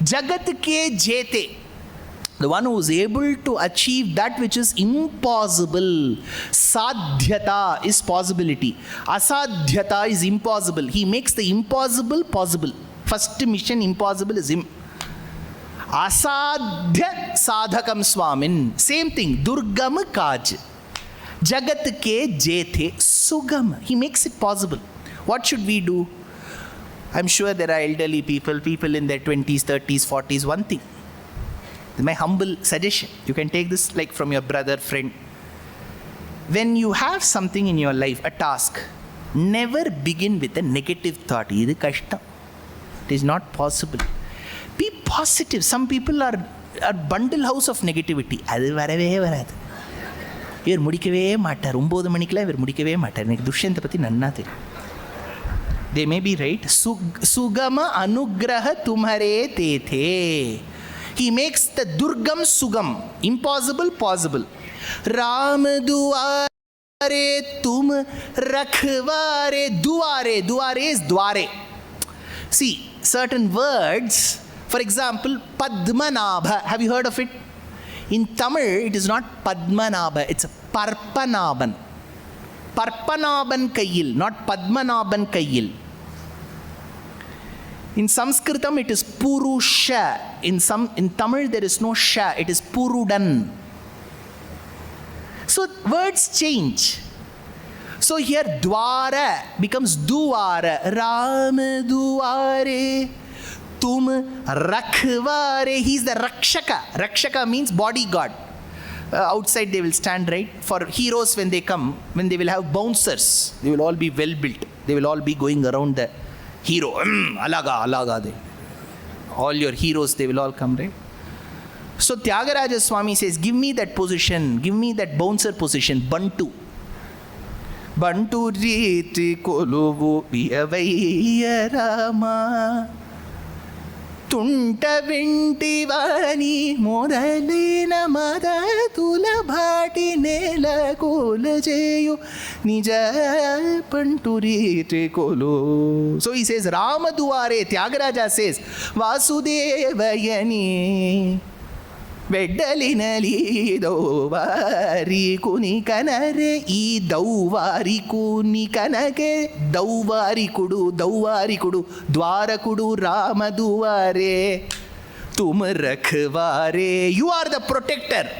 Jagat ke jete, the one who is able to achieve that which is impossible. Sadhyata is possibility. Asadhyata is impossible. He makes the impossible possible. First mission impossible is him. Asadhya sadhakam swamin. Same thing. Durgam kaj. Jagat ke jethe sugam. He makes it possible. What should we do? I'm sure there are elderly people in their 20s, 30s, 40s. One thing. My humble suggestion. You can take this like from your brother, friend. When you have something in your life, a task, never begin with a negative thought. Idu kashtam. It is not possible. Be positive. Some people are bundle house of negativity. அது வரவே வராது. இவர் முடிக்கவே மாட்டார். 9 மணிக்கெல்லாம் இவர் முடிக்கவே மாட்டார். எனக்கு துஷ்யந்தை பற்றி நன்னா தெரியும். They may be right. Sugama anugraha tumhare tethe. He makes the durgam sugam. Impossible possible. Ram duare tum rakhware. Duare is dware. See, certain words. For example, Padmanabha. Have you heard of it? In Tamil, it is not Padmanabha. It's Parpanaban. Parpanaban Kayil, not Padmanaban Kayil. In Sanskritam, it is Purusha. In Tamil, there is no Sha. It is Purudan. So, words change. So, here, Dwara becomes Duara. Ram Duare. Tum rakhware. He's the rakshaka. Rakshaka means bodyguard. Outside they will stand, right? For heroes, when they come, when they will have bouncers, they will all be well built. They will all be going around the hero. Alaga. All your heroes, they will all come, right? So Tyagaraja Swami says, give me that position. Give me that bouncer position. Bantu. Bantu riti koluvu viyavaiya Rama. తుంట వింటివాని మొదలైన మదతుల భాటి నేల కూలజేయు నిజ పంటురీటి కొలు. So he says, Rama duare, Tyagaraja says, Vasudevayani వెడ్డలినలి దౌవారి కుని కనరే, ఈ దౌవారికుని కనకే దౌవారికుడు ద్వారకుడు రామ దువారే తుమ్ రఖవారే. You are the protector.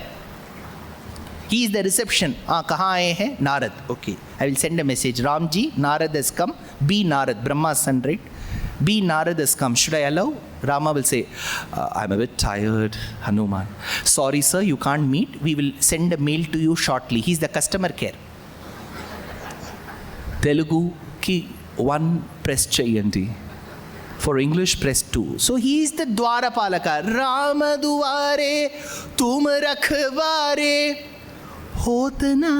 He is the reception. कहाँ आए हैं? Narad. Okay, I will send a message. Ramji, Narad has come. Be Narad, Brahma's son, right? Be Narad has come. Should I allow? Rama will say, I'm a bit tired, Hanuman. Sorry, sir, you can't meet. We will send a mail to you shortly. He's the customer care. Telugu ki 1 press chayandi. For English, press 2. So he is the Dwarapalaka. Rama duare, tum rakhware. Hotna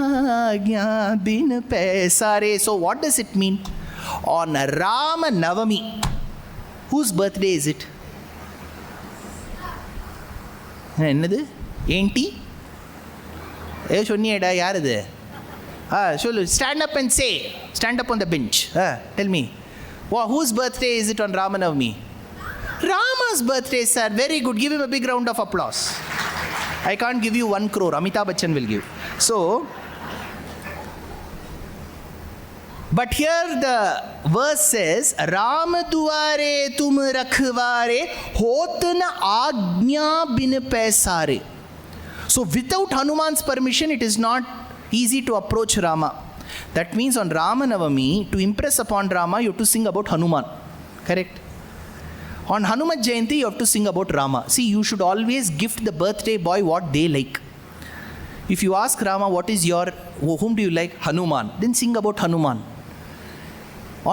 agya bin paisare. So what does it mean? On Rama Navami, whose birthday is it? என்னது ஏன்டி சொன்னியடா யார் இது? சொல்லு. Stand up and say. Stand up on the bench. Tell me. Whose birthday is it on Ramanavami? Rama's birthday, sir. Very good. Give him a big round of applause. I can't give you 1 crore. Amitabh Bachchan will give. So, but here the verse says, Rama duare tum rakhware, hotna agnya bin paisare. So without Hanuman's permission, it is not easy to approach Rama. That means on Ramanavami, to impress upon Rama, you have to sing about Hanuman. Correct? On Hanuman Jayanti, you have to sing about Rama. See, you should always gift the birthday boy what they like. If you ask Rama, whom do you like? Hanuman. Then sing about Hanuman.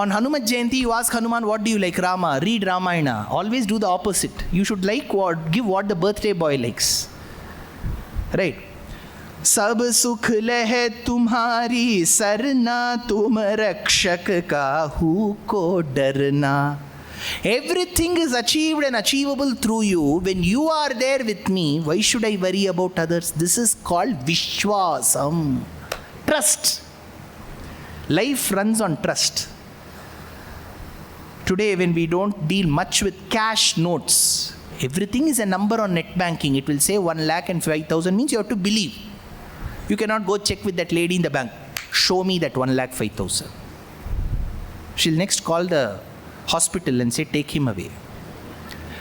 On Hanuman Jayanti, you ask Hanuman, what do you like? Rama. Read Ramayana. Always do the opposite. You should give what the birthday boy likes. Right? सब सुख लह तुम्हारी सरना, तुम रक्षक काहू को डरना. Everything is achieved and achievable through you. When you are there with me, why should I worry about others? This is called Vishwasam. Trust. Life runs on trust. Today, when we don't deal much with cash notes, everything is a number on net banking. It will say 1,05,000 means you have to believe. You cannot go check with that lady in the bank. Show me that 1,05,000. She'll next call the hospital and say, take him away.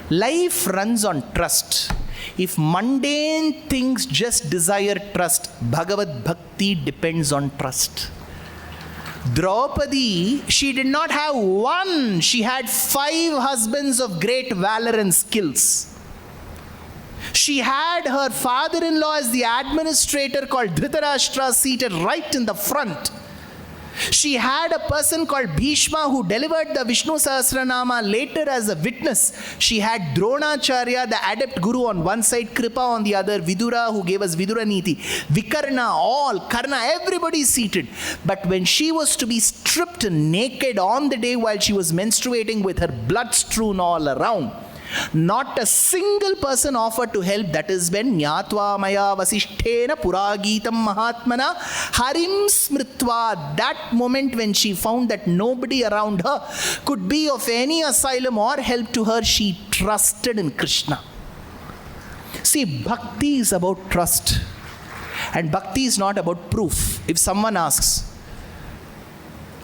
Life runs on trust. If mundane things just desire trust, Bhagavad Bhakti depends on trust. Draupadi, she did not have one, she had 5 husbands of great valor and skills. She had her father-in-law as the administrator called Dhritarashtra seated right in the front. She had a person called Bhishma who delivered the Vishnu Sahasranama later as a witness. She had Dronacharya, the adept guru on one side, Kripa on the other, Vidura who gave us Vidura Niti, Vikarna, all, Karna, everybody seated. But when she was to be stripped naked on the day while she was menstruating with her blood strewn all around, not a single person offered to help. That is when Nyatva Maya Vasishtena Puragitam Mahatmana Harim Smritva. That moment when she found that nobody around her could be of any asylum or help to her, she trusted in Krishna. See, bhakti is about trust. And bhakti is not about proof. If someone asks,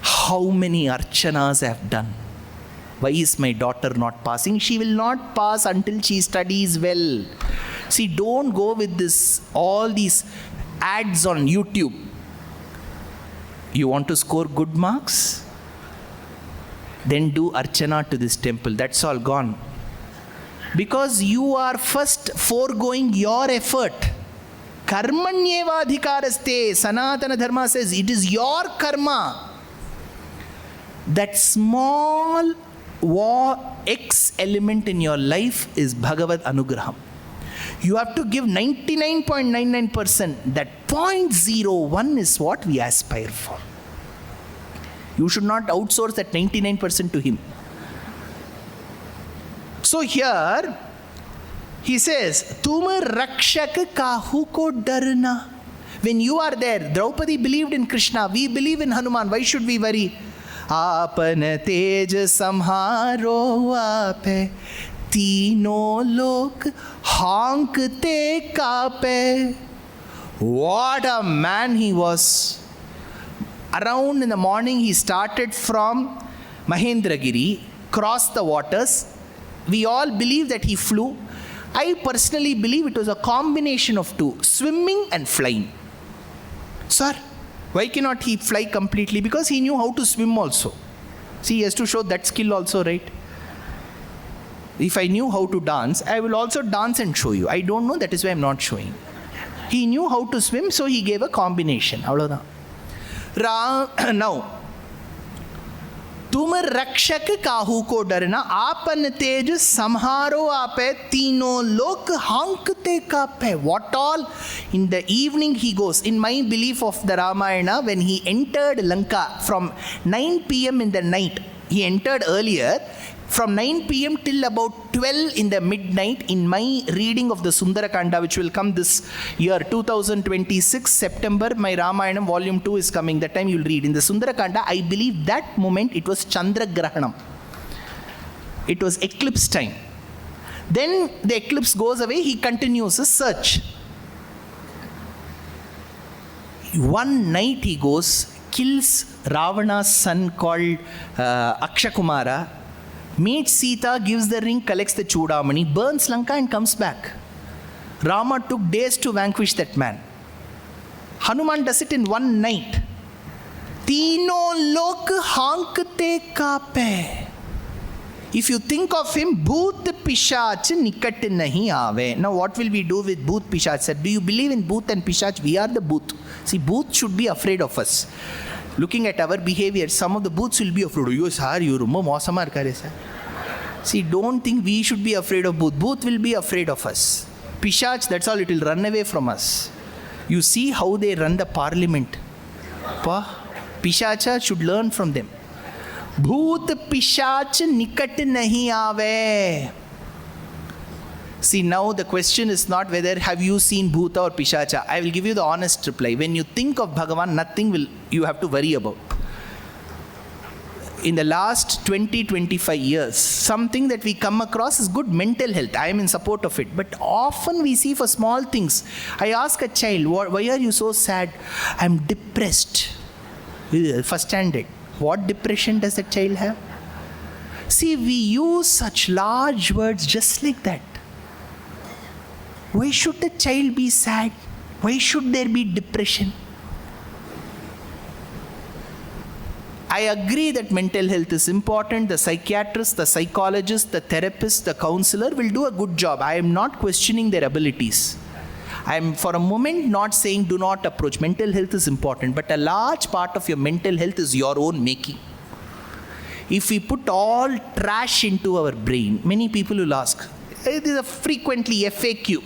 how many archanas I have done? Why is my daughter not passing? She will not pass until she studies well. See, don't go with all these ads on YouTube. You want to score good marks? Then do archana to this temple. That's all gone. Because you are first foregoing your effort. Karmanyeva adhikaraste. Sanatana dharma says it is your karma. That small X element in your life is Bhagavad Anugraham. You have to give 99.99%. That 0.01 is what we aspire for. You should not outsource that 99% to him. So here, he says, Tum rakshak kahu ko darna. When you are there, Draupadi believed in Krishna, we believe in Hanuman, why should we worry? Apan tej samharo ape, tino lok hankte kape. What a man he was. Around in the morning, he started from Mahendragiri, crossed the waters. We all believe that he flew. I personally believe it was a combination of two, swimming and flying. Sir, why cannot he fly completely? Because he knew how to swim also. See, he has to show that skill also, right? If I knew how to dance, I will also dance and show you. I don't know, that is why I'm not showing. He knew how to swim, so he gave a combination. Now, तुम रक्षक काहू को डरना, आपन तेज samharo ape, तीनों लोक हांकते कापे. What all? In the evening he goes. In my belief of the Ramayana, when he entered Lanka from 9 p.m. in the night, he entered earlier. From 9 p.m. till about 12 in the midnight, in my reading of the Sundarakanda, which will come this year, 2026, September, my Ramayana volume 2 is coming. That time you'll read. In the Sundarakanda, I believe that moment it was Chandra Grahanam. It was eclipse time. Then the eclipse goes away, he continues his search. One night he goes, kills Ravana's son called Akshakumara, meets Sita, gives the ring, collects the Chudamani, burns Lanka and comes back. Rama took days to vanquish that man. Hanuman does it in one night. Tino lok hankte kape. If you think of him, Bhoot Pishach nikat nahi aave. Now what will we do with Bhoot Pishach? Sir, do you believe in Bhoot and Pishach? We are the Bhoot. See, Bhoot should be afraid of us. Looking at our behavior, some of the Bhoots will be afraid. You sir, you rumma mosama kare sir. See, don't think we should be afraid of Bhoot. Bhoot will be afraid of us. Pishach, that's all, it will run away from us. You see how they run the parliament. Pishacha should learn from them. Bhoot Pishach nikat nahi aave. See, now the question is not whether have you seen Bhuta or Pishacha. I will give you the honest reply. When you think of Bhagavan, nothing will you have to worry about. In the last 20-25 years, something that we come across is good mental health. I am in support of it. But often we see for small things. I ask a child, why are you so sad? I am depressed. First standard. What depression does the child have? See, we use such large words just like that. Why should the child be sad? Why should there be depression? I agree that mental health is important. The psychiatrist, the psychologist, the therapist, the counselor will do a good job. I am not questioning their abilities. I am for a moment not saying do not approach. Mental health is important, but a large part of your mental health is your own making. If we put all trash into our brain, many people will ask, it is a frequently FAQ.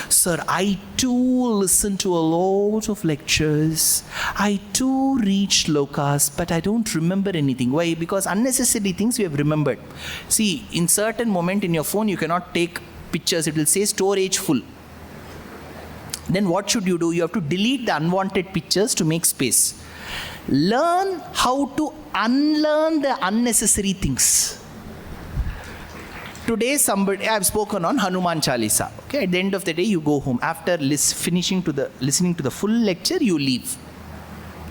Sir, I too listen to a lot of lectures. I too read shlokas, but I don't remember anything. Why? Because unnecessary things we have remembered. See, in certain moment in your phone, you cannot take pictures. It will say storage full. Then what should you do? You have to delete the unwanted pictures to make space. Learn how to unlearn the unnecessary things. Today, I have spoken on Hanuman Chalisa. Okay, at the end of the day, you go home. After listening to the full lecture, you leave.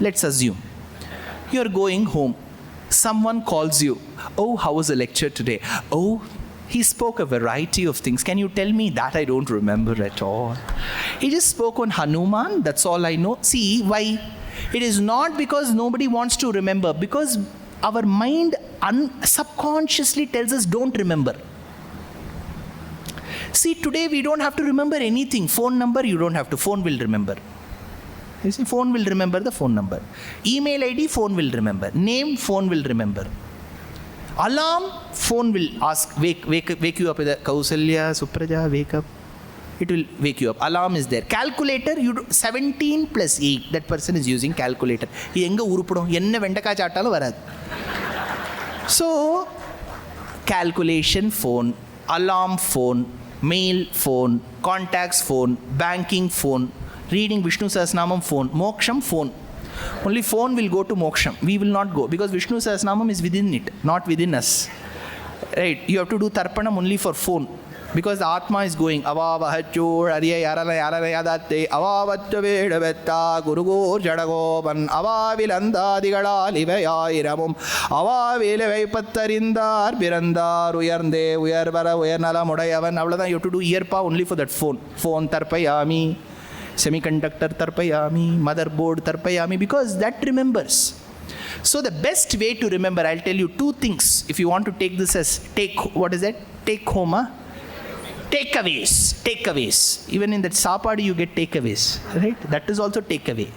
Let's assume you are going home. Someone calls you. Oh, how was the lecture today? Oh, he spoke a variety of things. Can you tell me that? I don't remember at all. He just spoke on Hanuman. That's all I know. See, why? It is not because nobody wants to remember. Because our mind subconsciously tells us don't remember. See, today we don't have to remember anything. Phone number, you don't have to. Phone will remember. You see, phone will remember the phone number. Email ID, phone will remember. Name, phone will remember. Alarm, phone will ask, wake you up. Kausalya, Supraja, wake up. It will wake you up. Alarm is there. Calculator, 17 plus 8. That person is using calculator. So, calculation, phone. alarm phone, mail phone, contacts phone, banking phone, reading Vishnu Sahasranamam phone, moksham phone. Only phone will go to moksham. We will not go because Vishnu Sahasranamam is within it, not within us. Right? You have to do tarpanam only for phone. Because the Atma is going, avavahachur, ariya yarala yarala yadatte, avavattaveda gurugo jadagoban, avavilanda digala livaya iramum, avavilevai pattarindar birandar, uyarnde, uyarvara, uyarnala mudayavan. Avlada, you have to do earpa only for that phone. Phone tarpayami, semiconductor tarpayami, motherboard tarpayami, because that remembers. So the best way to remember, I'll tell you two things. If you want to take this as what is that? Take home, Takeaways. Even in that sapadi you get takeaways, right? That is also takeaway.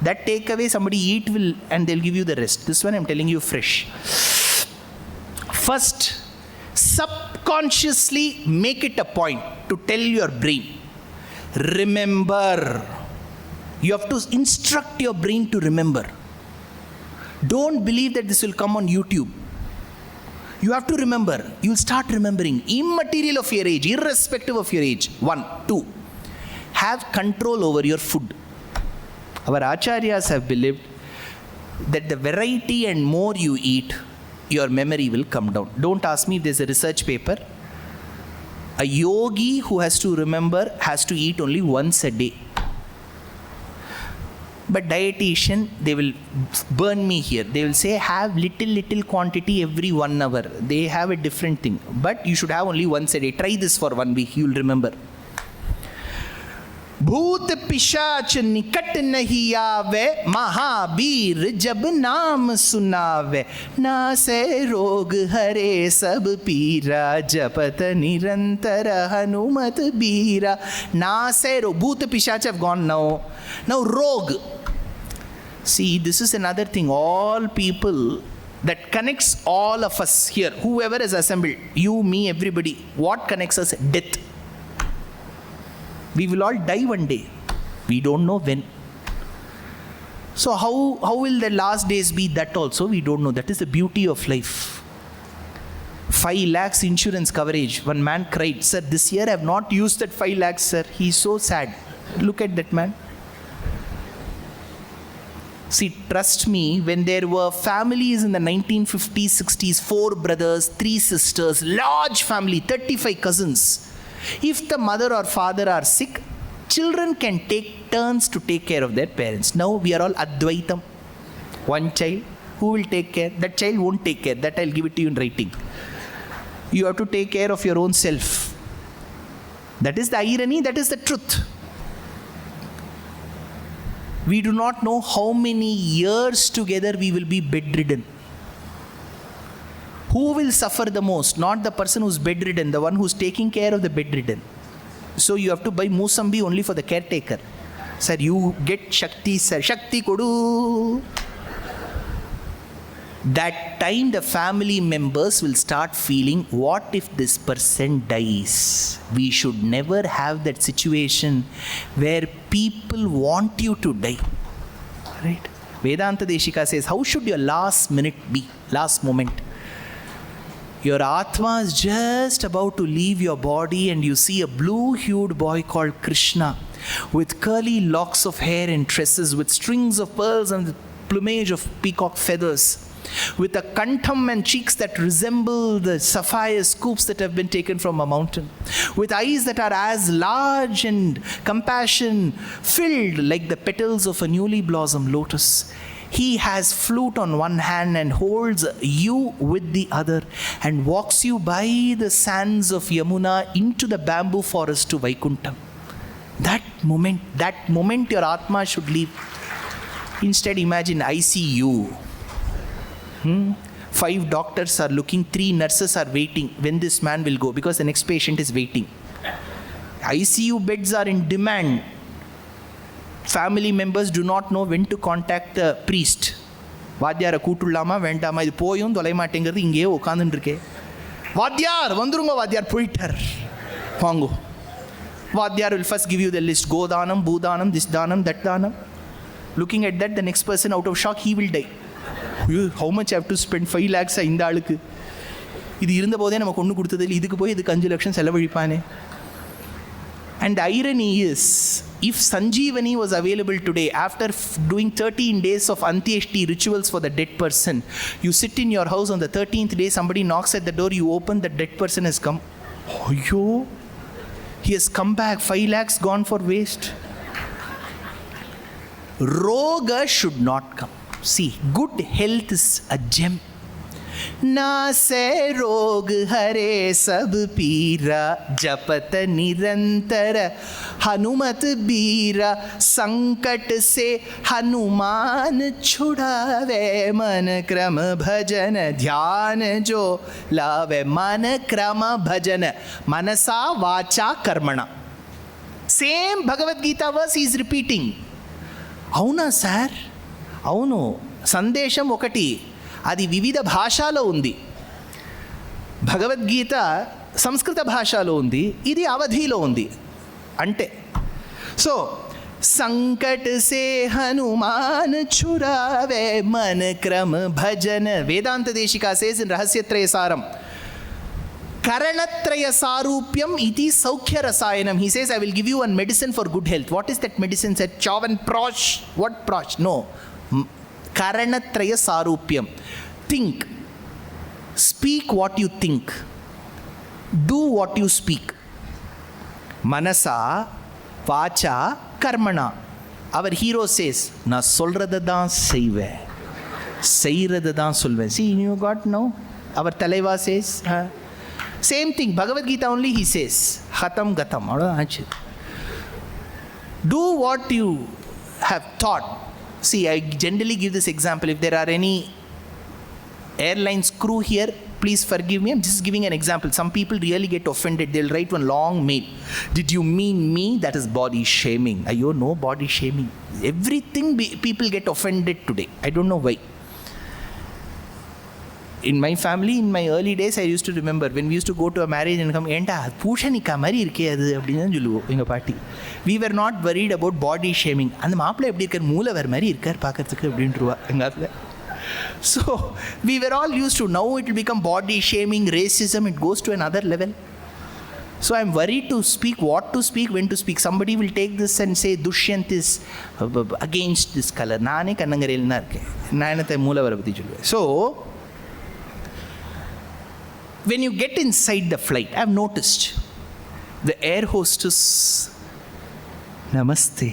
That takeaway somebody eat will and they'll give you the rest. This one I'm telling you fresh. First, subconsciously make it a point to tell your brain, remember. You have to instruct your brain to remember. Don't believe that this will come on YouTube. You have to remember. You'll start remembering. Immaterial of your age, irrespective of your age. 1, 2. Have control over your food. Our acharyas have believed that the variety and more you eat, your memory will come down. Don't ask me if there's a research paper. A yogi who has to remember has to eat only once a day. But dietitian, they will burn me here. They will say have little quantity every 1 hour. They have a different thing. But you should have only once a day. Try this for 1 week. You will remember. भूत पिशाच निकट नहीं आवे, महावीर जब नाम सुनावे, नासे रोग हरे सब पीरा, जपत निरंतर हनुमत बीरा. नासे रोग, भूत पिशाच have gone now. Now rog. See, this is another thing. All people that connects all of us here, whoever is assembled, you, me, everybody, what connects us? Death. We will all die one day. We don't know when. So how will the last days be? That also we don't know. That is the beauty of life. 5 lakhs insurance coverage. One man cried, sir, this year I have not used that 5 lakhs, sir. He is so sad. Look at that man. See, trust me, when there were families in the 1950s, 60s, 4 brothers, 3 sisters, large family, 35 cousins. If the mother or father are sick, children can take turns to take care of their parents. Now we are all Advaitam. One child, who will take care? That child won't take care. That I'll give it to you in writing. You have to take care of your own self. That is the irony, that is the truth. We do not know how many years together we will be bedridden. Who will suffer the most? Not the person who's bedridden, the one who's taking care of the bedridden. So you have to buy Musambi only for the caretaker. Sir, you get Shakti, sir. Shakti Kodu. That time the family members will start feeling, what if this person dies? We should never have that situation where people want you to die. Right? Vedanta Deshika says, how should your last minute be? Last moment. Your Atma is just about to leave your body and you see a blue-hued boy called Krishna with curly locks of hair and tresses, with strings of pearls and the plumage of peacock feathers, with a kantham and cheeks that resemble the sapphire scoops that have been taken from a mountain, with eyes that are as large and compassion filled like the petals of a newly blossomed lotus. He has flute on one hand and holds you with the other and walks you by the sands of Yamuna into the bamboo forest to Vaikuntham. That moment your Atma should leave. Instead, imagine ICU. 5 doctors are looking, 3 nurses are waiting when this man will go because the next patient is waiting. ICU beds are in demand. Family members do not know when to contact the priest. வாத்தியாரை கூட்டுள்ளாமா வேண்டாமா, இது போயும் தொலை மாட்டேங்கிறது, இங்கேயே உட்காந்துட்டு இருக்கே. வாத்தியார் வந்துருங்க, வாத்தியார் போயிட்டார், வாங்கோ. Vadyar will first give you the list. Godanam, Bhudanam, this Danam, that Danam. Looking at that, the next person out of shock, he will die. How much I have to spend? 5 lakhs in the alukku. இது இருந்தபோதே நமக்கு ஒன்று கொடுத்தது இல்லை, இதுக்கு போய் இதுக்கு 5 லட்சம் செலவழிப்பானே. And the irony is, if Sanjeevani was available today, after doing 13 days of Antyeshti rituals for the dead person, you sit in your house on the 13th day, somebody knocks at the door, you open, the dead person has come. Oh, yo, he has come back, 5 lakhs gone for waste. Roga should not come. See, good health is a gem. ना से रोग हरे सब पीरा, जपत निरंतर हनुमत बीरा, संकट से हनुमान छुड़ावे, मन क्रम भजन ध्यान जो लावे. मन क्रम भजन, मनसा वाचा कर्मणा. Same Bhagavad Gita verse he is repeating. అవునా సార్? అవును, సందేశం ఒకటి, అది వివిధ భాషలో ఉంది. భగవద్గీత సంస్కృత భాషలో ఉంది, ఇది అవధిలో ఉంది. అంటే సో సంకట్ సే హనుమాన్ చురావే, మన క్రమ భజన. వేదాంత దేశికా సేస్ ఇన్ రహస్యత్రయ సారం, కరణత్రయ సారూప్యం ఇది సౌఖ్య రసాయనం. He says, I will give you one medicine for good health. What is that medicine? Said Chavan Prosh. What Prosh? No. Karanatraya Sarupyam. Think. Speak what you think. Do what you speak. Manasa, Vacha, Karmana. Our hero says, Na solradadaan seive. Seiradadaan solve. See, you got now? Our Talaiva says, same thing. Bhagavad Gita only he says, Khatam Gatam. Do what you have thought. See, I generally give this example. If there are any airlines crew here, please forgive me. I'm just giving an example. Some people really get offended. They'll write one long mail. Did you mean me? That is body shaming. Ayo, no body shaming. Everything people get offended today. I don't know why. In my family, in my early days, I used to remember when we used to go to a marriage and come, Enda, Pushanika Mari irke adu appadina solluvo enga party. We were not worried about body shaming. And maapla eppadi irkar moola ver mari irkar paakradhukku appdinruva enga adla. So we were all used to. Now it will become body shaming, racism. It goes to another level. So I'm worried to speak, what to speak, when to speak. Somebody will take this and say Dushyanth is against this color. Naane kannangarel na irke. Naanatha moola ver patti solluva. So when you get inside the flight, I've noticed the air hostess, Namaste.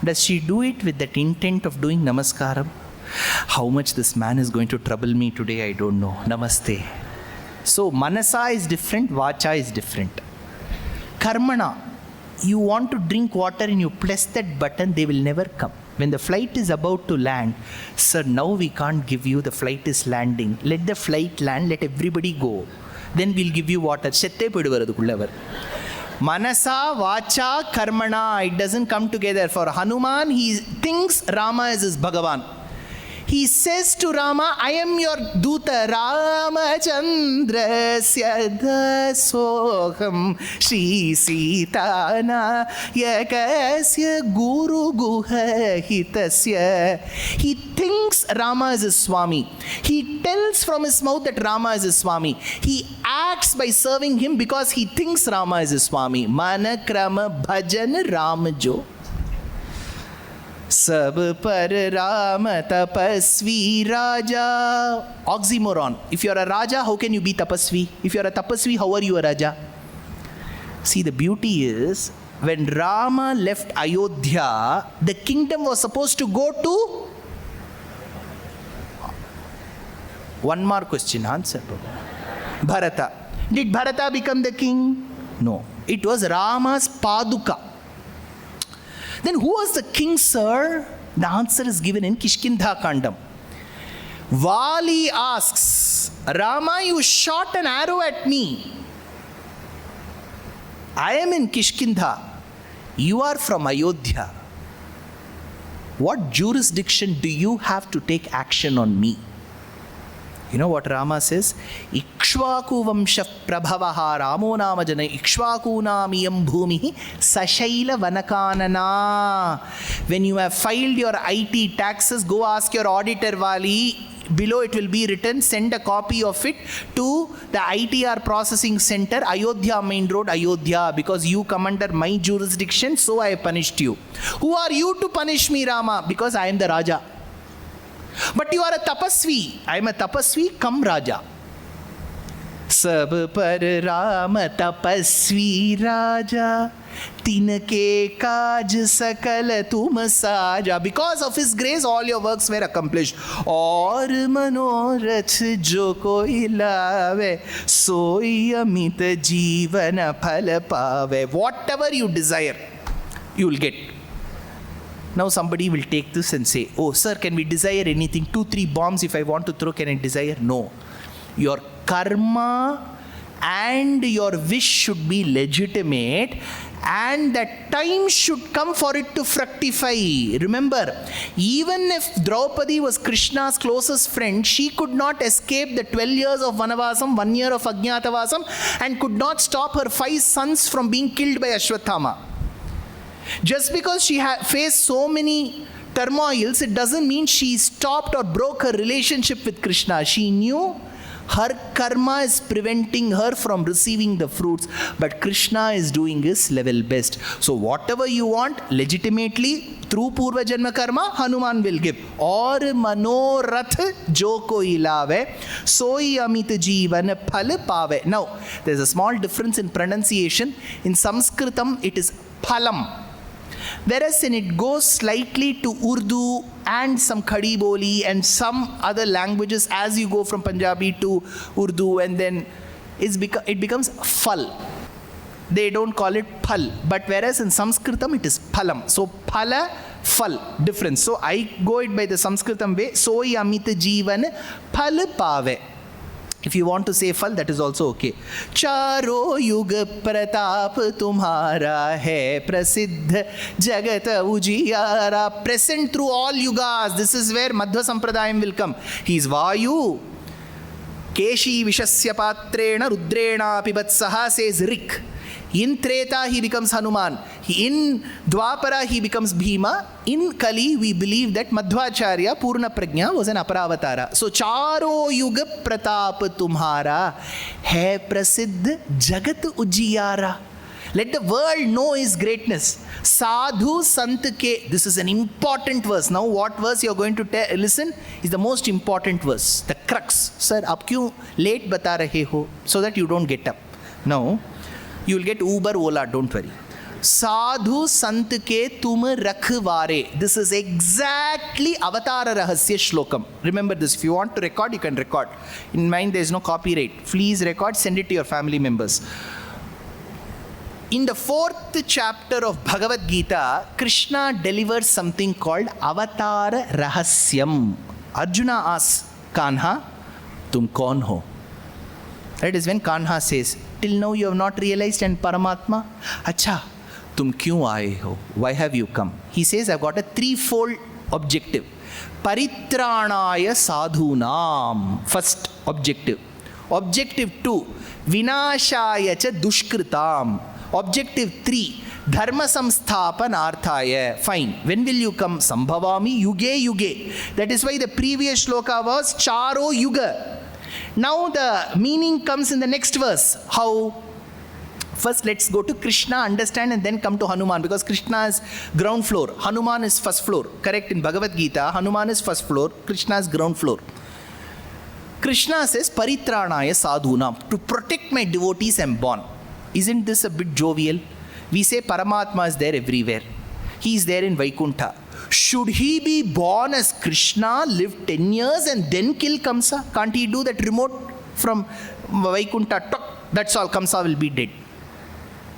Does she do it with that intent of doing Namaskaram? How much this man is going to trouble me today, I don't know. Namaste. So, Manasa is different, Vacha is different. Karmana, you want to drink water and you press that button, they will never come. When the flight is about to land, sir, now we can't give you, the flight is landing. Let the flight land, let everybody go. Then we'll give you water. Sette piduvaradukkullavar. Manasa, Vacha, Karmana, it doesn't come together. For Hanuman, he thinks Rama is his Bhagavan. He says to Rama, I am your Duta, Ramachandrasya dasoham, Shri Sitana yakasya guru guhahitasya. He thinks Rama is his Swami. He tells from his mouth that Rama is his Swami. He acts by serving him because he thinks Rama is his Swami. Manakrama bhajan Ramajo. Sab par Rama tapasvi Raja. Oxymoron. If you are a Raja, how can you be tapasvi? If you are a tapasvi, how are you a Raja? See, the beauty is, when Rama left Ayodhya, the kingdom was supposed to go to... One more question, answer. Bharata. Did Bharata become the king? No. It was Rama's Paduka. Then who was the king, sir? The answer is given in Kishkindha Kandam. Vali asks, Rama, you shot an arrow at me. I am in Kishkindha. You are from Ayodhya. What jurisdiction do you have to take action on me? You know what Rama says? Ikshvaku vamsha prabhavaha Ramo nama jana Ikshvaku namiyam bhumihi sashaila vanakanana. When you have filed your IT taxes, go ask your auditor, Vali, below it will be written, send a copy of it to the ITR processing center, Ayodhya Main Road, Ayodhya, because you come under my jurisdiction, so I punished you. Who are you to punish me, Rama? Because I am the Raja. But you are a tapasvi. I am a tapasvi, come Raja. सब पर राम तपस्वी राजा, तिनके काज सकल तुम साजा. Because of his grace, all your works were accomplished. और मनोरथ जो कोई लावे, सोई अमित जीवन फल पावे. Whatever you desire, you will get. Now somebody will take this and say, oh sir, can we desire anything? 2-3 bombs if I want to throw, can I desire? No. Your karma and your wish should be legitimate, and that time should come for it to fructify. Remember, even if Draupadi was Krishna's closest friend, she could not escape the 12 years of Vanavasam, 1 year of Ajnatavasam, and could not stop her 5 sons from being killed by Ashwathama. Just because she faced so many turmoils, it doesn't mean she stopped or broke her relationship with Krishna. She knew her karma is preventing her from receiving the fruits, but Krishna is doing his level best. So whatever you want, legitimately, through Purva Janma Karma, Hanuman will give. Aur manorath jo koi lave, soi amit jeevan phal pave. Now, there's a small difference in pronunciation. In Sanskritam, it is phalam. Whereas when it goes slightly to Urdu and some Khadi Boli and some other languages, as you go from Punjabi to Urdu, and then it becomes phal. They don't call it phal. But whereas in Sanskritam it is phalam. So phala, phal, difference. So I go it by the Sanskritam way. Soi amit jeevan phal pave. If you want to say phal, that is also okay. Charo yug pratap tumhara hai prasiddh jagat ujiyara. Present through all yugas. This is where Madhva Sampradayam will come. He is Vayu. Keshi vishasya patrena rudrena pibatsaha, says Rik. In Treta, he becomes Hanuman. In Dwapara, he becomes Bhima. In Kali, we believe that Madhvacharya, Purna Prajna, was an Aparavatara. So, Charo Yuga Pratap Tumhara hai prasiddh Jagat Ujiyara. Let the world know his greatness. Sadhu Sant ke. This is an important verse. Now, what verse you are going to listen is the most important verse. The crux. Sir, ab kyun late bata rahe ho? So that you don't get up. Now, you will get Uber, Ola, don't worry. Sadhu Sant ke tum rakhware. This is exactly Avatara Rahasya Shlokam. Remember this. If you want to record, you can record. In mine, there is no copyright. Please record, send it to your family members. In the 4th chapter of Bhagavad Gita, Krishna delivers something called Avatara Rahasyam. Arjuna asks Kanha, tum kaun ho? That is when Kanha says, till now you have not realized and Paramatma? Acha, tum kyun aaye ho? Why have you come? He says, I've got a 3-fold objective. Paritranaya sadhunam. First objective. Objective 2, Vinashaya cha dushkritam. Objective 3, Dharma samsthapanarthaya. Fine. When will you come? Sambhavami yuge yuge. That is why the previous shloka was Charo yuga. Now the meaning comes in the next verse. How? First let's go to Krishna, understand, and then come to Hanuman, because Krishna is ground floor, Hanuman is first floor. Correct? In Bhagavad Gita, Hanuman is first floor, Krishna is ground floor. Krishna says, Paritranaya sadhunam. To protect my devotees I am born. Isn't this a bit jovial? We say Paramatma is there everywhere. He is there in Vaikuntha. Should he be born as Krishna, live 10 years and then kill Kamsa? Can't he do that remote from Vaikuntha? That's all, Kamsa will be dead.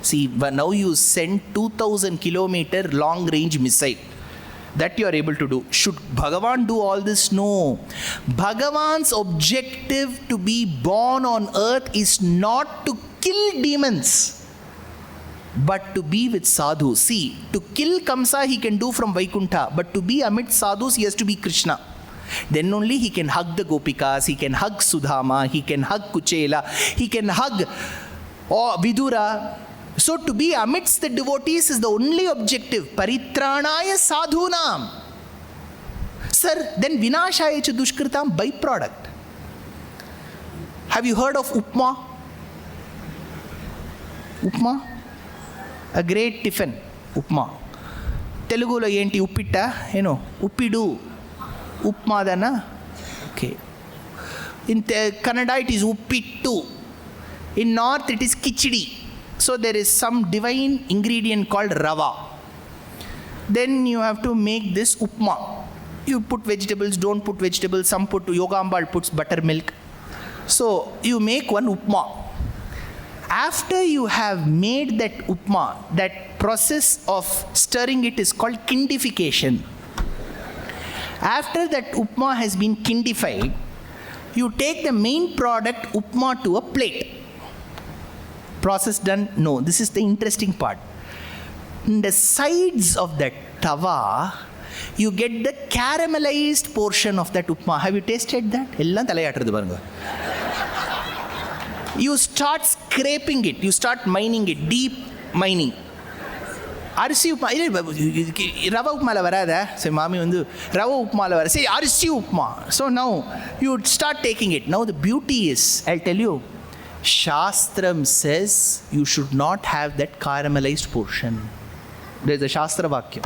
See, but now you send 2000 kilometer long range missile. That you are able to do. Should Bhagavan do all this? No. Bhagavan's objective to be born on earth is not to kill demons, but to be with sadhus. See, to kill Kamsa he can do from Vaikuntha, but to be amidst sadhus he has to be Krishna. Then only he can hug the Gopikas, he can hug Sudhama, he can hug Kuchela, he can hug Vidura. So to be amidst the devotees is the only objective. Paritranaya sadhunam. Sir, then vinashaya cha dushkritam byproduct. Have you heard of upma? Upma? A great tiffin, upma. Telugulo enti uppitta, uppidu, upma dana. Okay. In Kannada it is uppittu. In North it is kichdi. So there is some divine ingredient called rava. Then you have to make this upma. You put vegetables, don't put vegetables, some put, Yogambal puts buttermilk. So you make one upma. After you have made that upma, that process of stirring it is called kindification. After that upma has been kindified, you take the main product upma to a plate. Process done? No, this is the interesting part. In the sides of that tawa, you get the caramelized portion of that upma. Have you tasted that? You start scraping it, you start mining it, deep mining. Arsi upma, rava upma la varada. So mami vandu rava upma la varada. Say arsi upma. So now you start taking it. Now the beauty is, I'll tell you, Shastram says you should not have that caramelized portion. There is a Shastra Vakyam.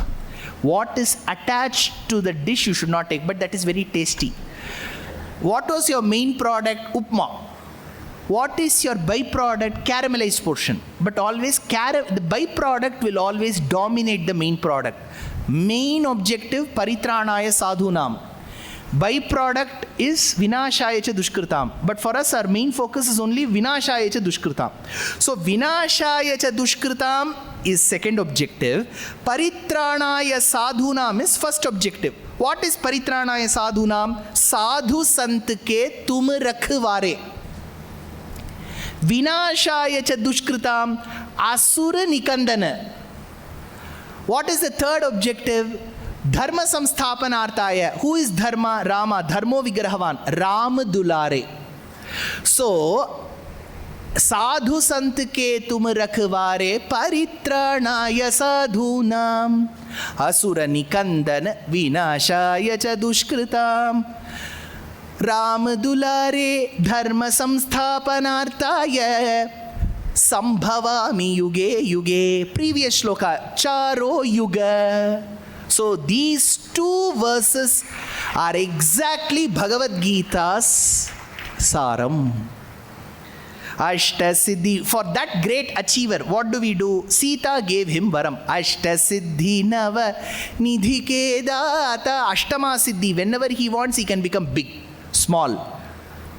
What is attached to the dish you should not take, but that is very tasty. What was your main product? Upma. What is your byproduct? Caramelized portion. But always, the byproduct will always dominate the main product. Main objective, paritranaya sadhunam. Byproduct is vinashaya cha dushkritam. But for us, our main focus is only vinashaya cha dushkritam. So vinashaya cha dushkritam is second objective. Paritranaya sadhunam is first objective. What is paritranaya sadhunam? Sadhu sant ke tum rakhware. Vinashaya cha dushkritam asura nikandana. What is the third objective? Dharma samsthapanarthaya. Who is dharma? Rama. Dharmo vigrahavan. Ram dulare. So, sadhu sant ke tum rakhware paritranaya sadhunam asura nikandana vinashaya cha dushkritam. Ram dulare dharma samsthapanarthaya sambhavami yuge yuge. Previous shloka, charo yuga. So these two verses are exactly Bhagavad Gita's saram. Ashtasiddhi. For that great achiever, what do? Sita gave him varam. Ashtasiddhi nava nidhike data. Ashtama siddhi. Whenever he wants, he can become big, small,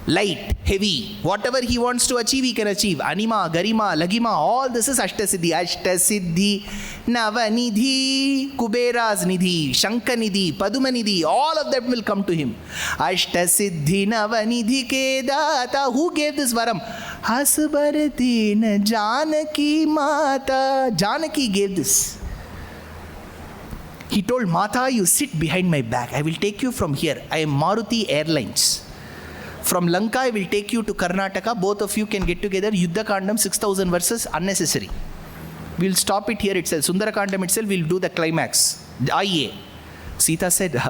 light, heavy. Whatever he wants to achieve, he can achieve. Anima, Garima, Lagima, all this is Ashtasiddhi. Ashtasiddhi, Navanidhi, Kubera's Nidhi, Shankanidhi, Padumanidhi, all of them will come to him. Ashtasiddhi, Navanidhi Kedata. Who gave this varam? Hasbaratina Janaki Mata. Janaki gave this. He told Mata, you sit behind my back. I will take you from here. I am Maruti Airlines. From Lanka, I will take you to Karnataka. Both of you can get together. Yuddha Kandam, 6,000 verses, unnecessary. We'll stop it here itself. Sundara Kandam itself, we'll do the climax. Aiye. Sita said,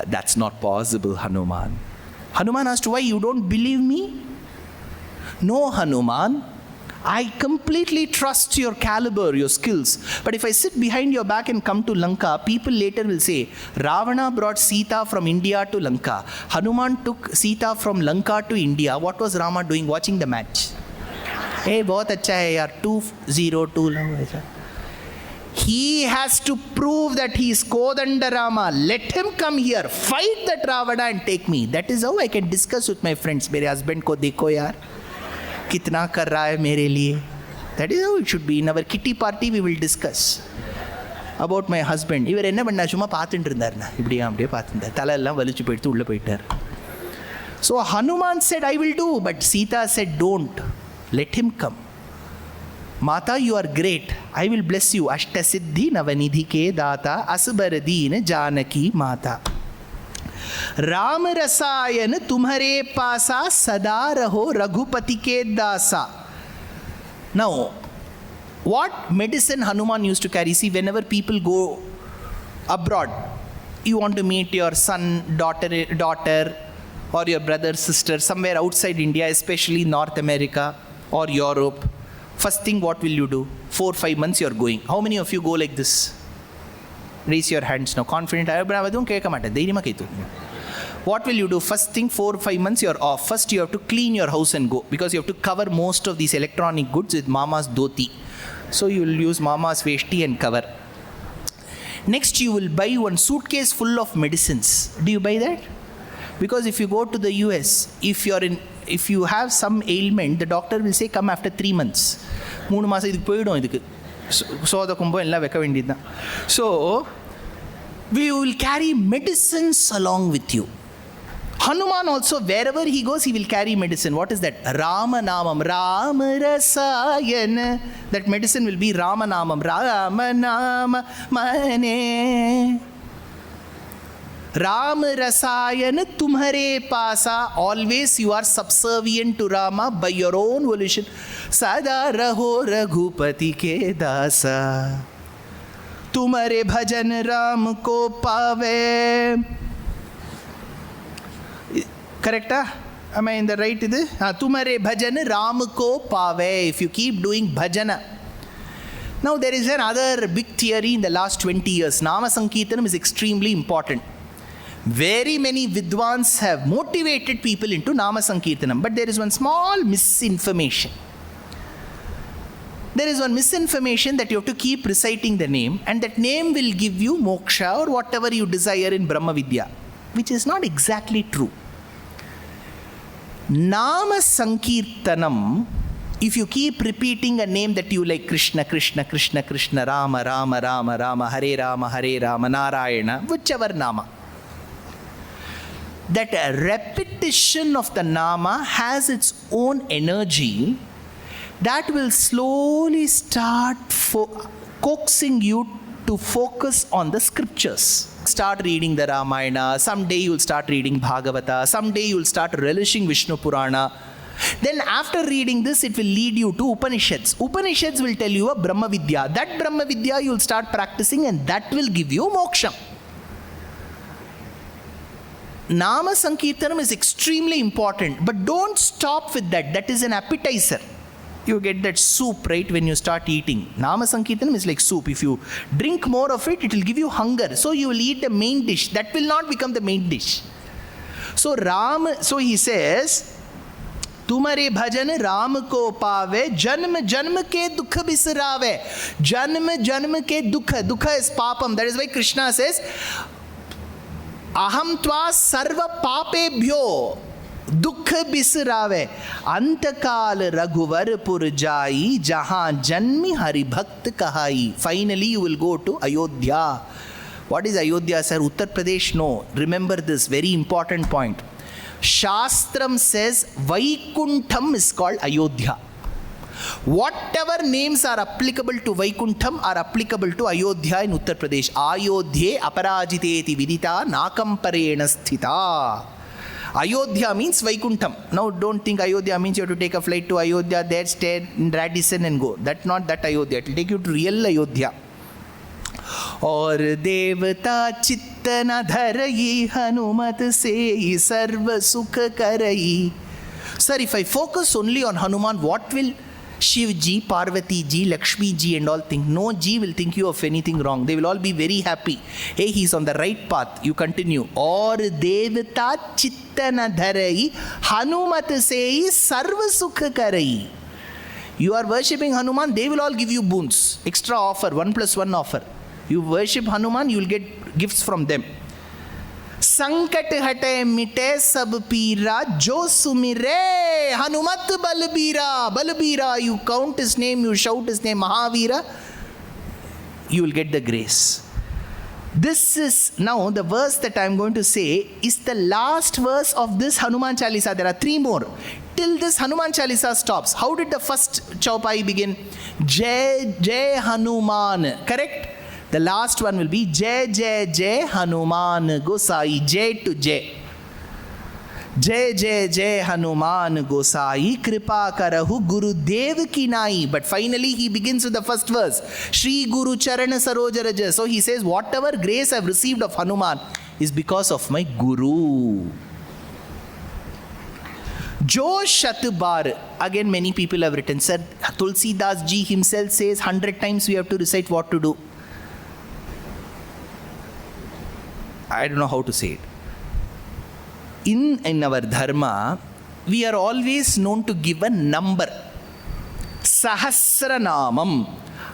that's not possible, Hanuman. Hanuman asked, why? You don't believe me? No, Hanuman. I completely trust your caliber, your skills. But if I sit behind your back and come to Lanka, people later will say, Ravana brought Sita from India to Lanka. Hanuman took Sita from Lanka to India. What was Rama doing? Watching the match. Hey, bahut acha hai yaar. 2-0-2. He has to prove that he is Kodandarama. Let him come here. Fight that Ravana and take me. That is how I can discuss with my friends. Mere husband ko dekho yaar. Kitna kar raha hai mere liye. That is how it should be. In our kitty party, we will discuss about my husband. இவர் என்ன பண்ணா சும்மா பார்த்துட்டு இருந்தாருண்ணா இப்படியா அப்படியே பார்த்துருந்தார் தலை எல்லாம் வலிச்சு போயிட்டு உள்ளே போயிட்டார். So Hanuman said, I will do. But Sita said, don't. Let him come. Mata, you are great. I will bless you. Ashtasiddhi navanidhike data asbaradeen Janaki Mata. Ram रसायन तुम्हारे पासा सदा रहो रघुपति के दासा. Now, what medicine Hanuman used to carry? See, whenever people go abroad, you want to meet your son, daughter, or your brother, sister, somewhere outside India, especially North America or Europe, first thing, what will you do? 4 or 5 months you're going. How many of you go like this? Raise your hands now. Confident. What will you do? First thing, 4 or 5 months you're off. First you have to clean your house and go, because you have to cover most of these electronic goods with mama's dhoti. So you will use mama's vesti and cover. Next you will buy one suitcase full of medicines. Do you buy that? Because if you go to the US, if you have some ailment, the doctor will say come after 3 months. 3 மாசம் இதுக்கு போய்டும் இதுக்கு. சோத கும்பம் எல்லாம் வைக்க வேண்டியதுதான். So we will carry medicines along with you. Hanuman also, wherever he goes, he will carry medicine. What is that? Rama namam, Rama rasayana. That medicine will be Rama namam, Rama nama mane. Ram rasayana tumhare pasa. Always you are subservient to Rama by your own volition. Sada raho raghupati ke dasa. Tumhare bhajan Ram ko pave. Correct? Am I in the right? Tumhare bhajan Ram ko pave. If you keep doing bhajana. Now there is another big theory in the last 20 years. Nama Sankirtanam is extremely important. Very many Vidwans have motivated people into Nama Sankirtanam. But there is one small misinformation. There is one misinformation that you have to keep reciting the name, and that name will give you moksha or whatever you desire in Brahma Vidya, which is not exactly true. Nama Sankirtanam, if you keep repeating a name that you like, Krishna, Krishna, Krishna, Krishna, Rama, Rama, Rama, Rama, Hare Rama, Hare Rama, Narayana, whichever Nama, that repetition of the Nama has its own energy that will slowly start coaxing you to focus on the scriptures. Start reading the Ramayana, someday you will start reading Bhagavata, someday you will start relishing Vishnu Purana. Then after reading this, it will lead you to Upanishads. Upanishads will tell you a Brahma Vidya. That Brahma Vidya you will start practicing, and that will give you moksha. Nama Sankirtanam is extremely important, but don't stop with that. That is an appetizer. You get that soup, right, when you start eating. Nama Sankirtanam is like soup. If you drink more of it, it will give you hunger. So you will eat the main dish. That will not become the main dish. So he says, Tumhare bhajan Ram ko pave, janm janm ke dukha bisrave. Janm janm ke dukha. Dukha is papam. That is why Krishna says, Aham tva sarva papebhyo dukha bisrave. Antakal raghuvar pur jai, jahan janmi hari bhakt kahai. Finally you will go to Ayodhya. What is Ayodhya, sir? Uttar Pradesh? No. Remember this very important point. Shastram says Vaikuntham is called Ayodhya. Whatever names are applicable to Vaikuntham are applicable to Ayodhya in Uttar Pradesh. Ayodhye aparajiteti vidita nakamparena sthita. Ayodhya means Vaikuntham. Now don't think Ayodhya means you have to take a flight to Ayodhya, there stay in Radisson and go. That's not that Ayodhya. It will take you to real Ayodhya. और देवता चित्त न धरई हनुमत से सर्व सुख करई. Sir, if I focus only on Hanuman, what will Shiv ji, Parvati ji, Lakshmi ji and all think? No ji will think you of anything wrong. They will all be very happy. Hey, he's on the right path. You continue. और देवता चित्त न धरई हनुमत से सर्व सुख करई. You are worshipping Hanuman, they will all give you boons. Extra offer, 1+1 offer. You worship Hanuman, you will get gifts from them. Sankat hate mite sab pira jo sumire Hanumat balbira. Balbira, you count his name, you shout his name, Mahavira, you will get the grace. This is now the verse that I am going to say is the last verse of this Hanuman Chalisa. There are 3 more. Till this Hanuman Chalisa stops. How did the first chaupai begin? Jai Jai Hanuman. Correct? The last one will be Jai Jai Jai Hanuman Gosai. Jai to Jai. Jai Jai Jai Hanuman Gosai Kripa Karahu Guru Dev Ki Nai. But finally he begins with the first verse. Shri Guru Charana Sarojaraja. So he says, whatever grace I have received of Hanuman, is because of my Guru. Jo Shat Bar. Again, many people have written, sir, Tulsi Das ji himself says 100 times we have to recite what to do. I don't know how to say it. In our dharma, we are always known to give a number. Sahasra namam,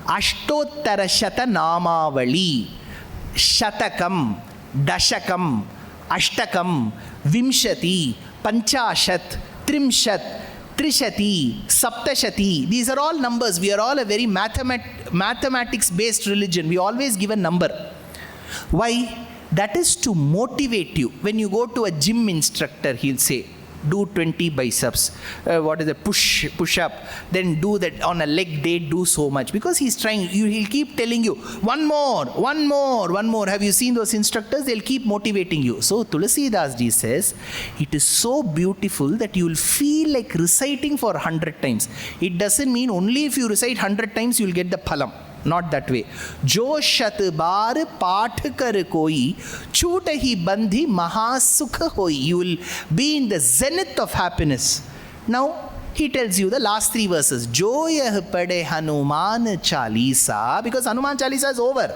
ashtottara shata namavali, shatakam, dashakam, ashtakam, vimshati, panchashat, trimshat, trishati, saptashati. These are all numbers. We are all a very mathematics-based religion. We always give a number. Why? That is to motivate you. When you go to a gym instructor, he'll say, do 20 biceps. What is the push up? Then do that on a leg day, do so much. Because he's trying, he'll keep telling you, one more. Have you seen those instructors? They'll keep motivating you. So Tulsi Das ji says, it is so beautiful that you will feel like reciting for 100 times. It doesn't mean only if you recite 100 times, you will get the phalam. Not that way. Jo shat bar paath kar koi, chhoot hi bandhi mahasukh hoi. You will be in the zenith of happiness. Now, he tells you the last 3 verses. Jo yah pade Hanuman Chalisa, because Hanuman Chalisa is over.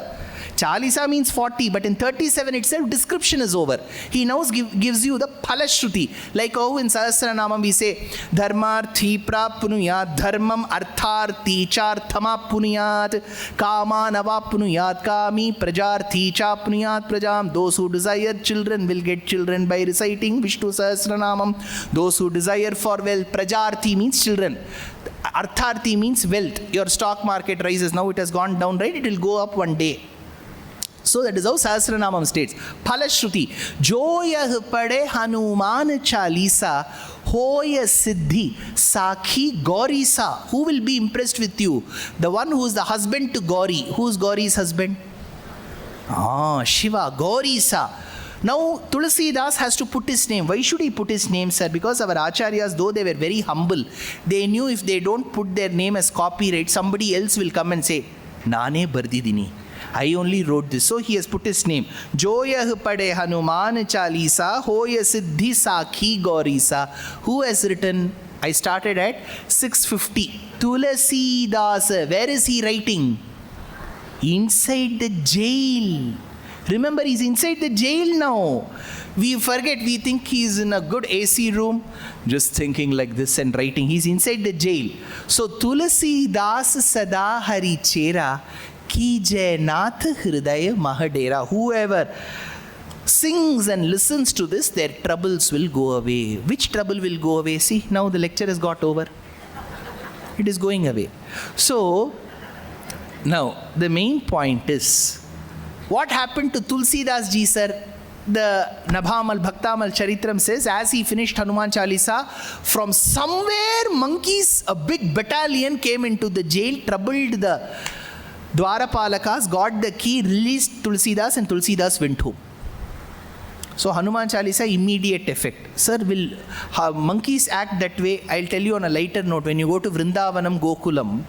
Chalisa means 40, but in 37 itself, description is over. He now gives you the Phalashruti. Like how in Sahasranamam we say, Dharmarthi prapnuyat, dharmam artharthi charthama punuyat, kama navapnuyat, kami prajarthi chapnuyat prajam. Those who desire children will get children by reciting Vishnu Sahasranamam. Those who desire for wealth, prajarthi means children. Artharthi means wealth. Your stock market rises. Now it has gone down, right? It will go up one day. So that is how Sahasranamam states. Phalashruti. Jo yah pade Hanuman Chalisa, hoya siddhi, sakhi Gaurisa. Who will be impressed with you? The one who is the husband to Gauri. Who is Gauri's husband? Shiva, Gaurisa. Now, Tulsi Das has to put his name. Why should he put his name, sir? Because our acharyas, though they were very humble, they knew if they don't put their name as copyright, somebody else will come and say, Nane Bardidini. I only wrote this. So he has put his name. Jo yah pade Hanuman Chalisa, hoya siddhi sakhi Gaurisa. Who has written? I started at 6:50. Tulsi Das. Where is he writing? Inside the jail. Remember, he's inside the jail now. We forget, we think he's in a good AC room, just thinking like this and writing. He's inside the jail. So, Tulsi Das Sada Hari Chera Ki Jai Nath Hridaya Mahadera. Whoever sings and listens to this, their troubles will go away. Which trouble will go away? See, now the lecture has got over. It is going away. So, now the main point is, what happened to Tulsi Das ji, sir? The Nabhamal Bhaktamal Charitram says, as he finished Hanuman Chalisa, from somewhere monkeys, a big battalion came into the jail, troubled the Dwarapalakas, got the key, released Tulsidas, and Tulsidas went home. So Hanuman Chalisa, immediate effect. Sir, will monkeys act that way? I'll tell you on a lighter note. When you go to Vrindavanam, Gokulam,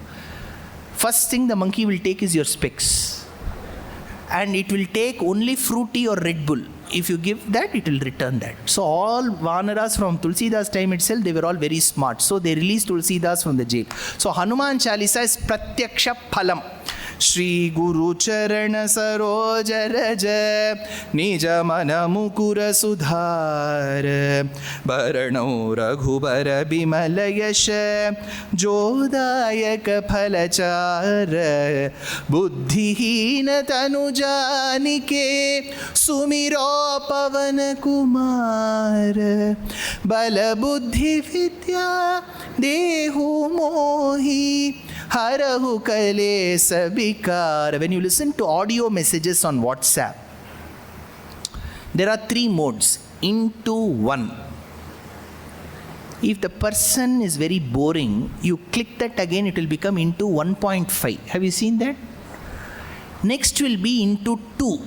first thing the monkey will take is your specs. And it will take only fruity or Red Bull. If you give that, it will return that. So all Vanaras from Tulsidas time itself, they were all very smart. So they released Tulsidas from the jail. So Hanuman Chalisa is Pratyaksha Phalam. Shri Guru Charana Saroj Raja Nija Mana Mukura Sudhar Baranau Raghubara Bimala Yasha Jodayaka Phalachara Buddhihina Tanujanike Sumiro Pavan Kumar Bala Buddhi Vidya Dehu Mohi Harahu Kale Sabikar. When you listen to audio messages on WhatsApp, there are 3 modes. Into 1. If the person is very boring, you click that again, it will become into 1.5. Have you seen that? Next will be into 2.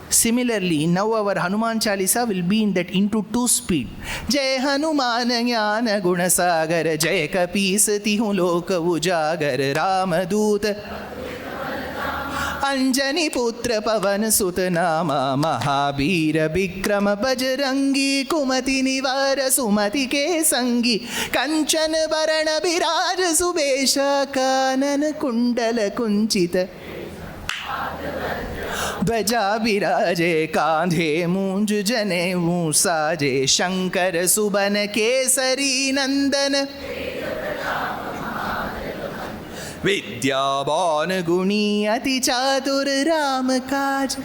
Similarly, now our Hanuman Chalisa will be in that into 2 speed. Jai Hanuman Jnana Gunasagar Jai Kapis Tihu Loka Ujagar Ramadoot Anjani पुत्र पवन सुत नामा, महावीर विक्रम बजरंगी, कुमति निवार सुमति के संगी, कंचन वरण विराज सुबेश, कानन कुंडल कुंचित, ध्वजा विराजे कांधे मूंज जनेऊ साजे, शंकर सुबन केसरी नंदन, विद्यावान गुणी अति चातुर, राम काज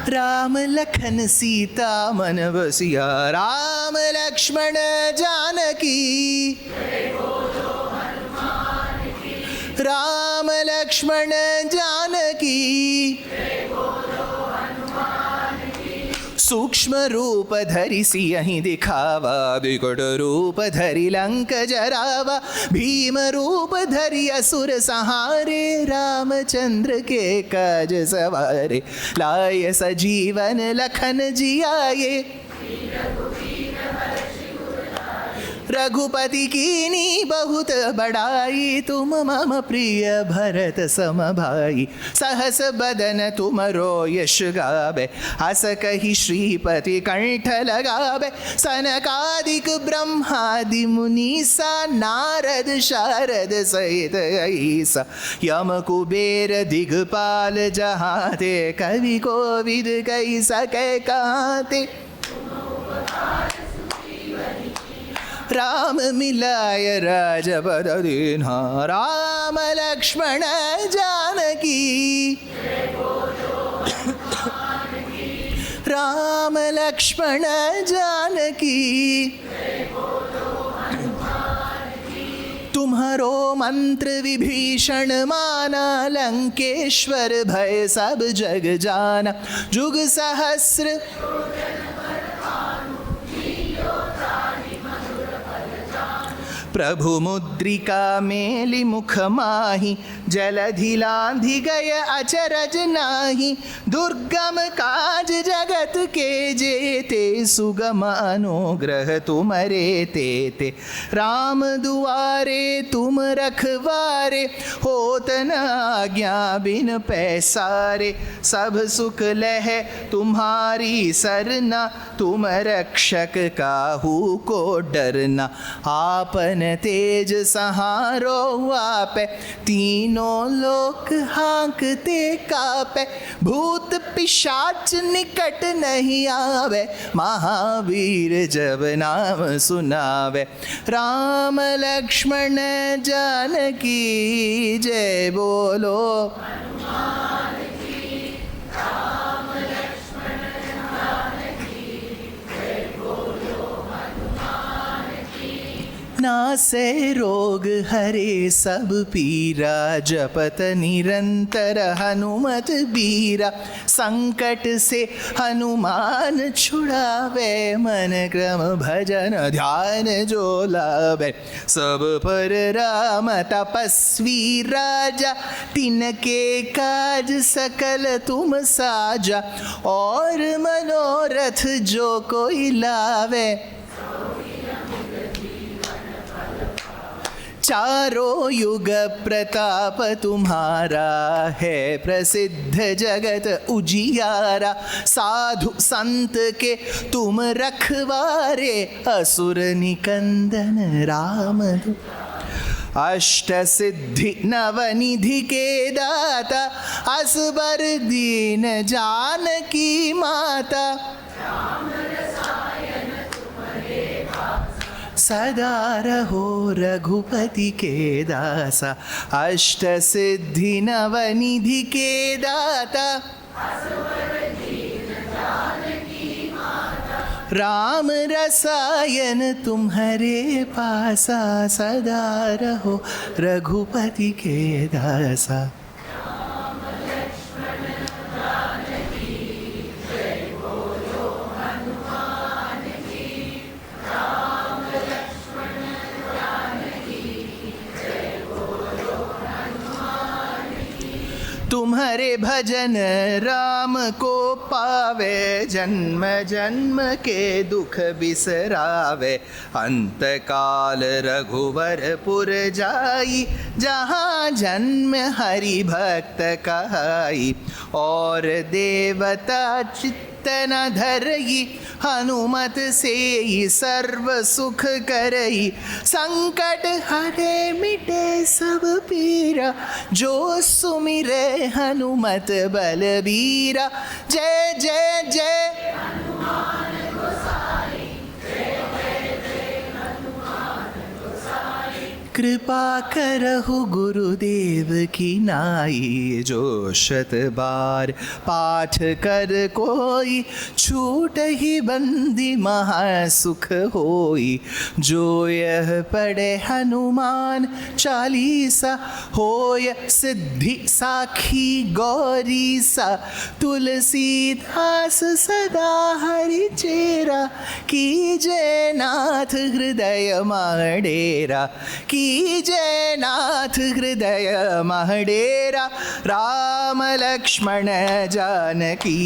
राम लखन सीता मन बसिया, राम लक्ष्मण जानकी, राम लक्ष्मण जानकी, सूक्ष्म रूप धरि सियहि दिखावा, विकट रूप धरि लंक जरावा, भीम रूप धरि असुर संहारे, रामचंद्र के काज सवारे, लाय सजीवन लखन जियाए, रघुपति कीनी बहुत बड़ाई, तुम मम प्रिय भरत सम भाई, सहस बदन तुमरो यश गावे, हस कहि श्रीपति कंठ लगावे, सनकादिक ब्रह्मादि मुनीसा, नारद शारद सहित ऐसा, यम कुबेर दिगपाल जहाते, कवि कोविद कहि सके कहते, राम मिलाय राजपद दीन्हा, राम लक्ष्मण जानकी, राम लक्ष्मण जानकी, तुम्हारो मंत्र विभीषण माना, लंकेश्वर भय सब जग जाना, जुग सहस्र प्रभु मुद्रिका मेलि मुख माहि, जलधि लांघि गय अचरज नाही, दुर्गम काज जगत के जेते, सुगम अनुग्रह तुमरे तेते, राम दुआरे तुम रखवारे, होत न आज्ञा बिन पैसारे, सब सुख लह तुम्हारी सरना, तुम रक्षक काहू को डरना, आपन तेज सहारो आपे, तीनों लोक हाँकते कापे, भूत पिशाच निकट नहीं आवे, महावीर जब नाम सुनावे, राम लक्ष्मण जानकी जय बोलो, नासे रोग हरे सब पीरा, जपत निरंतर हनुमत बीरा, संकट से हनुमान छुड़ावे, मन क्रम भजन ध्यान जो लावे, सब पर राम तपस्वी राजा, तिनके काज सकल तुम साजा, और मनोरथ जो कोई लावे, चारों युग प्रताप तुम्हारा है, प्रसिद्ध जगत उजियारा, साधु संत के तुम रखवारे, असुर निकंदन राम अष्ट सिद्धि नवनिधि के दाता, असबर दीन जानकी माता, सदा रहो रघुपति के दासा, अष्ट सिद्धि नवनिधि के दाता, राम रसायन तुम्हारे पासा, सदा रहो रघुपति के दासा। तुम्हारे भजन राम को पावे, जन्म जन्म के दुख बिसरावे। अंत काल रघुवरपुर जाई, जहाँ जन्म हरि भक्त कहाई। और देवता चित्त न धरई, हनुमत से ही सर्व सुख करई। संकट हरे मिटे सब पीरा, जो सुमिरे हनुमत बलबीरा। जय जय जय कृपा करहु गुरुदेव की नाई। जो शत बार पाठ कर कोई, छूट ही बंदी महासुख होई। जो यह पढ़े हनुमान चालीसा, होय सिद्धि साखी गौरी सा। तुलसीदास सदा हरि चेरा, कीजय नाथ हृदय माडेरा। जय नाथ हृदय महडेरा। राम लक्ष्मण जानकी।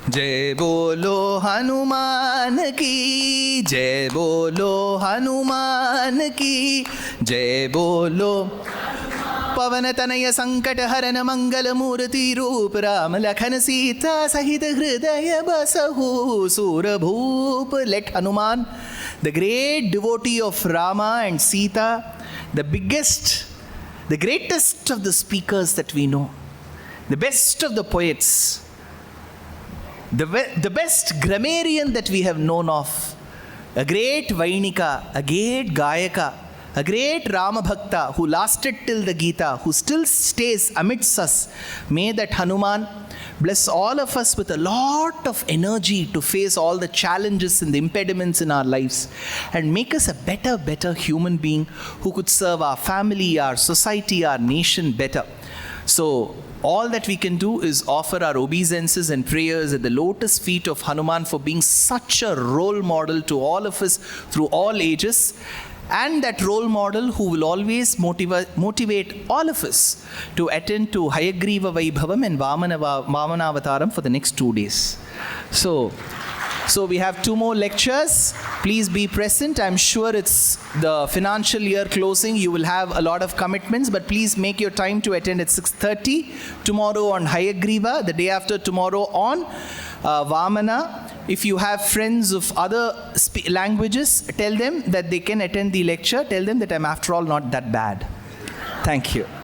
जय बोलो हनुमान की, जय बोलो हनुमान की, जय बोलो। पवन तनय संकट हरन मंगल मूर्ति रूप, राम लखन सीता सहित हृदय बसहु सूरभूप। Let Hanuman, the great devotee of Rama and Sita, the biggest, the greatest of the speakers that we know, the best of the poets, the best grammarian that we have known of, a great Vainika, a great Gayaka, a great Rama Bhakta who lasted till the Gita, who still stays amidst us. May that Hanuman bless all of us with a lot of energy to face all the challenges and the impediments in our lives, and make us a better human being who could serve our family, our society, our nation better. So, all that we can do is offer our obeisances and prayers at the lotus feet of Hanuman for being such a role model to all of us through all ages, and that role model who will always motivate all of us to attend to Hayagriva Vaibhavam and Vamanavataram for the next 2 days. So we have 2 more lectures. Please be present. I'm sure it's the financial year closing. You will have a lot of commitments, but please make your time to attend at 6:30. Tomorrow on Hayagriva, the day after tomorrow on Vamana. If you have friends of other languages, tell them that they can attend the lecture. Tell them that I'm after all not that bad. Thank you.